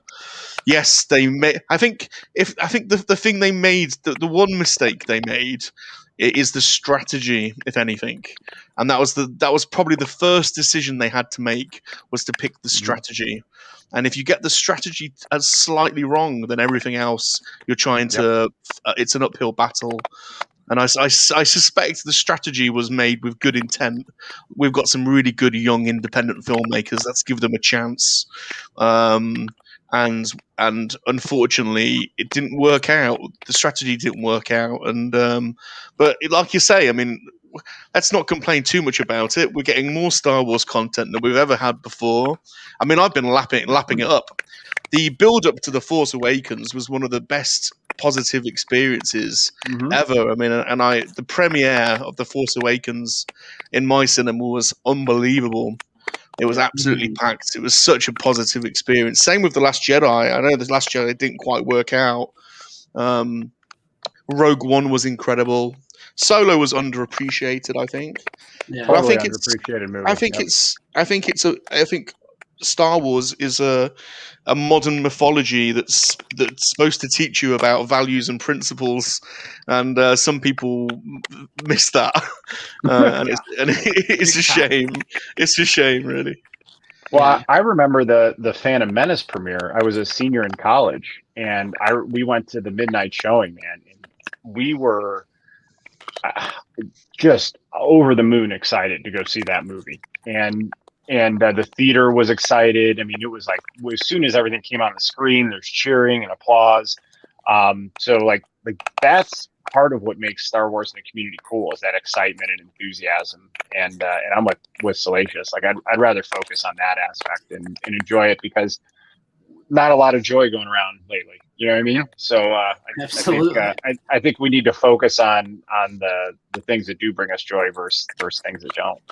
yes, they made. I think the thing they made, the one mistake they made, is the strategy, if anything, and that was probably the first decision they had to make, was to pick the strategy. And if you get the strategy as slightly wrong than everything else, you're trying to. It's an uphill battle. And I suspect the strategy was made with good intent. We've got some really good young independent filmmakers. Let's give them a chance. And unfortunately, it didn't work out. The strategy didn't work out. And but like you say, I mean, let's not complain too much about it. We're getting more Star Wars content than we've ever had before. I mean, I've been lapping it up. The build up to The Force Awakens was one of the best positive experiences ever. I mean, the premiere of The Force Awakens in my cinema was unbelievable. It was absolutely packed. It was such a positive experience. Same with The Last Jedi. I know The Last Jedi didn't quite work out. Rogue One was incredible. Solo was underappreciated, I think. Yeah, But Totally I think underappreciated movie. I think Star Wars is a modern mythology that's supposed to teach you about values and principles, and some people miss that, and it's a shame. It's a shame, really. Well, I remember the Phantom Menace premiere. I was a senior in college, and we went to the midnight showing, man. And we were just over the moon excited to go see that movie, and the theater was excited. I mean, it was like as soon as everything came on the screen, there's cheering and applause. So like that's part of what makes Star Wars and the community cool, is that excitement and enthusiasm. And I'm with Salacious. Like I'd rather focus on that aspect and enjoy it, because not a lot of joy going around lately. You know what I mean? So Absolutely. I think we need to focus on the things that do bring us joy versus things that don't.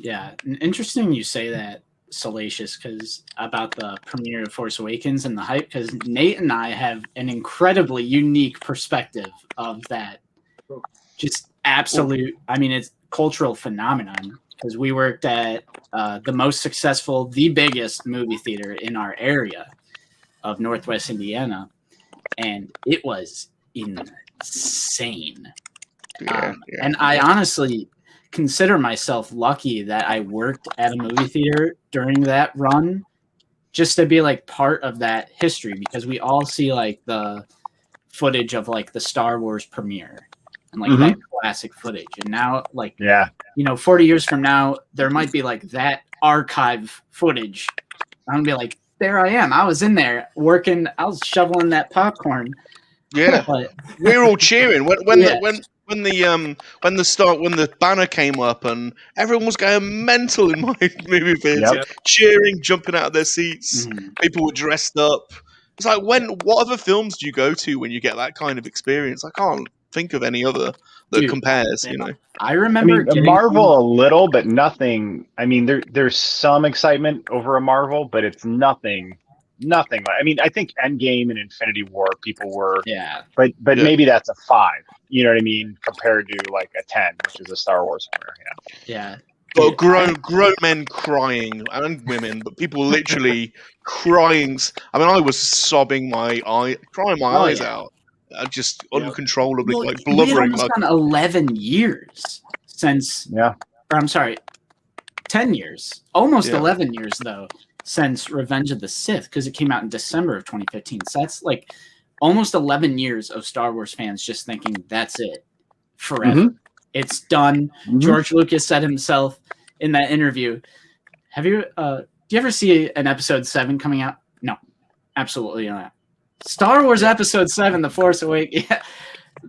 Yeah, interesting you say that, Salacious, because about the premiere of Force Awakens and the hype, because Nate and I have an incredibly unique perspective of that. Just absolute, I mean, it's cultural phenomenon, because we worked at the most successful, the biggest movie theater in our area of Northwest Indiana, and it was insane. And I honestly consider myself lucky that I worked at a movie theater during that run, just to be like part of that history, because we all see like the footage of like the Star Wars premiere and like that classic footage. And now, like, 40 years from now, there might be like that archive footage. I'm gonna be like, there I am. I was in there working. I was shoveling that popcorn. Yeah, but we're all cheering when the banner came up, and everyone was going mental in my movie theater, cheering, jumping out of their seats. People were dressed up. It's like what other films do you go to when you get that kind of experience? I can't think of any other that Dude, compares. yeah. You know. I I remember mean, getting Marvel a little, but nothing. I mean, there's some excitement over a Marvel, but it's nothing. I mean, I think Endgame and Infinity War people were, Yeah. but Yeah. maybe that's a 5. You know what I mean? Compared to like a 10, which is a Star Wars winner. Yeah. Well, Dude, grown men crying and women, but people literally crying. I mean, I was sobbing crying my Oh, eyes yeah. out, just Yep. uncontrollably, Well, like we had blubbering. almost Like, gone 11 years since, Yeah. or I'm sorry, 10 years, almost Yeah. 11 years though, since Revenge of the Sith, because it came out in December of 2015. So that's like almost 11 years of Star Wars fans just thinking that's it forever. Mhm. It's done. Mhm. George Lucas said himself in that interview. Have you? Do you ever see an episode 7 coming out? No, absolutely not. Star Wars Episode 7, The Force Awakens. Yeah.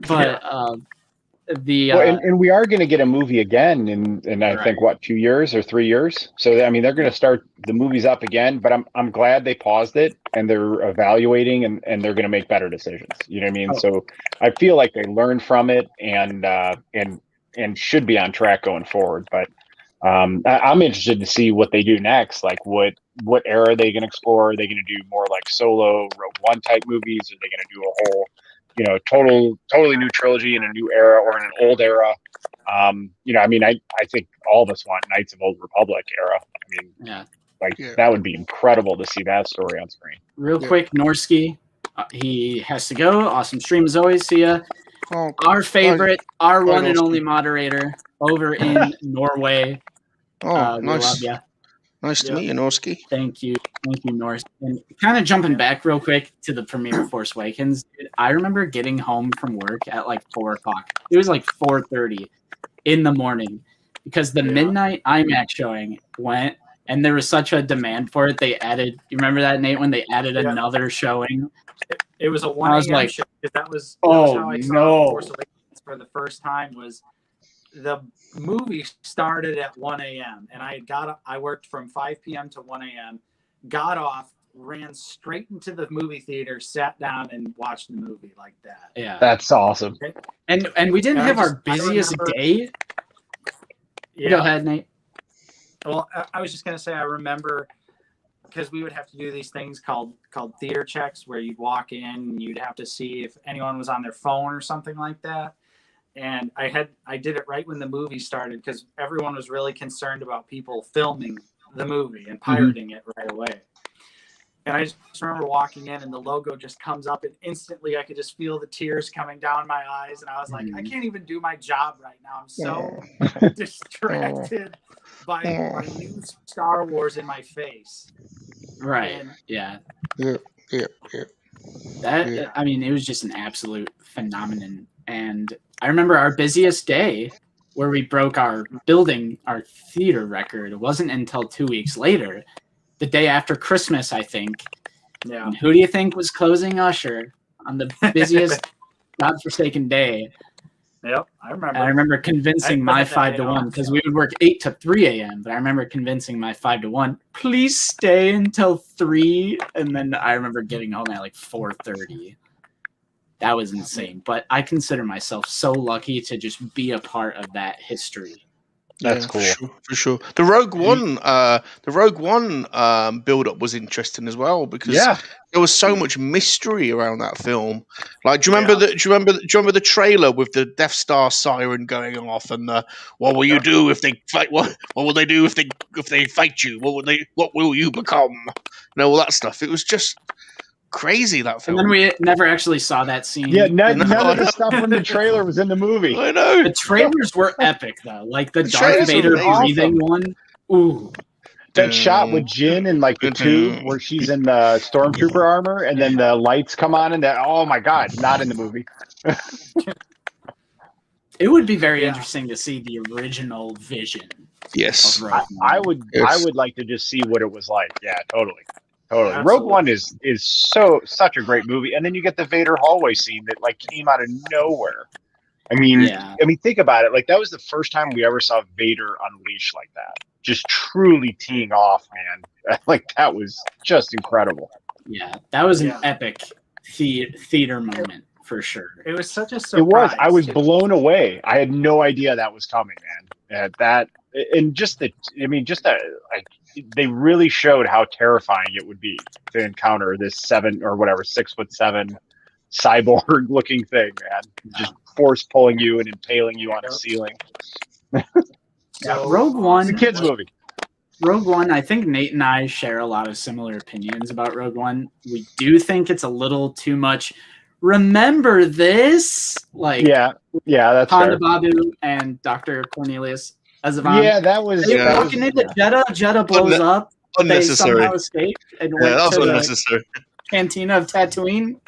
But Well, and we are going to get a movie again in I think what 2 years or 3 years. So I mean, they're going to start the movies up again. But I'm glad they paused it and they're evaluating and they're going to make better decisions. You know what I mean? Oh. So I feel like they learned from it and should be on track going forward. But I'm interested to see what they do next. Like what era are they going to explore? Are they going to do more like Solo, Rogue One type movies? Are they going to do a whole, totally new trilogy in a new era or in an old era? I mean, I think all of us want Knights of Old Republic era. I mean, that would be incredible to see that story on screen. Real quick, Norsky, he has to go. Awesome stream as always. See ya. Our favorite, our one and only moderator over in Norway. Oh, we nice. love ya. Nice to meet you, Norsky. Thank you, Norse. And kind of jumping back real quick to the premiere of Force Awakens, dude, I remember getting home from work at like 4 o'clock. It was like 4:30 in the morning because the midnight IMAX showing went, and there was such a demand for it. They added. You remember that, Nate, when they added another showing? It was a 1 a.m. show. That was how I saw Force Awakens for the first time. Was the movie started at 1 a.m. and I worked from 5 p.m. to 1 a.m. Got off, ran straight into the movie theater, sat down, and watched the movie like that. Yeah, that's awesome. And we didn't have our busiest day. Yeah. Go ahead, Nate. Well, I was just gonna say I remember because we would have to do these things called theater checks where you'd walk in and you'd have to see if anyone was on their phone or something like that. And I did it right when the movie started because everyone was really concerned about people filming the movie and pirating it right away. And I just remember walking in and the logo just comes up and instantly I could just feel the tears coming down my eyes. And I was like, I can't even do my job right now. I'm so distracted by new Star Wars in my face. Right. And, yeah. That I mean, it was just an absolute phenomenon. And I remember our busiest day where we broke our theater record. It wasn't until 2 weeks later, the day after Christmas, I think. Yeah. And who do you think was closing Usher on the busiest godforsaken day? Yep, I remember. I remember convincing my 5 to 1 because we would work 8 to 3 a.m. But I remember convincing my 5 to 1, please stay until 3. And then I remember getting home at like 4:30. That was insane. But I consider myself so lucky to just be a part of that history. That's cool. For sure. The Rogue One build up was interesting as well because there was so much mystery around that film. Like, do you remember the trailer with the Death Star siren going off and what will you do if they fight? What will they do if they fight you? What will you become? All that stuff. It was just crazy, that film. And then we never actually saw that scene. Yeah, none of the stuff from the trailer was in the movie. I know. The trailers were epic, though. Like the Darth Vader breathing one. Ooh. That shot with Jyn in like the tube where she's in the stormtrooper armor and then the lights come on and that, oh my God, not in the movie. It would be very interesting to see the original vision. Yes. I would like to just see what it was like. Yeah, totally. Absolutely. Rogue One is such a great movie, and then you get the Vader hallway scene that like came out of nowhere. I mean, think about it. Like that was the first time we ever saw Vader unleashed like that, just truly teeing off, man. Like that was just incredible. Yeah, that was an Yeah. epic theater moment for sure. It was such a It surprise. was. I was too. blown away. I had no idea that was coming, man. And just the, I mean, just the, like, they really showed how terrifying it would be to encounter this 6'7" cyborg-looking thing, man. Just force pulling you and impaling you on a ceiling. Yeah, Rogue One. It's a kids' movie. Rogue One, I think Nate and I share a lot of similar opinions about Rogue One. We do think it's a little too much. Remember this? Like, Yeah, that's fair. Ponda Babu and Dr. Cornelius Azavan. Yeah, that was. They're Yeah. walking into Jeddah. Jeddah blows up. They Unnecessary. somehow escape and Yeah, went that was to the unnecessary. cantina of Tatooine.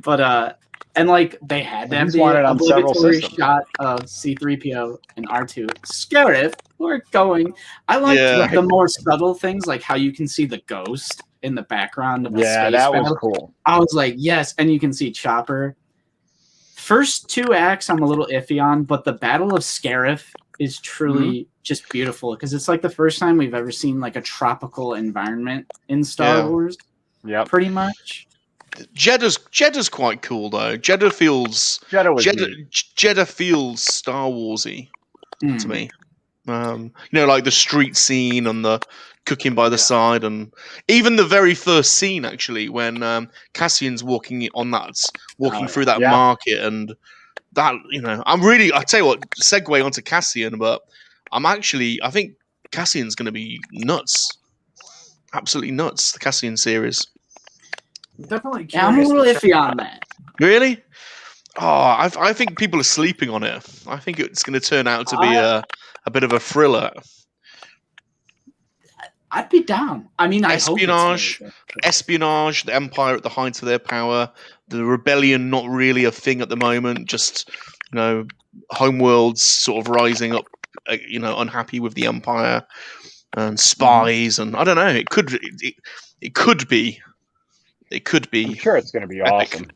But and like they had to I have just the want it on several obligatory systems. shot of C-3PO and R2. Scarif, we're going. I like Yeah. the more subtle things, like how you can see the ghost in the background of the Yeah, space that was battle. cool. I was like, yes, and you can see Chopper. First 2 acts I'm a little iffy on, but the Battle of Scarif is truly just beautiful because it's like the first time we've ever seen like a tropical environment in Star Wars. Yep. Pretty much. Jeddah's quite cool though. Jeddah feels Star Warsy to me. Like the street scene and the cooking by the side, and even the very first scene actually when Cassian's walking through that market, and that I tell you what, segue onto Cassian, but I think Cassian's going to be nuts, absolutely nuts. The Cassian series. Definitely. Yeah, I'm a little iffy on that. Really? Oh, I think people are sleeping on it. I think it's going to turn out to be a bit of a thriller. I'd be down. I mean, espionage, the Empire at the height of their power, the rebellion not really a thing at the moment. Just homeworlds sort of rising up, unhappy with the Empire, and spies, and I don't know. It could be. I'm sure it's going to be epic. awesome.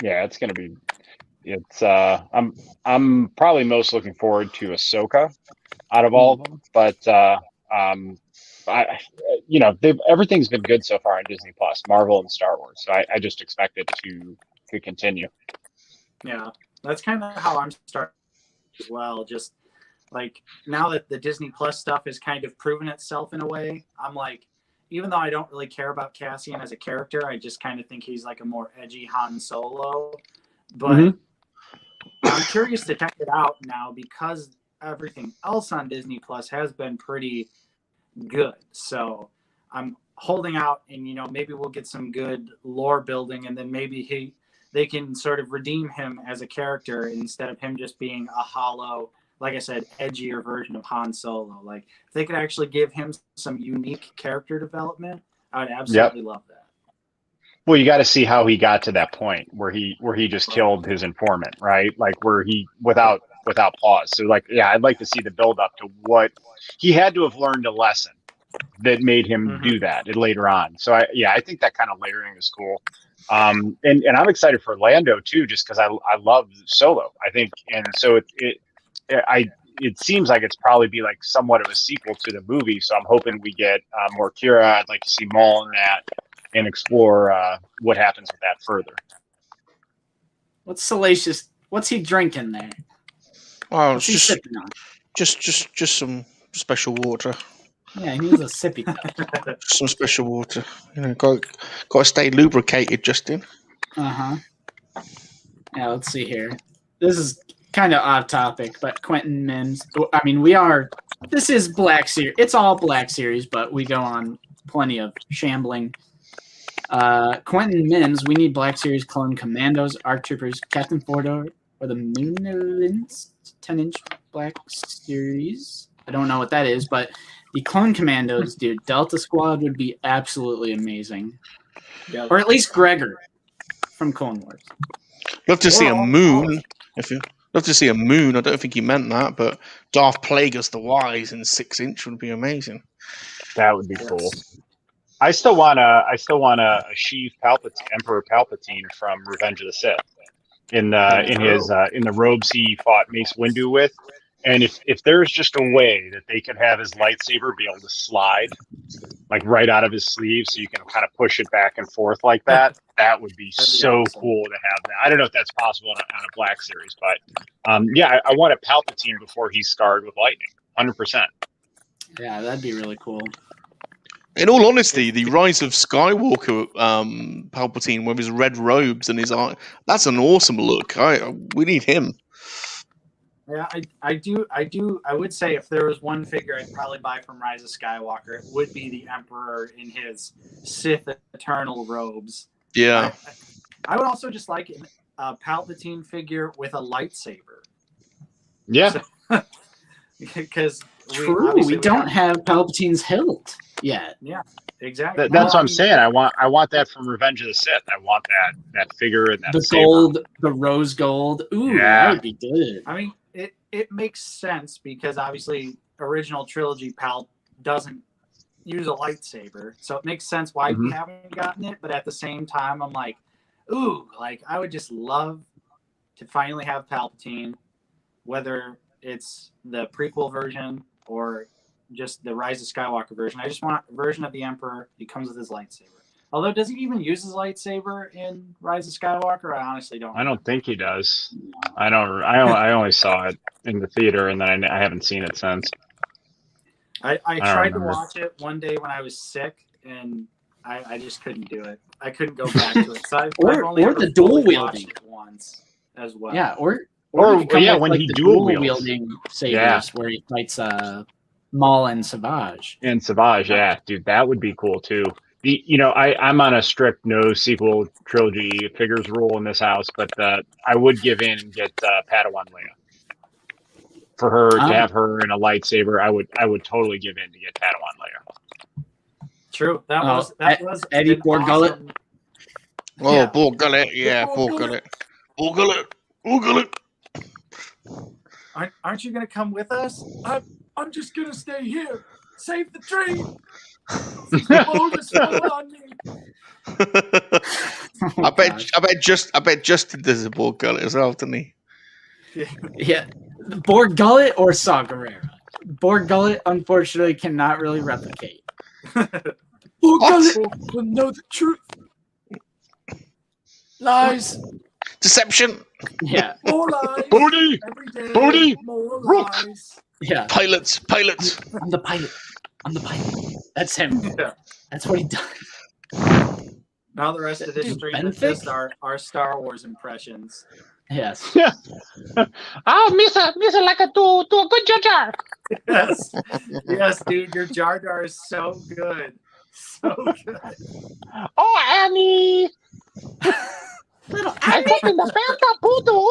Yeah, it's going to be. It's. I'm probably most looking forward to Ahsoka out of all of them, but everything's been good so far on Disney Plus, Marvel and Star Wars. So I just expect it to continue. Yeah, that's kind of how I'm starting as well. Just like now that the Disney Plus stuff has kind of proven itself in a way, I'm like, even though I don't really care about Cassian as a character, I just kind of think he's like a more edgy Han Solo. But I'm curious to check it out now because everything else on Disney Plus has been pretty good. So I'm holding out, and maybe we'll get some good lore building, and then maybe they can sort of redeem him as a character instead of him just being a hollow, like I said, edgier version of Han Solo. Like if they could actually give him some unique character development, I would absolutely love that. Well, you got to see how he got to that point where he just killed his informant, right? Like where he without pause. So like, yeah, I'd like to see the build up to what he had to have learned a lesson that made him do that later on. So I think that kind of layering is cool. And I'm excited for Lando too, just because I love Solo. I think, and so it seems like it's probably be like somewhat of a sequel to the movie. So I'm hoping we get more Kira. I'd like to see Maul in that and explore what happens with that further. What's Salacious? What's he drinking there? Oh, What's he sipping on? just some special water. Yeah, he needs a sippy cup. Some special water. Got to stay lubricated, Justin. Yeah, let's see here. This is kind of off topic, but Quentin Mims. I mean, this is Black Series. It's all Black Series, but we go on plenty of shambling. Quentin Mims, we need Black Series clone commandos, ARC Troopers, Captain Fordor, or the Moonins 10-inch Black Series. I don't know what that is, but the clone commandos, dude, Delta Squad would be absolutely amazing. Yeah. Or at least Gregor from Clone Wars. Love to see a moon. Love to see a moon. I don't think he meant that, but Darth Plagueis the Wise in 6-inch would be amazing. That would be cool. I still want a Sheev Emperor Palpatine from Revenge of the Sith in the robes he fought Mace Windu with. And if there's just a way that they could have his lightsaber be able to slide, like right out of his sleeve, so you can kind of push it back and forth like that. That would be so awesome. cool to have that. I don't know if that's possible on a Black Series, but yeah, I want a Palpatine before he's scarred with lightning. 100%. Yeah, that'd be really cool. In all honesty, the Rise of Skywalker Palpatine with his red robes and his eye, that's an awesome look. We need him. Yeah, I would say if there was one figure I'd probably buy from Rise of Skywalker, it would be the Emperor in his Sith Eternal robes. Yeah. I would also just like a Palpatine figure with a lightsaber. Yeah. Because we don't have Palpatine's hilt yet. Yeah, exactly. That's what I'm saying. I want that from Revenge of the Sith. I want that figure and that the saber. gold, the rose gold. Ooh, Yeah. that would be good. I mean, it makes sense because obviously original trilogy Pal doesn't use a lightsaber, so it makes sense why we haven't gotten it. But at the same time, I'm like, ooh, like I would just love to finally have Palpatine, whether it's the prequel version or just the Rise of Skywalker version. I just want a version of the Emperor. He comes with his lightsaber. Although, does he even use his lightsaber in Rise of Skywalker? I honestly don't. I don't think he does. I only saw it in the theater, and then I haven't seen it since. I tried to watch it one day when I was sick, and I just couldn't do it. I couldn't go back to it. So I've only or ever the dual fully watched wielding it once as well. Yeah, or yeah, when like he the dual wields. wielding sabers, Yeah. where he fights Maul and Savage. And Savage, yeah, dude, that would be cool too. I'm on a strict no sequel trilogy figures rule in this house, but I would give in and get Padawan Leia. For her to have her in a lightsaber, I would totally give in to get Padawan Leia. True. That was Eddie an Borgullet. awesome- Oh, Yeah. Borgullet. Yeah, Borgullet. Borgullet. Borgullet. Aren't you gonna come with us? I'm just gonna stay here. Save the train. Bonus fell on me. Oh, I bet gosh. Justin does a Borgullet as well, doesn't he? Yeah, Borgullet or Saw Gerrera. Borgullet, unfortunately, cannot really replicate. Borgullet will know the truth. Lies. Deception. Yeah, More lies. Booty! Every day. Booty! More Rook! lies. yeah. Pilots. I'm the pilot. That's him. Yeah. That's what he does. Now the rest of this Dude, stream is Benthic? just our Star Wars impressions. Yes. Oh, Misa like a do a good Jar Jar. Yes. Yes, dude, your Jar Jar is so good. So good. Oh, Annie! Little I got in the Phantom Poodle.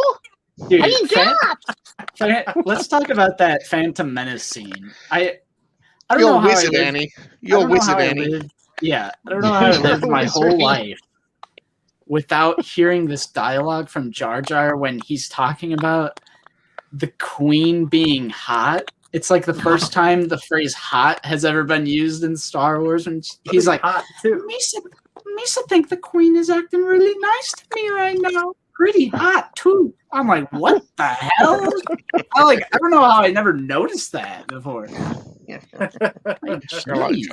Dude, let's talk about that Phantom Menace scene. I don't You're know a how wizard, I lived, Annie. I You're a don't know wizard, how I Annie. lived- Yeah, I don't know how I lived my whole life without hearing this dialogue from Jar Jar when he's talking about the Queen being hot. It's like the first time the phrase "hot" has ever been used in Star Wars. And he's like, Hot too. Misa think the Queen is acting really nice to me right now. Pretty hot too. I'm like, what the hell? I don't know how I never noticed that before. Like, I like geez.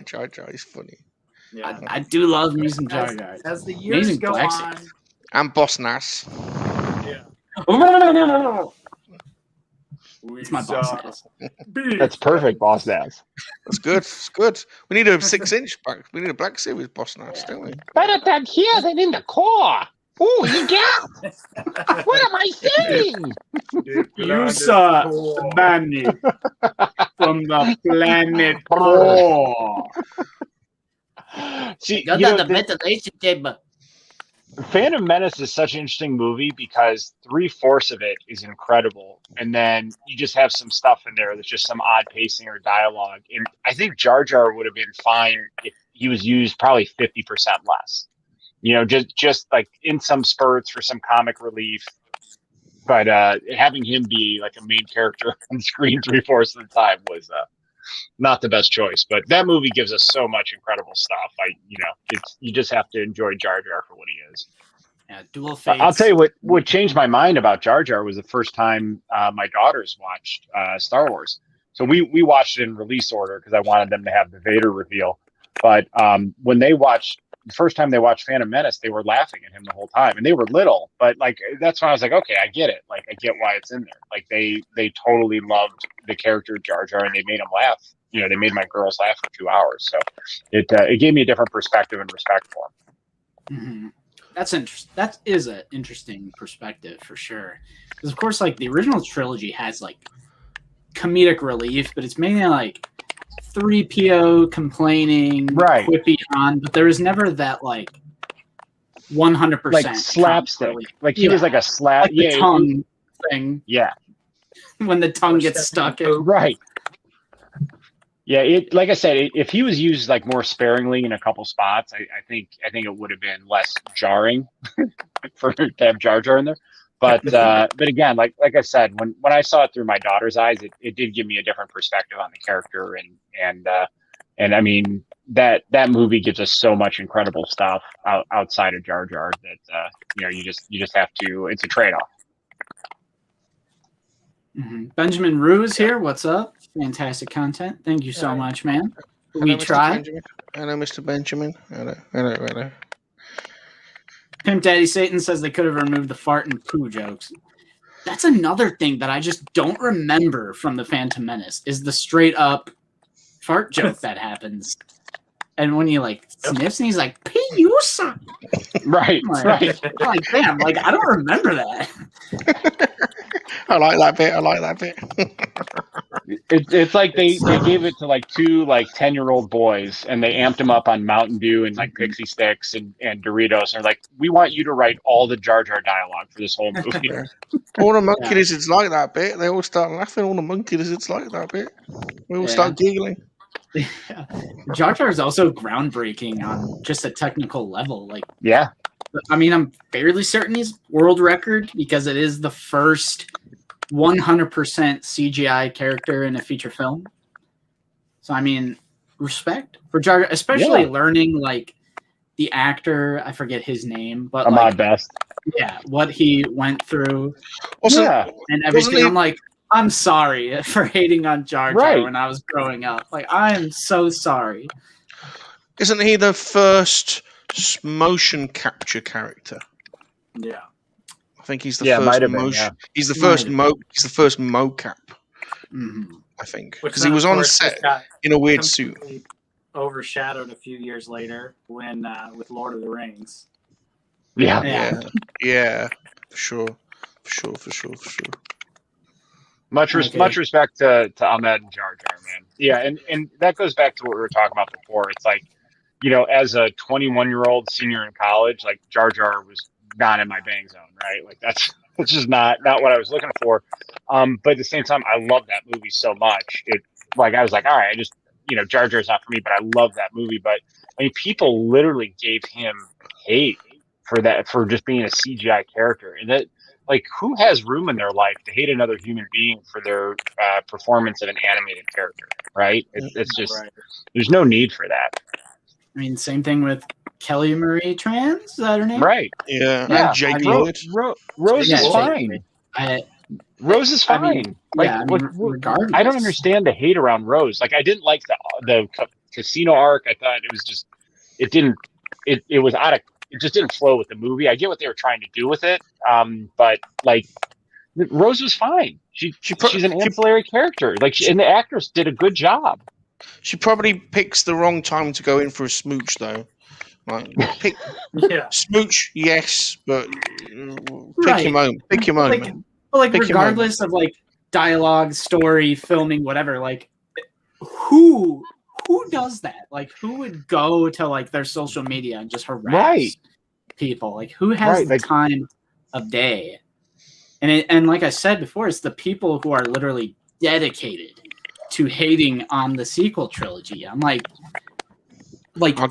Jar Jar. He's funny. Yeah. I do love me some Jar Jar. As the years Amazing go Black on, Series. And Boss Nass. yeah. It's my boss ass. That's perfect, Boss Nass. That's good. It's good. We need a 6-inch back. We need a Black Series Boss Nass, don't we? Better than here than in the core. Oh, you got. What am I saying? You saw Manny from the planet Core. See, Got the ventilation chamber. Phantom Menace is such an interesting movie because 3/4 of it is incredible, and then you just have some stuff in there that's just some odd pacing or dialogue. And I think Jar Jar would have been fine if he was used probably 50% less. Just like in some spurts for some comic relief. But having him be like a main character on screen 3/4 of the time was not the best choice. But that movie gives us so much incredible stuff. You just have to enjoy Jar Jar for what he is. Yeah, dual fates. I'll tell you what changed my mind about Jar Jar was the first time my daughters watched Star Wars. So we watched it in release order because I wanted them to have the Vader reveal. But when they watched the first time they watched Phantom Menace, they were laughing at him the whole time, and they were little. But like that's when I was like, okay, I get it. Like I get why it's in there. Like they totally loved the character Jar Jar, and they made him laugh. You know, they made my girls laugh for 2 hours. So it gave me a different perspective and respect for him. Mm-hmm. That's interesting. That is an interesting perspective for sure. Because of course, like the original trilogy has like comedic relief, but it's mainly like 3PO complaining, right? Quippy on, but there was never that like 100% like slapstick. Like he was like a slap, like the tongue thing. Yeah, when the tongue gets stuck in. Right. Yeah, like I said, if he was used like more sparingly in a couple spots, I think it would have been less jarring for to have Jar Jar in there. But again, like I said, when I saw it through my daughter's eyes, it did give me a different perspective on the character, and I mean that movie gives us so much incredible stuff outside of Jar Jar that you just have to. It's a trade off. Mm-hmm. Benjamin Rue is here. What's up? Fantastic content. Thank you so much, man. We try. Hello, Mr. Benjamin. Hello. Pimp Daddy Satan says they could have removed the fart and poo jokes. That's another thing that I just don't remember from the Phantom Menace is the straight up fart joke that happens. And when he like sniffs and he's like, P-U-S-A. Right. I'm like, damn, like I don't remember that. I like that bit. It's like they gave it to like two like 10-year-old boys and they amped them up on Mountain Dew and like Pixie Sticks and Doritos. And they're like, we want you to write all the Jar Jar dialogue for this whole movie. All the monkey lizards like that bit. They all start laughing. All the monkey lizards like that bit. We all start giggling. Yeah. Jar Jar is also groundbreaking on just a technical level. Like, yeah. I mean, I'm fairly certain he's world record because it is the first 100% CGI character in a feature film. So, I mean, respect for Jar Jar, especially learning like the actor. I forget his name, but Ahmad Best. Yeah, what he went through, and everything. I'm like, I'm sorry for hating on Jar Jar when I was growing up. Like, I am so sorry. Isn't he the first motion capture character? Yeah, I think he's the first motion. He's the first He's the first mocap. Mm-hmm. I think because he was on set in a weird suit. Overshadowed a few years later when with Lord of the Rings. Yeah, for sure. Much respect to Ahmed and Jar Jar, man. Yeah, and that goes back to what we were talking about before. It's like, as a 21-year-old senior in college, like Jar Jar was not in my bang zone, right? Like that's just not what I was looking for. But at the same time, I love that movie so much. I was like, all right, I just Jar Jar's not for me, but I love that movie. But I mean, people literally gave him hate for just being a CGI character, and that. Like, who has room in their life to hate another human being for their performance of an animated character, right? It's just, there's no need for that. I mean, same thing with Kelly Marie Tran, is that her name? Right. Yeah. And Jake Lloyd. Rose is fine. Rose is fine. Regardless. I don't understand the hate around Rose. Like, I didn't like the casino arc. I thought it was just, it was out of, it just didn't flow with the movie. I get what they were trying to do with it, but like Rose was fine. She's an ancillary character. Like, and the actress did a good job. She probably picks the wrong time to go in for a smooch, though. Like, smooch, yes, but pick your moment. Pick your moment. Like regardless of like dialogue, story, filming, whatever. Like, who does that? Like, who would go to like their social media and just harass people? Like, who has the time of day? And like I said before, it's the people who are literally dedicated to hating on the sequel trilogy. I'm like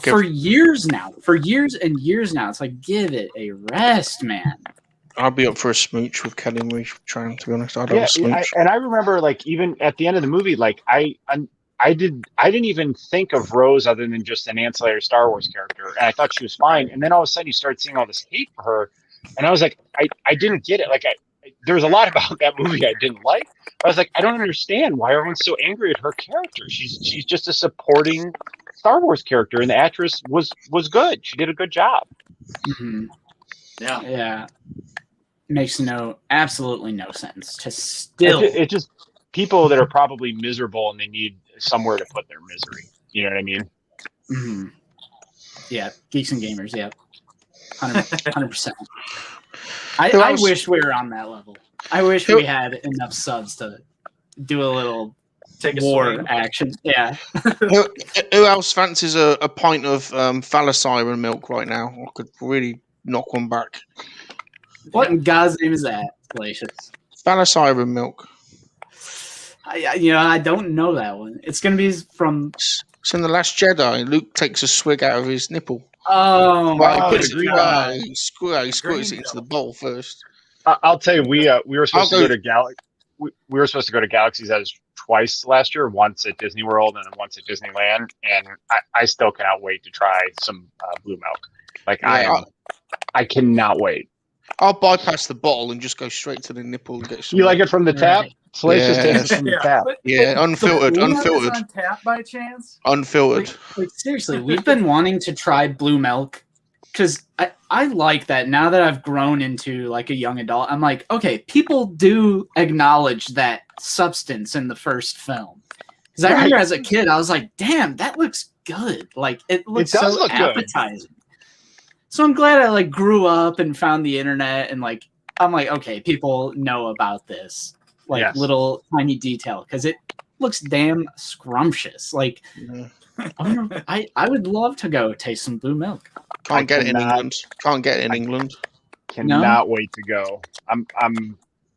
for years and years now, it's like, give it a rest, man. I'll be up for a smooch with Kelly Marie Tran, to be honest. I'd have a smooch. I remember, like, even at the end of the movie, like I didn't even think of Rose other than just an ancillary Star Wars character, and I thought she was fine. And then all of a sudden, you start seeing all this hate for her, and I was like, I didn't get it. Like, there was a lot about that movie I didn't like. I was like, I don't understand why everyone's so angry at her character. She's just a supporting Star Wars character, and the actress was good. She did a good job. Mm-hmm. Yeah. Yeah. Makes absolutely no sense to still. It just people that are probably miserable and they need somewhere to put their misery. You know what I mean? Mm-hmm. Yeah, geeks and gamers. Yeah, 100%. I wish we were on that level. I wish we had enough subs to do a little Take a war swing. action. Yeah. Who else fancies a pint of Salacious milk right now? I could really knock one back. What in God's name is that, Salacious? Salacious milk. I don't know that one. It's gonna be from. It's in The Last Jedi. Luke takes a swig out of his nipple. Oh Right, my he puts it God! he squirts it into the bowl first. I'll tell you, we were supposed to go to we were supposed to go to Galaxy's Edge twice last year. Once at Disney World and then once at Disneyland. And I still cannot wait to try some blue milk. Like I cannot wait. I'll bypass the bottle and just go straight to the nipple and get some. You like it from the tap? Salacious takes it from the tap. Yeah, unfiltered. Unfiltered. On tap by chance? Unfiltered. Like, seriously, we've been wanting to try blue milk because I like that. Now that I've grown into like a young adult, I'm like, okay, people do acknowledge that substance in the first film. Because I remember as a kid, I was like, damn, that looks good. Like it looks so appetizing. So I'm glad I like grew up and found the internet and like I'm like, okay, people know about this. Like little tiny detail because it looks damn scrumptious. Like I would love to go taste some blue milk. Can't get it in England. Cannot wait to go.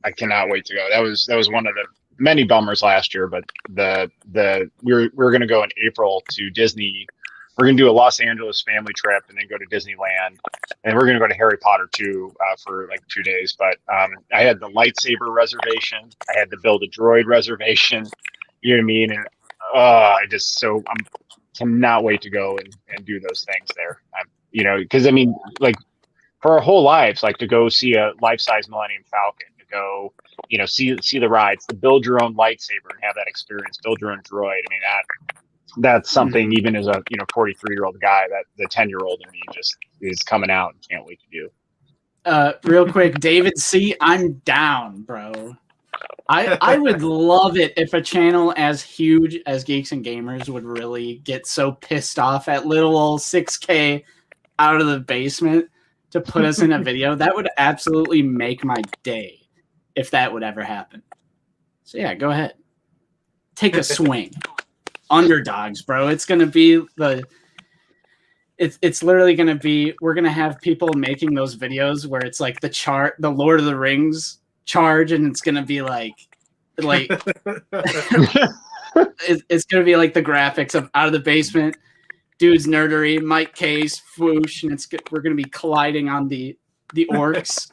I cannot wait to go. That was one of the many bummers last year, but we were going to go in April to Disney. We're going to do a Los Angeles family trip and then go to Disneyland. And we're going to go to Harry Potter too for like 2 days. But I had the lightsaber reservation. I had the Build a Droid reservation. You know what I mean? And I cannot wait to go and do those things there. Because I mean, like for our whole lives, like to go see a life-size Millennium Falcon, to go, see the rides, to build your own lightsaber and have that experience, build your own droid. I mean, that's something even as a 43-year-old guy that the 10-year-old in me just is coming out and can't wait to do. Real quick, David C, I'm down, bro. I would love it if a channel as huge as Geeks and Gamers would really get so pissed off at little old 6K out of the basement to put us in a video. That would absolutely make my day if that would ever happen. So yeah, go ahead. Take a swing. Underdogs, bro. It's gonna be it's literally gonna be, we're gonna have people making those videos where it's like the Lord of the Rings charge, and it's gonna be like it's gonna be like the graphics of Out of the Basement, Dude's Nerdery, Mike Case, Fwoosh, and we're gonna be colliding on the orcs,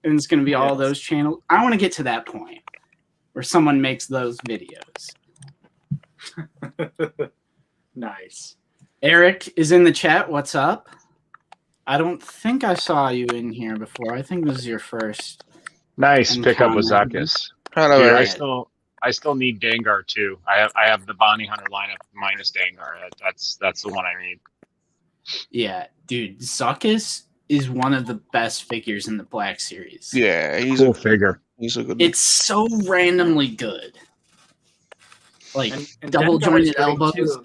and it's gonna be all those channels. I want to get to that point where someone makes those videos. Nice. Eric is in the chat. What's up? I don't think I saw you in here before. I think this is your first. Nice pickup with Zacchaeus. Hello, Dude, Eric. I still need Dengar too. I have the Bounty Hunter lineup minus Dengar. That's the one I need. Yeah, dude, Zacchaeus is one of the best figures in the Black Series. Yeah, he's Cool figure. He's a good. It's so randomly good. Like and double jointed Dengar's great, elbows. too.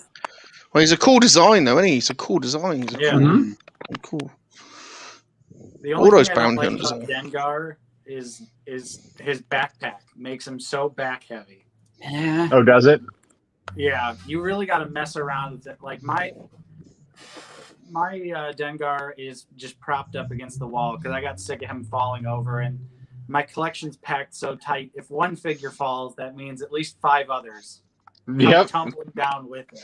Well, he's a cool design though, isn't he? He's a cool design. He's a Yeah. cool. The All only those thing I don't bounty like hunters about Dengar is his backpack makes him so back heavy. Yeah. Oh, does it? Yeah, you really got to mess around with it. Like my Dengar is just propped up against the wall because I got sick of him falling over, and my collection's packed so tight. If one figure falls, that means at least 5 others come tumbling down with him.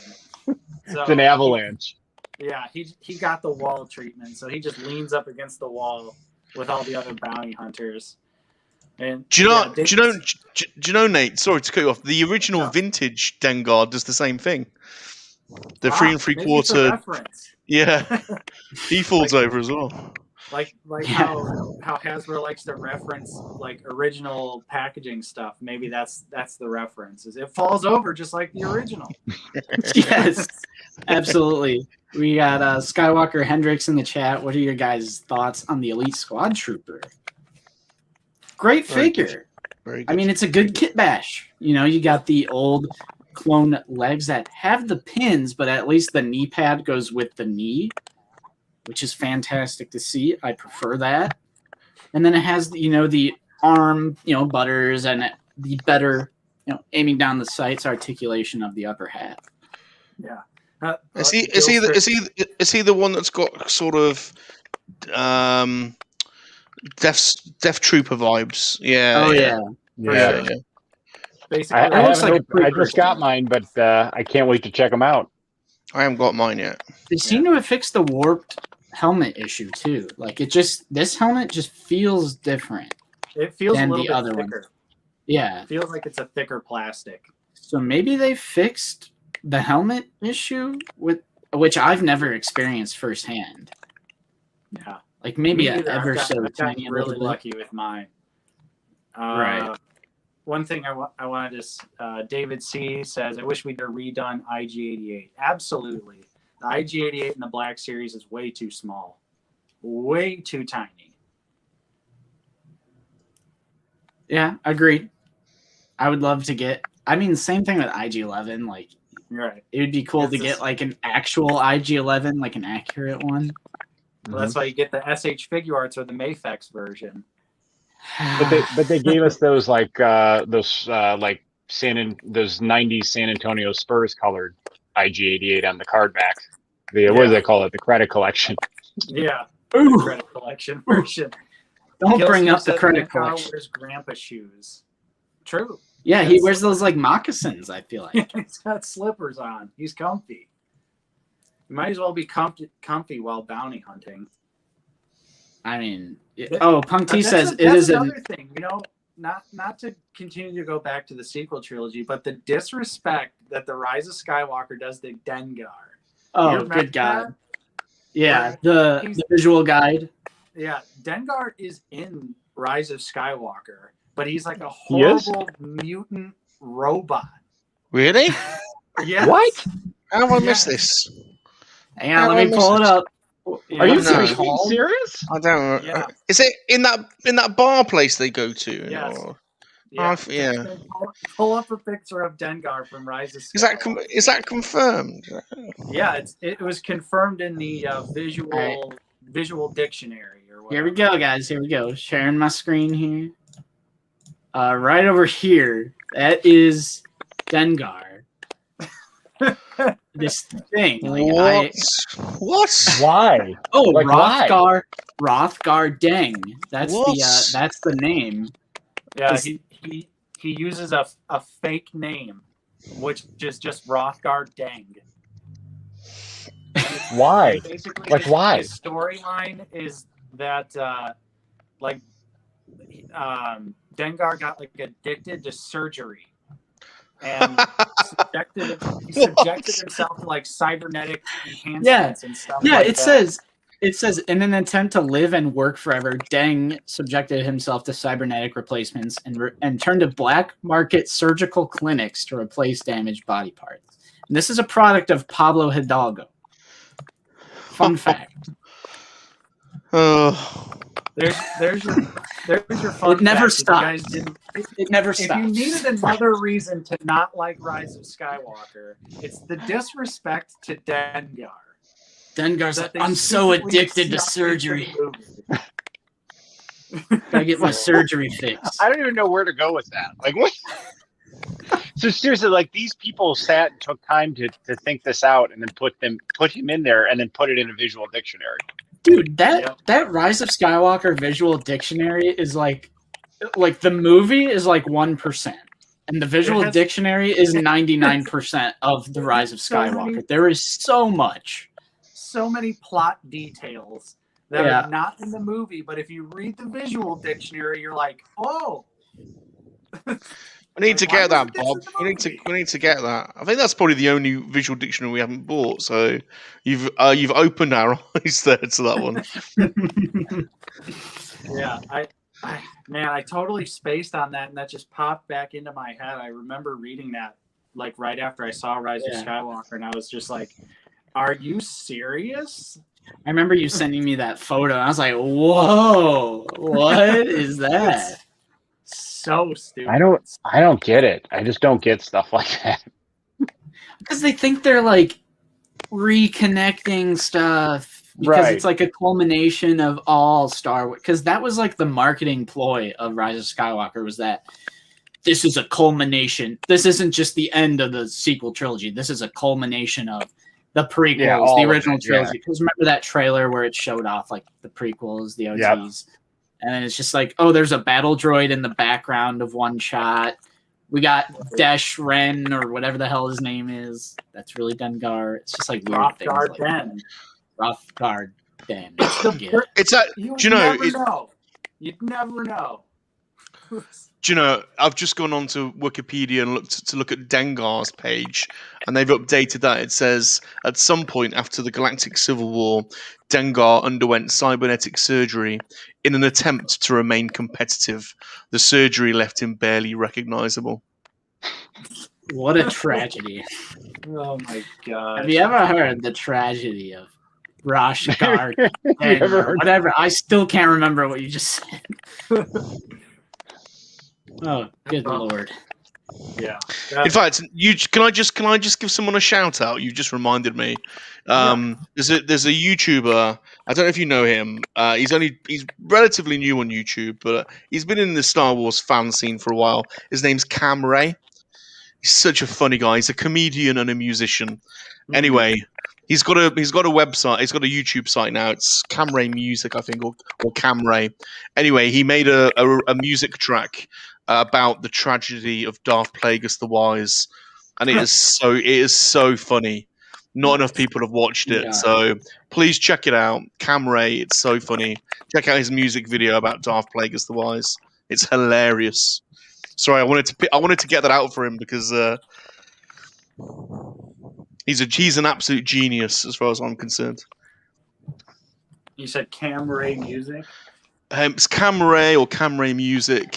So It's an avalanche. Yeah, he got the wall treatment, so he just leans up against the wall with all the other bounty hunters. And Do you know, Nate? Sorry to cut you off. The original vintage Dengar does the same thing. The 3 maybe it's a 3/4. reference. Yeah, he falls over as well. Like Yeah. how Hasbro likes to reference like original packaging stuff. Maybe that's the reference. Is it falls over just like the original. Yes, absolutely. We got Skywalker Hendricks in the chat. What are your guys' thoughts on the Elite Squad Trooper? Great Very good. figure. Very good. I mean, it's a good kit bash. You know, you got the old clone legs that have the pins, but at least the knee pad goes with the knee, which is fantastic to see. I prefer that. And then it has, you know, the arm, you know, butters and the better, you know, aiming down the sights articulation of the upper half. Yeah. Is he the one that's got sort of Death Trooper vibes? Yeah. Oh yeah. Yeah. Yeah. Basically, I looks haven't. like a I just got mine, but I can't wait to check them out. I haven't got mine yet. They seem to have fixed the warped helmet issue too. Like this helmet just feels different. it feels a than little the bit other thicker. ones. Yeah. It feels like it's a thicker plastic. So maybe they fixed the helmet issue with which I've never experienced firsthand. Yeah. Like maybe Me a neither. ever I've so gotten tiny really little bit. lucky with mine. Right. One thing I wanted to David C says, I wish we'd have redone IG-88. Absolutely. The IG-88 in the Black Series is way too small. Way too tiny. Yeah, agreed. I would love to get. I mean, same thing with IG-11. Like, Right. it would be cool It's to this- get like an actual IG-11, like an accurate one. Well, that's why you get the SH Figure Arts or the Mafex version. But they gave us those like those 90s San Antonio Spurs colored IG-88 on the card back. What do they call it? The credit collection. Yeah. Ooh, Credit collection version. don't bring Gilson up the says credit Nick Carr collection. wears grandpa shoes. True. Yeah, he wears those like moccasins. I feel like. He's got slippers on. He's comfy. You might as well be comfy while bounty hunting. I mean, Punk T says it that's is another thing. You know, not to continue to go back to the sequel trilogy, but the disrespect that the Rise of Skywalker does to Dengar. Oh, You remember good God. that? Yeah, Like, the visual guide. Yeah, Dengar is in Rise of Skywalker, but he's like a He is? horrible mutant robot. Really? Yeah. What? How have I Yeah. missed this? Hang on, let me pull it up. Are you No. being serious? I don't. Yeah. Is it in that bar place they go to? Yes. Or- Yeah. yeah. Pull up a picture of Dengar from Rise of Is Skywalker. that confirmed? Yeah, it was confirmed in the visual dictionary or whatever. Here we go, guys. Here we go. Sharing my screen here. Right over here. That is Dengar. This thing. Like, What? Why? Like, why? Rothgar Deng. That's What? That's the name. Yeah, Is- he uses a fake name, which is just Rothgar Deng. Why? Basically, Like, why? His storyline is that Dengar got like addicted to surgery and subjected himself to like cybernetic enhancements and stuff. Yeah, like it that. says in an attempt to live and work forever, Deng subjected himself to cybernetic replacements and turned to black market surgical clinics to replace damaged body parts. And this is a product of Pablo Hidalgo. Fun fact. Oh. There's your fun. It never fact. If you guys stops. didn't- It never If you stops. needed another reason to not like Rise of Skywalker, it's the disrespect to Dengar. Dengar's that like, they I'm so secretly addicted to snuck surgery. into the movie. Gotta get my surgery fixed. I don't even know where to go with that. Like, what? So seriously, like these people sat and took time to think this out, and then put him in there, and then put it in a visual dictionary. Dude, that Rise of Skywalker visual dictionary is like the movie is like 1%. And the visual dictionary is 99% of the Rise of Skywalker. There is so much. So many plot details that Yeah. are not in the movie, but if you read the visual dictionary, you're like, oh. We need to Like, why get that, wasn't this Bob. in the We movie? need to get that. I think that's probably the only visual dictionary we haven't bought. So you've opened our eyes there to that one. Yeah, man, I totally spaced on that, and that just popped back into my head. I remember reading that like right after I saw Rise of Skywalker, and I was just like, "Are you serious?" I remember you sending me that photo. I was like, "Whoa, what is that?" So stupid. I don't get it. I just don't get stuff like that. Because they think they're like reconnecting stuff because it's like a culmination of all Star Wars. Because that was like the marketing ploy of Rise of Skywalker was that this is a culmination. This isn't just the end of the sequel trilogy. This is a culmination of the prequels, the original trilogy. Because remember that trailer where it showed off like the prequels, the OGs. Yep. And then it's just like, oh, there's a battle droid in the background of one shot. We got Dash Ren or whatever the hell his name is. That's really Dengar. It's just like weird things. Rothgar Den. It's that. Do you know? You'd never know. Do you know? I've just gone on to Wikipedia and look at Dengar's page, and they've updated that. It says at some point after the Galactic Civil War, Dengar underwent cybernetic surgery in an attempt to remain competitive. The surgery left him barely recognizable. What a tragedy! Oh my god! Have you ever heard the tragedy of Roshgar or whatever? I still can't remember what you just said. Oh, good lord! Yeah. In fact, can I just give someone a shout out? You just reminded me. There's a YouTuber. I don't know if you know him. He's relatively new on YouTube, but he's been in the Star Wars fan scene for a while. His name's Cam Ray. He's such a funny guy. He's a comedian and a musician. Anyway, he's got a website. He's got a YouTube site now. It's Cam Ray Music, I think, or Cam Ray. Anyway, he made a music track about the tragedy of Darth Plagueis the Wise, and it is so funny. Not enough people have watched it, so please check it out. Cam Ray, it's so funny. Check out his music video about Darth Plagueis the Wise. It's hilarious. Sorry, I wanted to get that out for him because he's an absolute genius as far as I'm concerned. You said Cam Ray Music? It's Cam Ray or Cam Ray Music.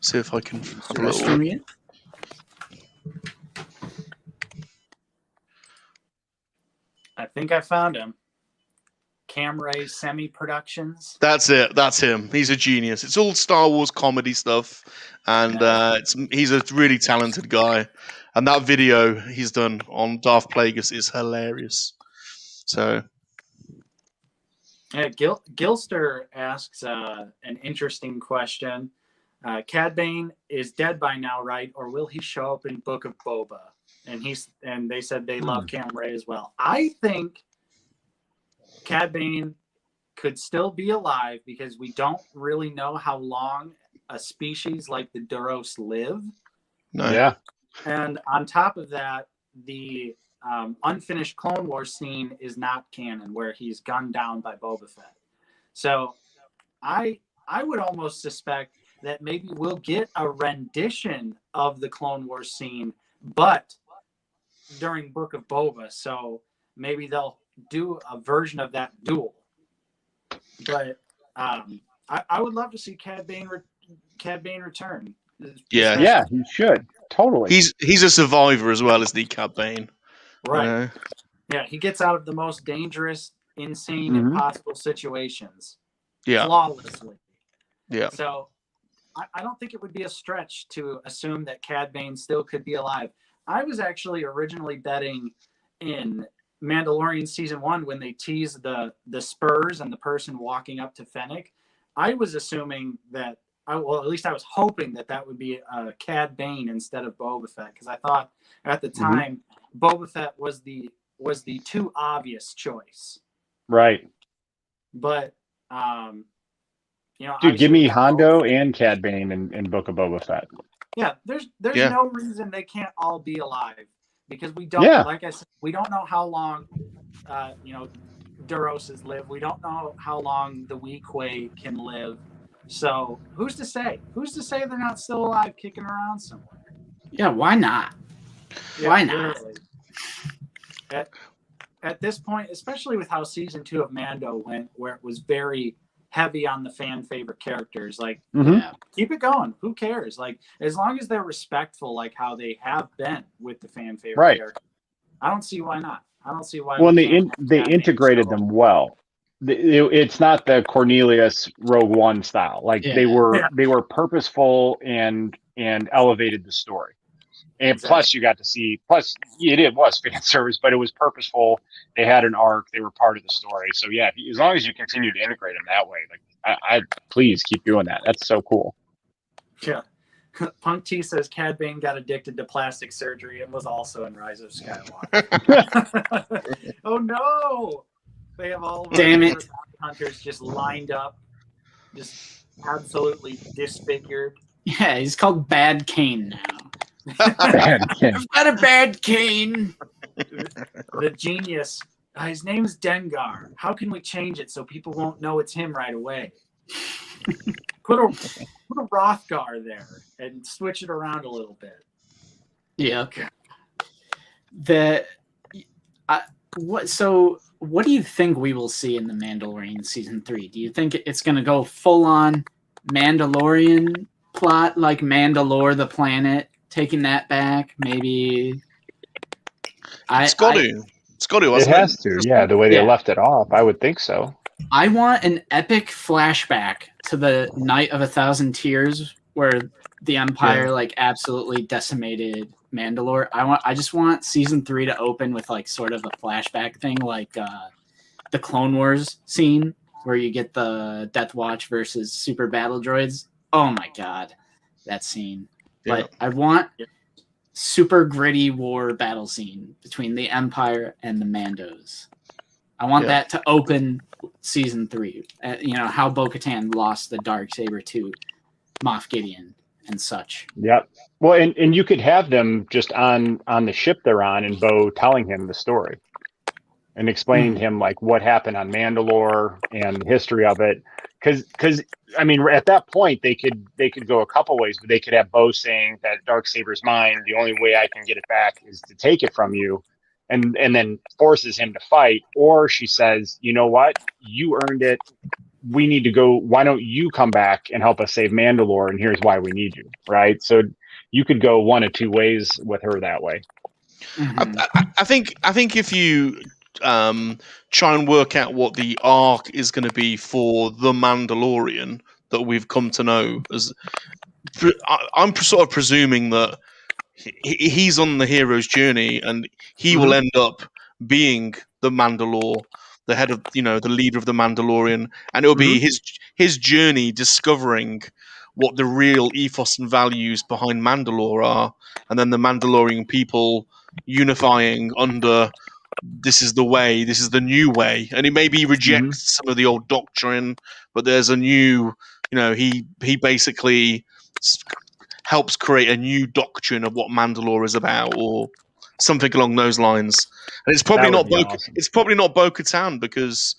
See if I can have a little. I think I found him. Cam Ray Semi Productions. That's it. That's him. He's a genius. It's all Star Wars comedy stuff, and he's a really talented guy. And that video he's done on Darth Plagueis is hilarious. So, yeah, Gilster asks an interesting question. Cad Bane is dead by now, right? Or will he show up in Book of Boba? And they said they love Cam Ray as well. I think Cad Bane could still be alive because we don't really know how long a species like the Duros live. No. Yeah. And on top of that, the unfinished Clone Wars scene is not canon, where he's gunned down by Boba Fett. So I would almost suspect that maybe we'll get a rendition of the Clone Wars scene, but during Book of Boba. So maybe they'll do a version of that duel. But I would love to see Cad Bane return. Yeah, he should. Totally. He's a survivor as well as the Cad Bane. Right. Yeah, he gets out of the most dangerous, insane, impossible situations. Yeah. Flawlessly. Yeah. So I don't think it would be a stretch to assume that Cad Bane still could be alive. I was actually originally betting in Mandalorian Season 1 when they teased the spurs and the person walking up to Fennec. I was assuming that, at least I was hoping that would be Cad Bane instead of Boba Fett, because I thought at the time Boba Fett was the too obvious choice. Right. But dude, give me Hondo and Cad Bane in Book of Boba Fett. Yeah, there's no reason they can't all be alive, because we don't, like I said, we don't know how long Duroses live. We don't know how long the Weequay can live. So who's to say? Who's to say they're not still alive, kicking around somewhere? Yeah, why not? Why not? Literally. At this point, especially with how season 2 of Mando went, where it was very heavy on the fan favorite characters, like Yeah. keep it going. Who cares? Like as long as they're respectful, like how they have been with the fan favorite characters, I don't see why not. I don't see why. Well, they integrated them well. It's not the Cornelius Rogue One style. Like they were purposeful and elevated the story. And plus, you got to see. Plus, it was fan service, but it was purposeful. They had an arc. They were part of the story. So yeah, as long as you continue to integrate them that way, like I please keep doing that. That's so cool. Yeah. Punk T says Cad Bane got addicted to plastic surgery and was also in Rise of Skywalker. Oh no! They have all of our hunters just lined up, just absolutely disfigured. Yeah, he's called Bad Cane now. Bad Cane. I've got a bad cane. The genius. His name's Dengar. How can we change it so people won't know it's him right away? Put a Rothgar there and switch it around a little bit. Yeah. What do you think we will see in the Mandalorian season 3? Do you think it's going to go full on Mandalorian plot, like Mandalore the planet, taking that back? Maybe. It's got to. It has to. Yeah, the way they left it off, I would think so. I want an epic flashback to the Night of 1,000 Tears, where the Empire like absolutely decimated Mandalore. I just want season 3 to open with like sort of a flashback thing, like the Clone Wars scene where you get the Death Watch versus Super Battle Droids. Oh my god, that scene! Yeah. But I want super gritty war battle scene between the Empire and the Mandos. I want that to open season 3. How Bo-Katan lost the Darksaber to Moff Gideon and such. Yep. Well, and you could have them just on the ship they're on, and Bo telling him the story and explaining to him like what happened on Mandalore and the history of it. Because I mean, at that point they could go a couple ways, but they could have Bo saying that Darksaber's mine. The only way I can get it back is to take it from you. And then forces him to fight, or she says, you know what, you earned it. We need to go. Why don't you come back and help us save Mandalore? And here's why we need you, right? So you could go one of two ways with her that way. Mm-hmm. I think if you try and work out what the arc is going to be for the Mandalorian that we've come to know as, I'm sort of presuming that he's on the hero's journey, and he will end up being the Mandalore, the head of, the leader of the Mandalorian, and it'll be his journey discovering what the real ethos and values behind Mandalore are, and then the Mandalorian people unifying under this is the way, this is the new way, and he maybe rejects some of the old doctrine, but there's a new, he basically helps create a new doctrine of what Mandalore is about, or something along those lines. And it's probably not It's probably not Bo-Katan, because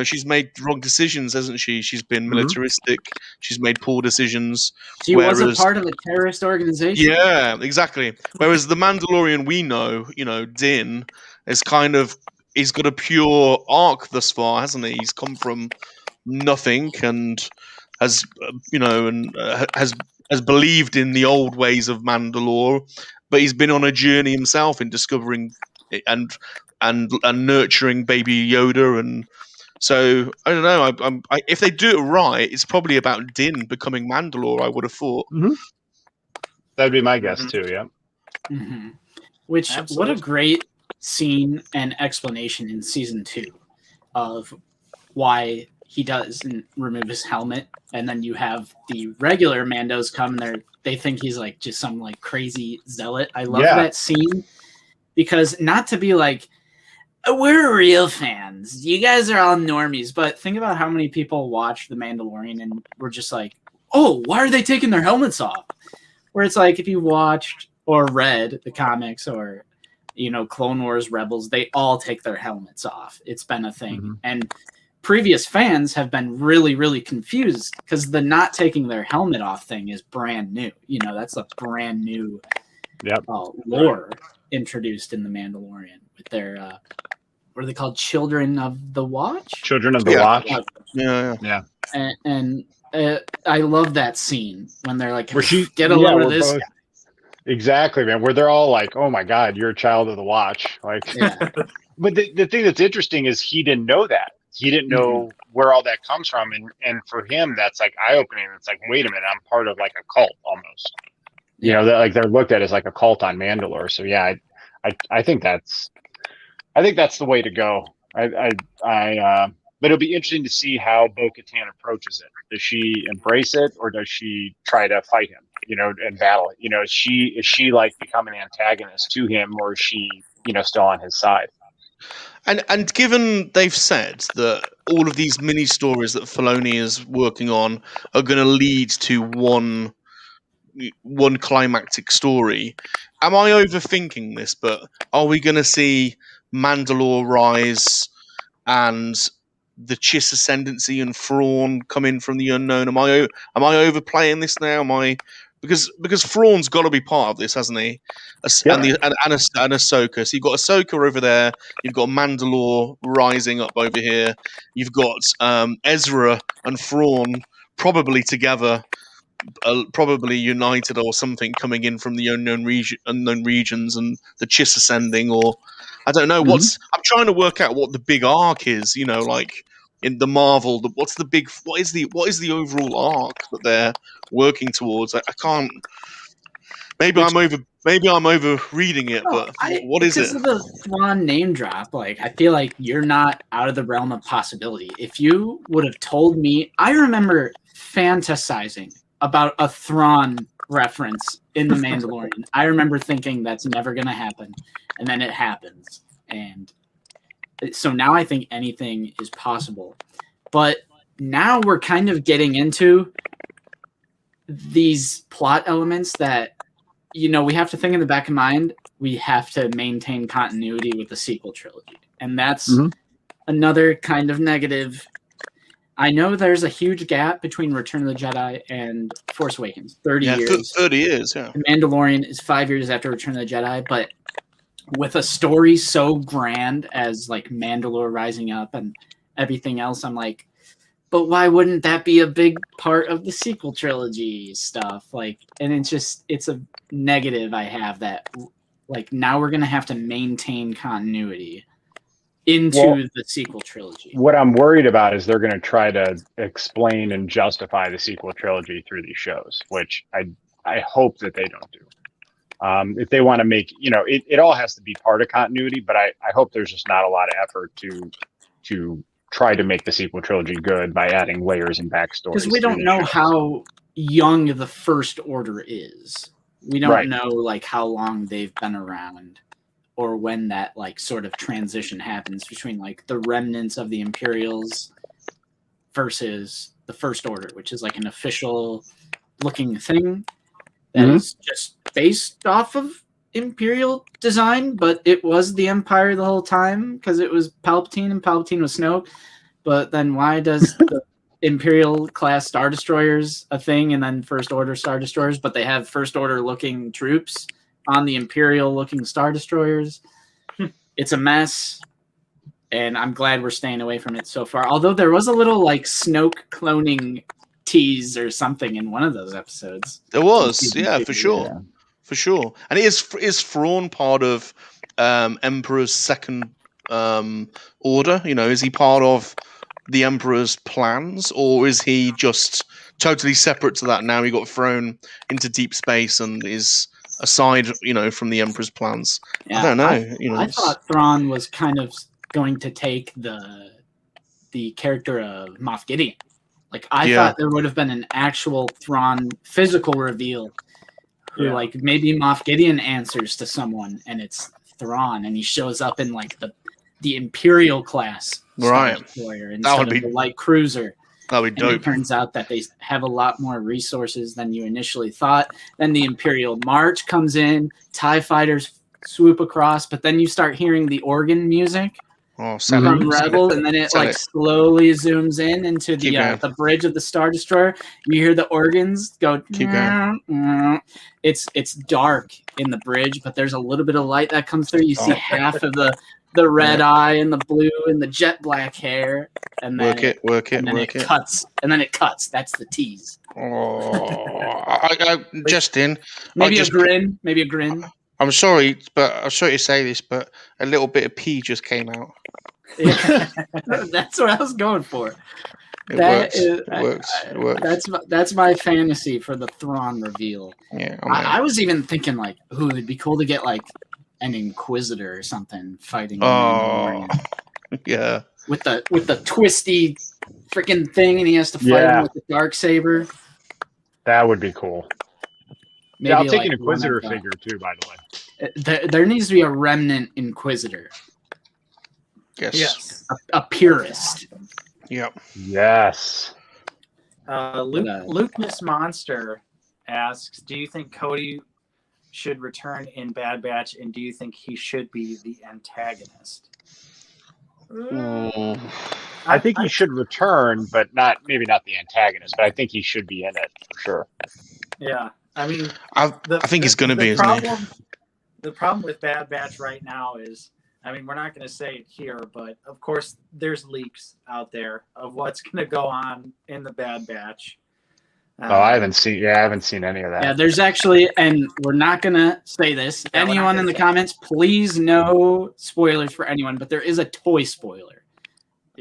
she's made wrong decisions, hasn't she? She's been militaristic. She's made poor decisions. She was a part of a terrorist organization. Yeah, exactly. Whereas the Mandalorian we know, Din, is he's got a pure arc thus far, hasn't he? He's come from nothing and has has believed in the old ways of Mandalore, but he's been on a journey himself in discovering and nurturing Baby Yoda, and so I don't know. If they do it right, it's probably about Din becoming Mandalore. I would have thought. That'd be my guess too. Yeah. Which what a great scene and explanation in season 2 of why he doesn't remove his helmet, and then you have the regular Mandos come there. They think he's like just some like crazy zealot. I love that scene, because not to be like, we're real fans, you guys are all normies, but think about how many people watch The Mandalorian and were just like, oh, why are they taking their helmets off? Where it's like, if you watched or read the comics or Clone Wars, Rebels, they all take their helmets off. It's been a thing. And previous fans have been really, really confused because the not taking their helmet off thing is brand new. You know, that's a brand new lore introduced in The Mandalorian with their, what are they called? Children of the Watch? Children of the Watch. Yeah. And I love that scene when they're like, Where get a load of this guy. Exactly, man. Where they're all like, "Oh my God, you're a child of the Watch." Like, but the thing that's interesting is he didn't know that. He didn't know where all that comes from, and for him, that's like eye opening. It's like, wait a minute, I'm part of like a cult almost. You know, that like they're looked at as like a cult on Mandalore. So yeah, I think that's the way to go. But it'll be interesting to see how Bo-Katan approaches it. Does she embrace it, or does she try to fight him? You know, and battle it. You know, is she like become an antagonist to him, or is she, you know, still on his side? And given they've said that all of these mini stories that Filoni is working on are going to lead to one climactic story, am I overthinking this? But are we going to see Mandalore rise and the Chiss ascendancy and Thrawn come in from the unknown? Am I overplaying this now? Because Thrawn's got to be part of this, hasn't he? And Ahsoka. So you've got Ahsoka over there. You've got Mandalore rising up over here. You've got Ezra and Thrawn probably together, probably united or something, coming in from the unknown regions, and the Chiss ascending, or I don't know. I'm trying to work out what the big arc is. You know, like in the Marvel, what is the overall arc that they're working towards? I can't. Maybe I'm over reading it, but what is it? Because of the Thrawn name drop, like I feel like you're not out of the realm of possibility. If you would have told me, I remember fantasizing about a Thrawn reference in The Mandalorian. I remember thinking that's never going to happen, and then it happens. And so now I think anything is possible. But now we're kind of getting into these plot elements that, you know, we have to think in the back of mind, we have to maintain continuity with the sequel trilogy. And that's another kind of negative. I know there's a huge gap between Return of the Jedi and Force Awakens. 30 years. 30 years, yeah. The Mandalorian is 5 years after Return of the Jedi, but with a story so grand as like Mandalore rising up and everything else, I'm like, but why wouldn't that be a big part of the sequel trilogy stuff? Like, and it's a negative I have that, like, now we're going to have to maintain continuity into the sequel trilogy. What I'm worried about is they're going to try to explain and justify the sequel trilogy through these shows, which I hope that they don't do. If they want to make, you know, it all has to be part of continuity, but I hope there's just not a lot of effort to try to make the sequel trilogy good by adding layers and backstories. Because we don't know how young the First Order is. We don't know like how long they've been around, or when that like sort of transition happens between like the remnants of the Imperials versus the First Order, which is like an official looking thing that is just based off of Imperial design, but it was the Empire the whole time because it was Palpatine and Palpatine was Snoke. But then why does the Imperial class Star Destroyers a thing, and then First Order Star Destroyers, but they have First Order looking troops on the Imperial looking Star Destroyers? It's a mess, and I'm glad we're staying away from it so far. Although there was a little like Snoke cloning tease or something in one of those episodes. There was, yeah, for sure. Yeah. For sure. And is Thrawn part of Emperor's second order? You know, is he part of the Emperor's plans, or is he just totally separate to that? Now he got thrown into deep space and is aside, you know, from the Emperor's plans. Yeah, I don't know. I thought Thrawn was kind of going to take the character of Moff Gideon. Like, I thought there would have been an actual Thrawn physical reveal. Who, like, maybe Moff Gideon answers to someone, and it's Thrawn, and he shows up in like the Imperial class Star Destroyer instead of the light cruiser. That would be dope. It turns out that they have a lot more resources than you initially thought. Then the Imperial March comes in, TIE fighters swoop across, but then you start hearing the organ music, Oh, sell from it. Rebels, and then it Sell like it. slowly zooms in into Keep going. the bridge of the Star Destroyer. You hear the organs go. Keep going. It's dark in the bridge, but there's a little bit of light that comes through. You see half of the red eye and the blue and the jet black hair, and then it cuts, and then it cuts. That's the tease. Oh, Justin. Maybe a grin. I'm sorry to say this, but a little bit of pee just came out. Yeah. That's what I was going for. It works. That's my fantasy for the Thrawn reveal. Yeah, I was even thinking like, ooh, it'd be cool to get like an Inquisitor or something fighting. Yeah. With the twisty freaking thing, and he has to fight him with the Darksaber. That would be cool. Maybe I'll take like an Inquisitor figure too, by the way. There needs to be a remnant Inquisitor. Yes. A purist. Yep. Yes. Luke Miss Monster asks, do you think Cody should return in Bad Batch, and do you think he should be the antagonist? I think he should return, but maybe not the antagonist, but I think he should be in it for sure. Yeah. I mean, I think he's going to be, isn't he? The problem with Bad Batch right now is, I mean, we're not going to say it here, but of course there's leaks out there of what's going to go on in the Bad Batch. I haven't seen any of that. Yeah, there's actually, and we're not going to say this. Yeah, anyone in the comments, please no spoilers for anyone, but there is a toy spoiler.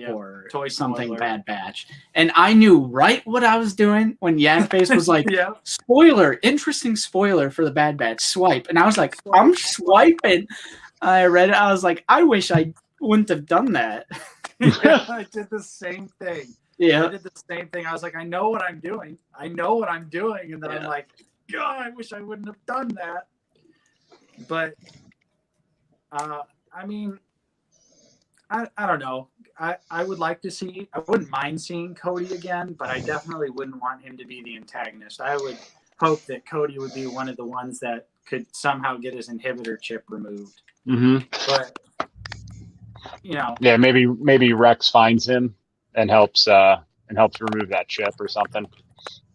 Or something spoiler. Bad Batch. And I knew right what I was doing when Yakface was like, Yeah. Spoiler, interesting spoiler for the Bad Batch, swipe. And I was like, I'm swiping. I read it, I was like, I wish I wouldn't have done that. Yeah, I did the same thing. Yeah. I did the same thing. I was like, I know what I'm doing. And then I'm like, God, I wish I wouldn't have done that. But, I mean, I don't know. I would like to see, I wouldn't mind seeing Cody again, but I definitely wouldn't want him to be the antagonist. I would hope that Cody would be one of the ones that could somehow get his inhibitor chip removed. Mm-hmm. But, you know. Yeah, maybe Rex finds him and helps remove that chip or something.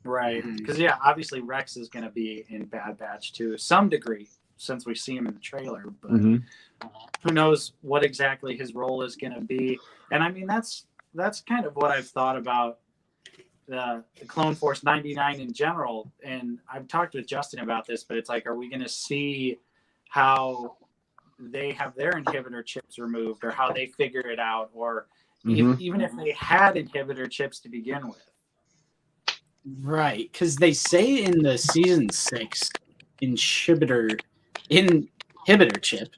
Right. Because, yeah, obviously Rex is going to be in Bad Batch to some degree since we see him in the trailer. But who knows what exactly his role is going to be. And, I mean, that's kind of what I've thought about the Clone Force 99 in general. And I've talked with Justin about this, but it's like, are we going to see how they have their inhibitor chips removed or how they figure it out? Or even if they had inhibitor chips to begin with. Right, because they say in the season 6 inhibitor chip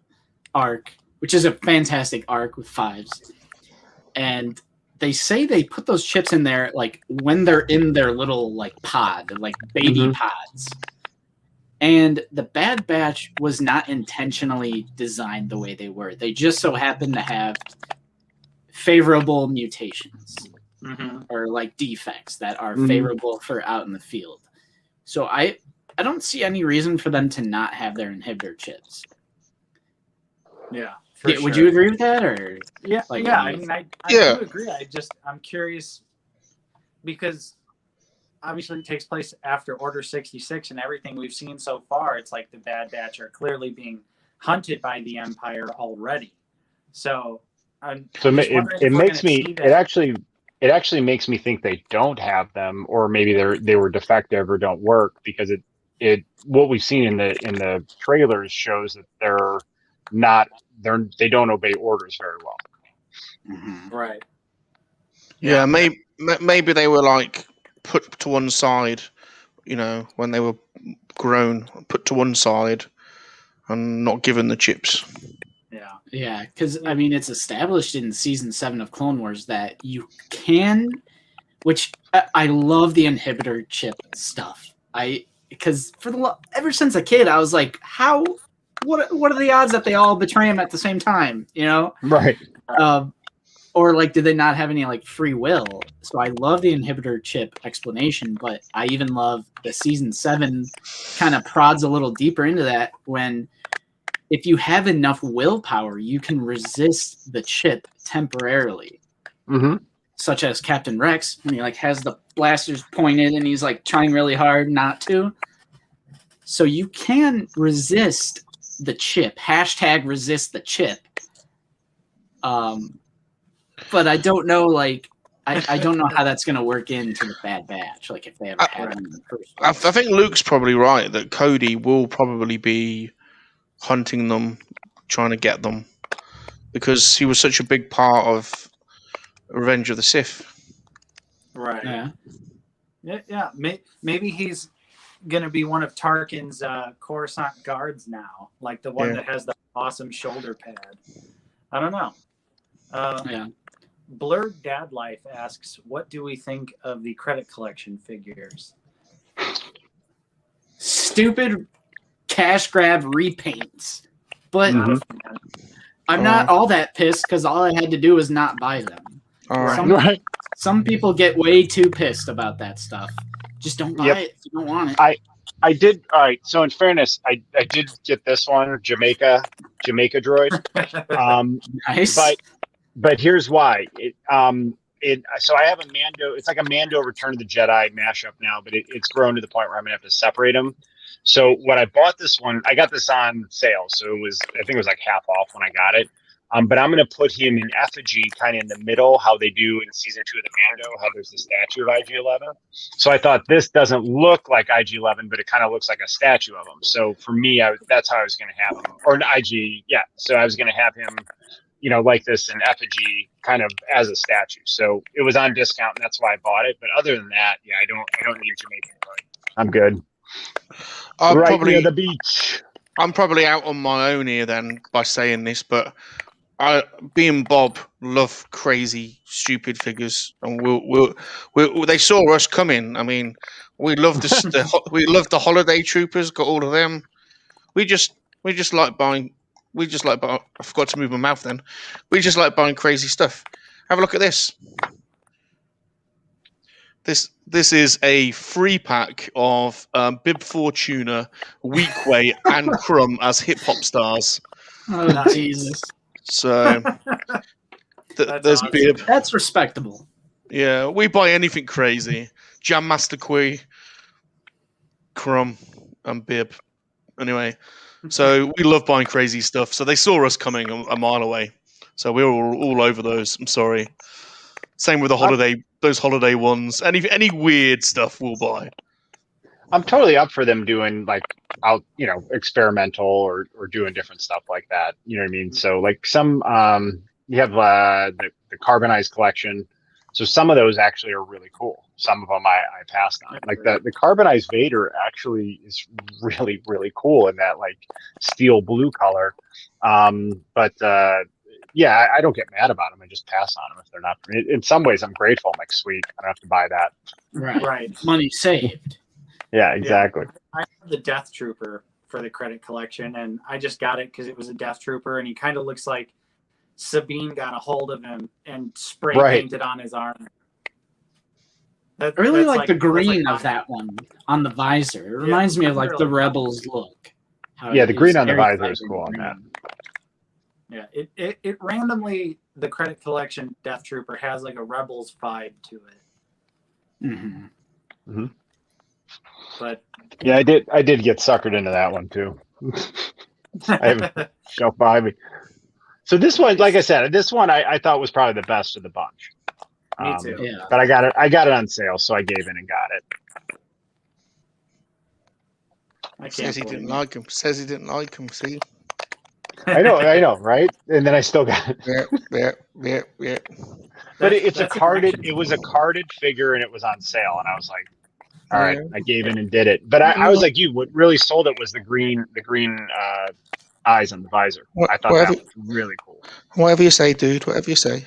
arc, which is a fantastic arc with 5s, and they say they put those chips in there like when they're in their little like pod, like baby pods. And the Bad Batch was not intentionally designed the way they were. They just so happened to have favorable mutations. Or like defects that are favorable for out in the field. So I don't see any reason for them to not have their inhibitor chips. Yeah. Would you agree with that, or yeah? Like, yeah, I mean, I do agree. I'm curious because obviously it takes place after Order 66, and everything we've seen so far, it's like the Bad Batch are clearly being hunted by the Empire already. So it makes me. It actually makes me think they don't have them, or maybe they were defective or don't work, because it what we've seen in the trailers shows that they don't obey orders very well. Right. Yeah, maybe they were like put to one side, you know, when they were grown, put to one side and not given the chips. Yeah, because I mean, it's established in season 7 of Clone Wars that you can, which I love the inhibitor chip stuff. Because ever since a kid, I was like, what are the odds that they all betray him at the same time? You know, right? Or like, did they not have any like free will? So I love the inhibitor chip explanation, but I even love the season 7 kind of prods a little deeper into that when if you have enough willpower, you can resist the chip temporarily. Mm-hmm. Such as Captain Rex, when he like has the blasters pointed and he's like trying really hard not to. So you can resist the chip. Hashtag resist the chip. But I don't know, like, I don't know how that's going to work into the Bad Batch. Like, if they ever have it in the first place. I think Luke's probably right that Cody will probably be hunting them, trying to get them, because he was such a big part of Revenge of the Sith. Right. Yeah. Yeah. Maybe he's going to be one of Tarkin's Coruscant guards now, like the one that has the awesome shoulder pad. I don't know. Yeah. Blurred Dad Life asks, what do we think of the credit collection figures? Stupid cash grab repaints. But Mm-hmm. I'm not all that pissed because all I had to do was not buy them. All right. Some people get way too pissed about that stuff. Just don't buy it if you don't want it. I did. All right. So in fairness, I did get this one, Jamaica droid. Nice. But here's why. So I have a Mando. It's like a Mando Return of the Jedi mashup now, but it's grown to the point where I'm gonna have to separate them. So when I bought this one, I got this on sale, so I think it was like half off when I got it. But I'm gonna put him in effigy, kind of in the middle, how they do in season 2 of the Mando, how there's the statue of IG-11. So I thought this doesn't look like IG-11, but it kind of looks like a statue of him. So for me, that's how I was gonna have him, or an IG, yeah. So I was gonna have him, like this in effigy, kind of as a statue. So it was on discount, and that's why I bought it. But other than that, yeah, I don't need Jamaican droid. I'm good. Near the beach. I'm probably out on my own here then by saying this, but being Bob, love crazy, stupid figures, and they saw us coming. I mean, we love we love the holiday troopers. Got all of them. We just like buying. I forgot to move my mouth then. We just like buying crazy stuff. Have a look at this. This is a free pack of Bib Fortuna, Weequay, and Crumb as hip hop stars. Oh, Jesus. So there's awesome. Bib. That's respectable. Yeah, we buy anything crazy. Jam Master Quee, Crumb, and Bib. Anyway, so we love buying crazy stuff. So they saw us coming a mile away. So we were all over those. I'm sorry. Same with those holiday ones. Any weird stuff we'll buy. I'm totally up for them doing experimental or doing different stuff like that. You know what I mean? So like some, you have the carbonized collection. So some of those actually are really cool. Some of them I passed on. Like the carbonized Vader actually is really, really cool in that like steel blue color. Yeah, I don't get mad about them. I just pass on them if they're not. In some ways, I'm grateful. I'm like, sweet, I don't have to buy that. Right. Money saved. Yeah, exactly. I have the Death Trooper for the credit collection, and I just got it because it was a Death Trooper, and he kind of looks like Sabine got a hold of him and spray painted on his arm. I really like the green of that one on the visor. It reminds me of like the Rebels look. Yeah, the green on the visor is cool on that. Yeah, it randomly, the credit collection Death Trooper has like a Rebels vibe to it. Mm-hmm. Mm-hmm. But yeah, I did get suckered into that one too. I have a shelf behind me. So this one, like I said, I thought was probably the best of the bunch. Me too. Yeah. But I got it on sale, so I gave in and got it. Says he didn't like him. See. I know, right? And then I still got it. Yeah. But it was a carded figure, and it was on sale, and I was like, all right, I gave in and did it. But I was like you. What really sold it was the green eyes on the visor. I thought that was really cool. Whatever you say, dude. Whatever you say.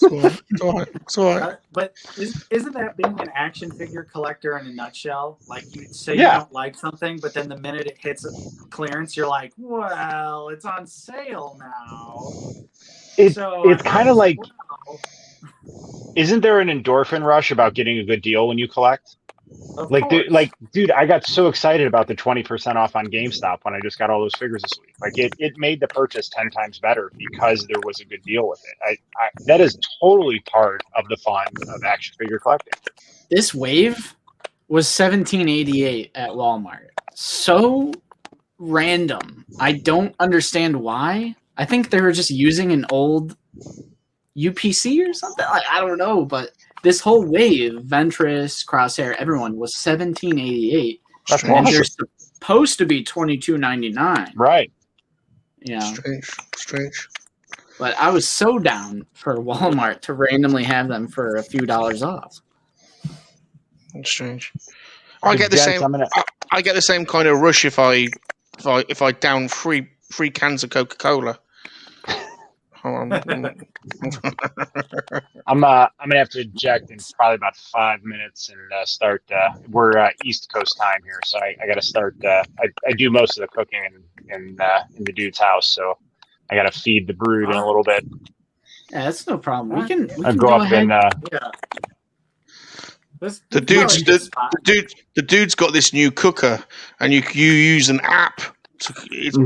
It's all right. But isn't that being an action figure collector in a nutshell? Like you say you don't like something, but then the minute it hits clearance, you're like, well, it's on sale now. It's kind of like, isn't there an endorphin rush about getting a good deal when you collect? Of Like, course. dude, I got so excited about the 20% off on GameStop when I just got all those figures this week. Like, it made the purchase 10 times better because there was a good deal with it. That is totally part of the fun of action figure collecting. This wave was $17.88 at Walmart. So random. I don't understand why. I think they were just using an old UPC or something. I don't know, but this whole wave, Ventress, Crosshair, everyone was $17.88. That's And awesome. they're supposed to be $22.99. Right. Yeah. Strange. But I was so down for Walmart to randomly have them for a few dollars off. That's strange. I get the Gents, same. I get the same kind of rush if I down three cans of Coca-Cola. I'm gonna have to eject in probably about 5 minutes and start. We're East Coast time here, so I got to start. I do most of the cooking in the dude's house, so I got to feed the brood in a little bit. Yeah, that's no problem. We can I'll go go up ahead. and Yeah. The dude's got this new cooker, and you use an app. It's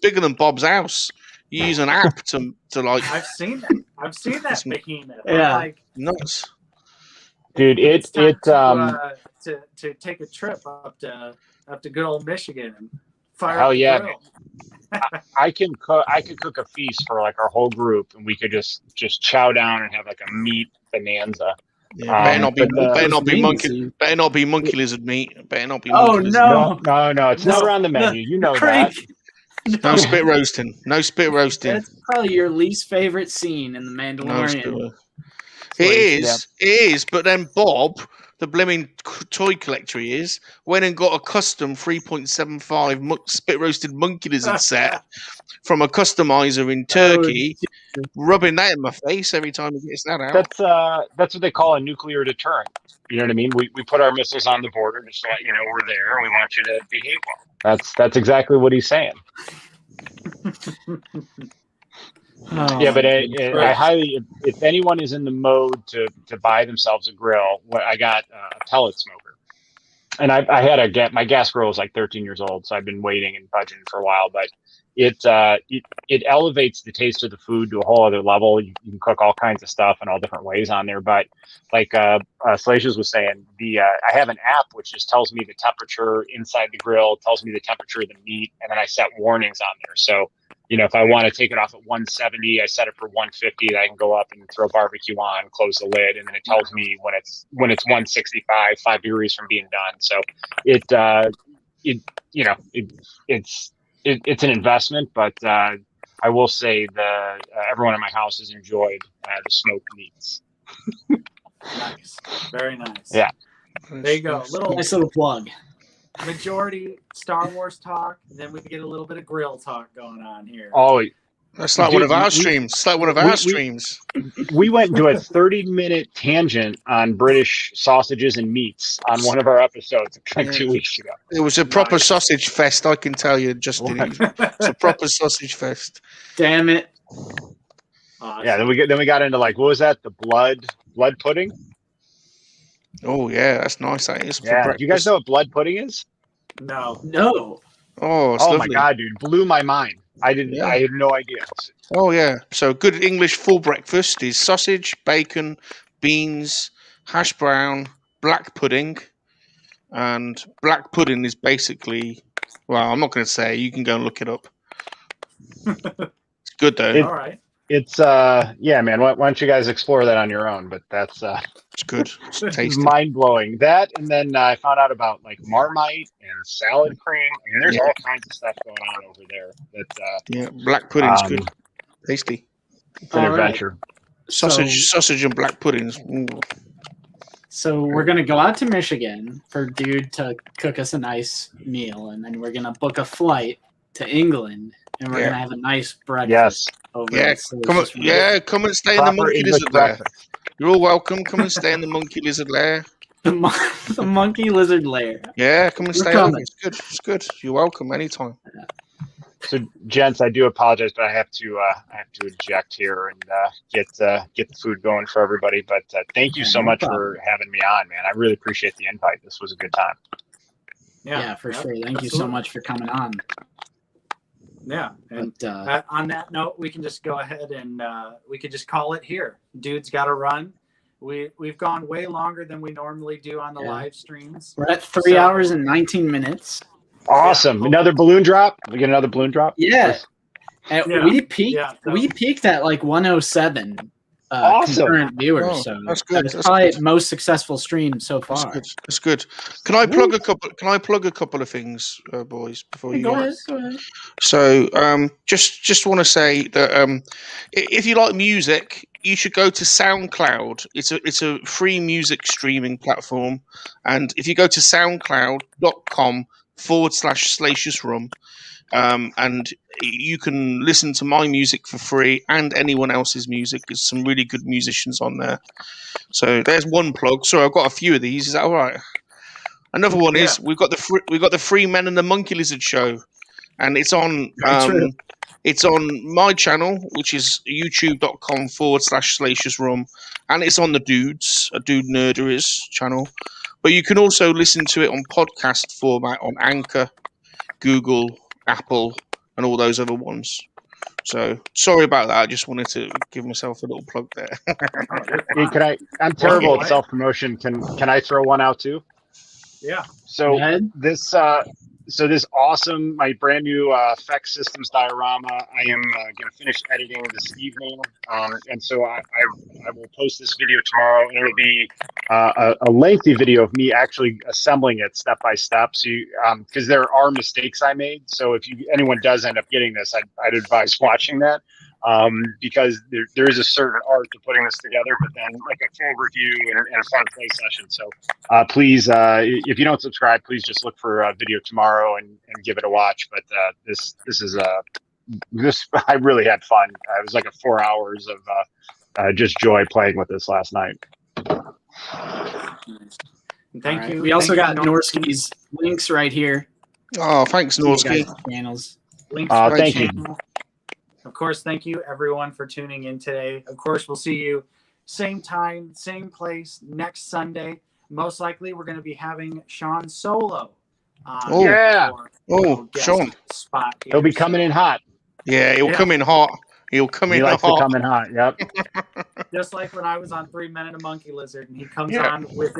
bigger than Bob's house. You use an app to like. I've seen that behemoth. Yeah. I'm like, nuts. dude, it's time to take a trip up to good old Michigan and fire hell up the yeah, grill. I could cook a feast for like our whole group, and we could just chow down and have like a meat bonanza. Yeah, better not be monkey Yeah. lizard meat. Better not be. Oh, monkey lizard. no. It's never on the menu. You know Craig, that. No spit roasting. No spit roasting. That's probably your least favorite scene in The Mandalorian. It is. But then Bob, the blimmin' toy collector he is, went and got a custom 3.75 spit roasted monkey lizard set from a customizer in Turkey, rubbing that in my face every time he gets that out. That's what they call a nuclear deterrent. You know what I mean? We put our missiles on the border just to let you know we're there, and we want you to behave well. That's exactly what he's saying. Yeah, but I highly, if anyone is in the mode to buy themselves a grill, I got a pellet smoker, and I had my gas grill is like 13 years old, so I've been waiting and budgeting for a while, but it elevates the taste of the food to a whole other level. You can cook all kinds of stuff in all different ways on there, but like Salacious was saying, I have an app which just tells me the temperature inside the grill, tells me the temperature of the meat, and then I set warnings on there. So, you know, if I want to take it off at 170, I set it for 150. I can go up and throw barbecue on, close the lid, and then it tells me when it's 165, 5 degrees from being done. So it's an investment, but I will say everyone in my house has enjoyed the smoked meats. Nice, very nice. Yeah, there you go. Nice little plug. Majority Star Wars talk, then we get a little bit of grill talk going on here. Oh, that's like one of our streams. It's like one of our streams. We went into a 30-minute tangent on British sausages and meats on one of our episodes like 2 weeks ago. It was a proper sausage fest, I can tell you, Justin. It's a proper sausage fest. Damn it. Awesome. Yeah, then we got into like, what was that? The blood pudding? Oh yeah, that's nice. That is. Yeah. Do you guys know what blood pudding is? No. Oh, it's lovely. My god, dude, blew my mind. I didn't. Yeah. I had no idea. Oh yeah. So good English full breakfast is sausage, bacon, beans, hash brown, black pudding, and black pudding is basically. Well, I'm not going to say. You can go and look it up. It's good though. All right. It's yeah, man. Why don't you guys explore that on your own? But that's it's good. It's tasty. Mind blowing. That, and then I found out about like Marmite and salad cream. I mean, there's all kinds of stuff going on over there. That black pudding's good, tasty. It's an adventure. Sausage and black puddings. Ooh. So we're gonna go out to Michigan for dude to cook us a nice meal, and then we're gonna book a flight to England, and we're gonna have a nice breakfast. Yes. Come and stay in the monkey lizard lair. You're all welcome. Come and stay in the monkey lizard lair. The monkey lizard lair. Yeah, come and stay over. It's good. You're welcome anytime. So, gents, I do apologize, but I have to eject here and get the food going for everybody. But thank you so No much problem. for having me on, man. I really appreciate the invite. This was a good time. Yeah, for sure. Thank you so much for coming on. Yeah, and But, on that note, we can just go ahead and we could just call it here. Dude's got to run. We've gone way longer than we normally do on the live streams. we're at 3 hours and 19 minutes. Awesome. Yeah. Another balloon drop. We get another balloon drop. Yeah. And Yeah. we peaked. Yeah, so- We peaked at like 107 Awesome. concurrent viewers. Oh, So that's good. That's That's probably good. most successful stream so That's far. good. That's good. Can I plug a couple? Can I plug a couple of things, boys, before Hey, you go go? ahead. Go ahead. So, just want to say that if you like music, you should go to SoundCloud. It's a free music streaming platform, and if you go to soundcloud.com/SalaciousRum, and you can listen to my music for free and anyone else's music. There's some really good musicians on there. So there's one plug. Sorry, I've got a few of these. Is that all right? Another one is we've got the Free Men and the Monkey Lizard show, and it's on True. it's on my channel, which is youtube.com/SalaciousRum, and it's on the Dude Nerdery's channel. But you can also listen to it on podcast format on Anchor, Google, Apple, and all those other ones. So sorry about that. I just wanted to give myself a little plug there. Hey, I'm terrible at self promotion. Can I throw one out too? Yeah. So Go ahead. this awesome, my brand new Effect Systems diorama. I am going to finish editing this evening, and so I will post this video tomorrow, and it'll be a lengthy video of me actually assembling it step by step. So, because there are mistakes I made, so if anyone does end up getting this, I'd advise watching that. Because there is a certain art to putting this together, but then like a full review and a fun play session. So please, if you don't subscribe, please just look for a video tomorrow and give it a watch. But this is I really had fun. It was like 4 hours of just joy playing with this last night. Thank you. We also Thank got you, Norsky's links right here. Oh, thanks, Norsky. Channels. Links Thank you. channel. Of course, thank you everyone for tuning in today. Of course, we'll see you same time, same place next Sunday. Most likely, we're going to be having Sean solo. Oh, yeah. Sean. Spot here. He'll be coming in hot. Yeah, he'll come in hot. He'll come He in likes hot. to come in hot. Yep. Just like when I was on 3 Men and a Monkey Lizard, and he comes on with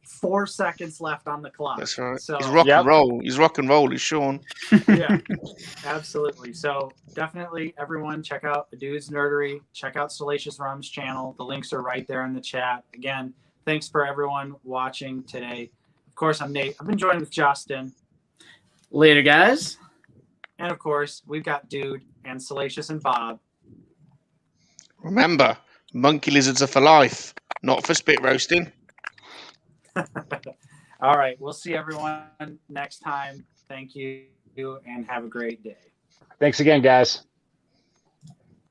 4 seconds left on the clock. That's right. So, He's rock and roll. He's rock and roll. He's Sean. Yeah, absolutely. So definitely, everyone, check out the Dude's Nerdery. Check out Salacious Rum's channel. The links are right there in the chat. Again, thanks for everyone watching today. Of course, I'm Nate. I've been joined with Justin. Later, guys. And of course, we've got Dude and Salacious and Bob. Remember, monkey lizards are for life, not for spit roasting. All right. We'll see everyone next time. Thank you and have a great day. Thanks again, guys.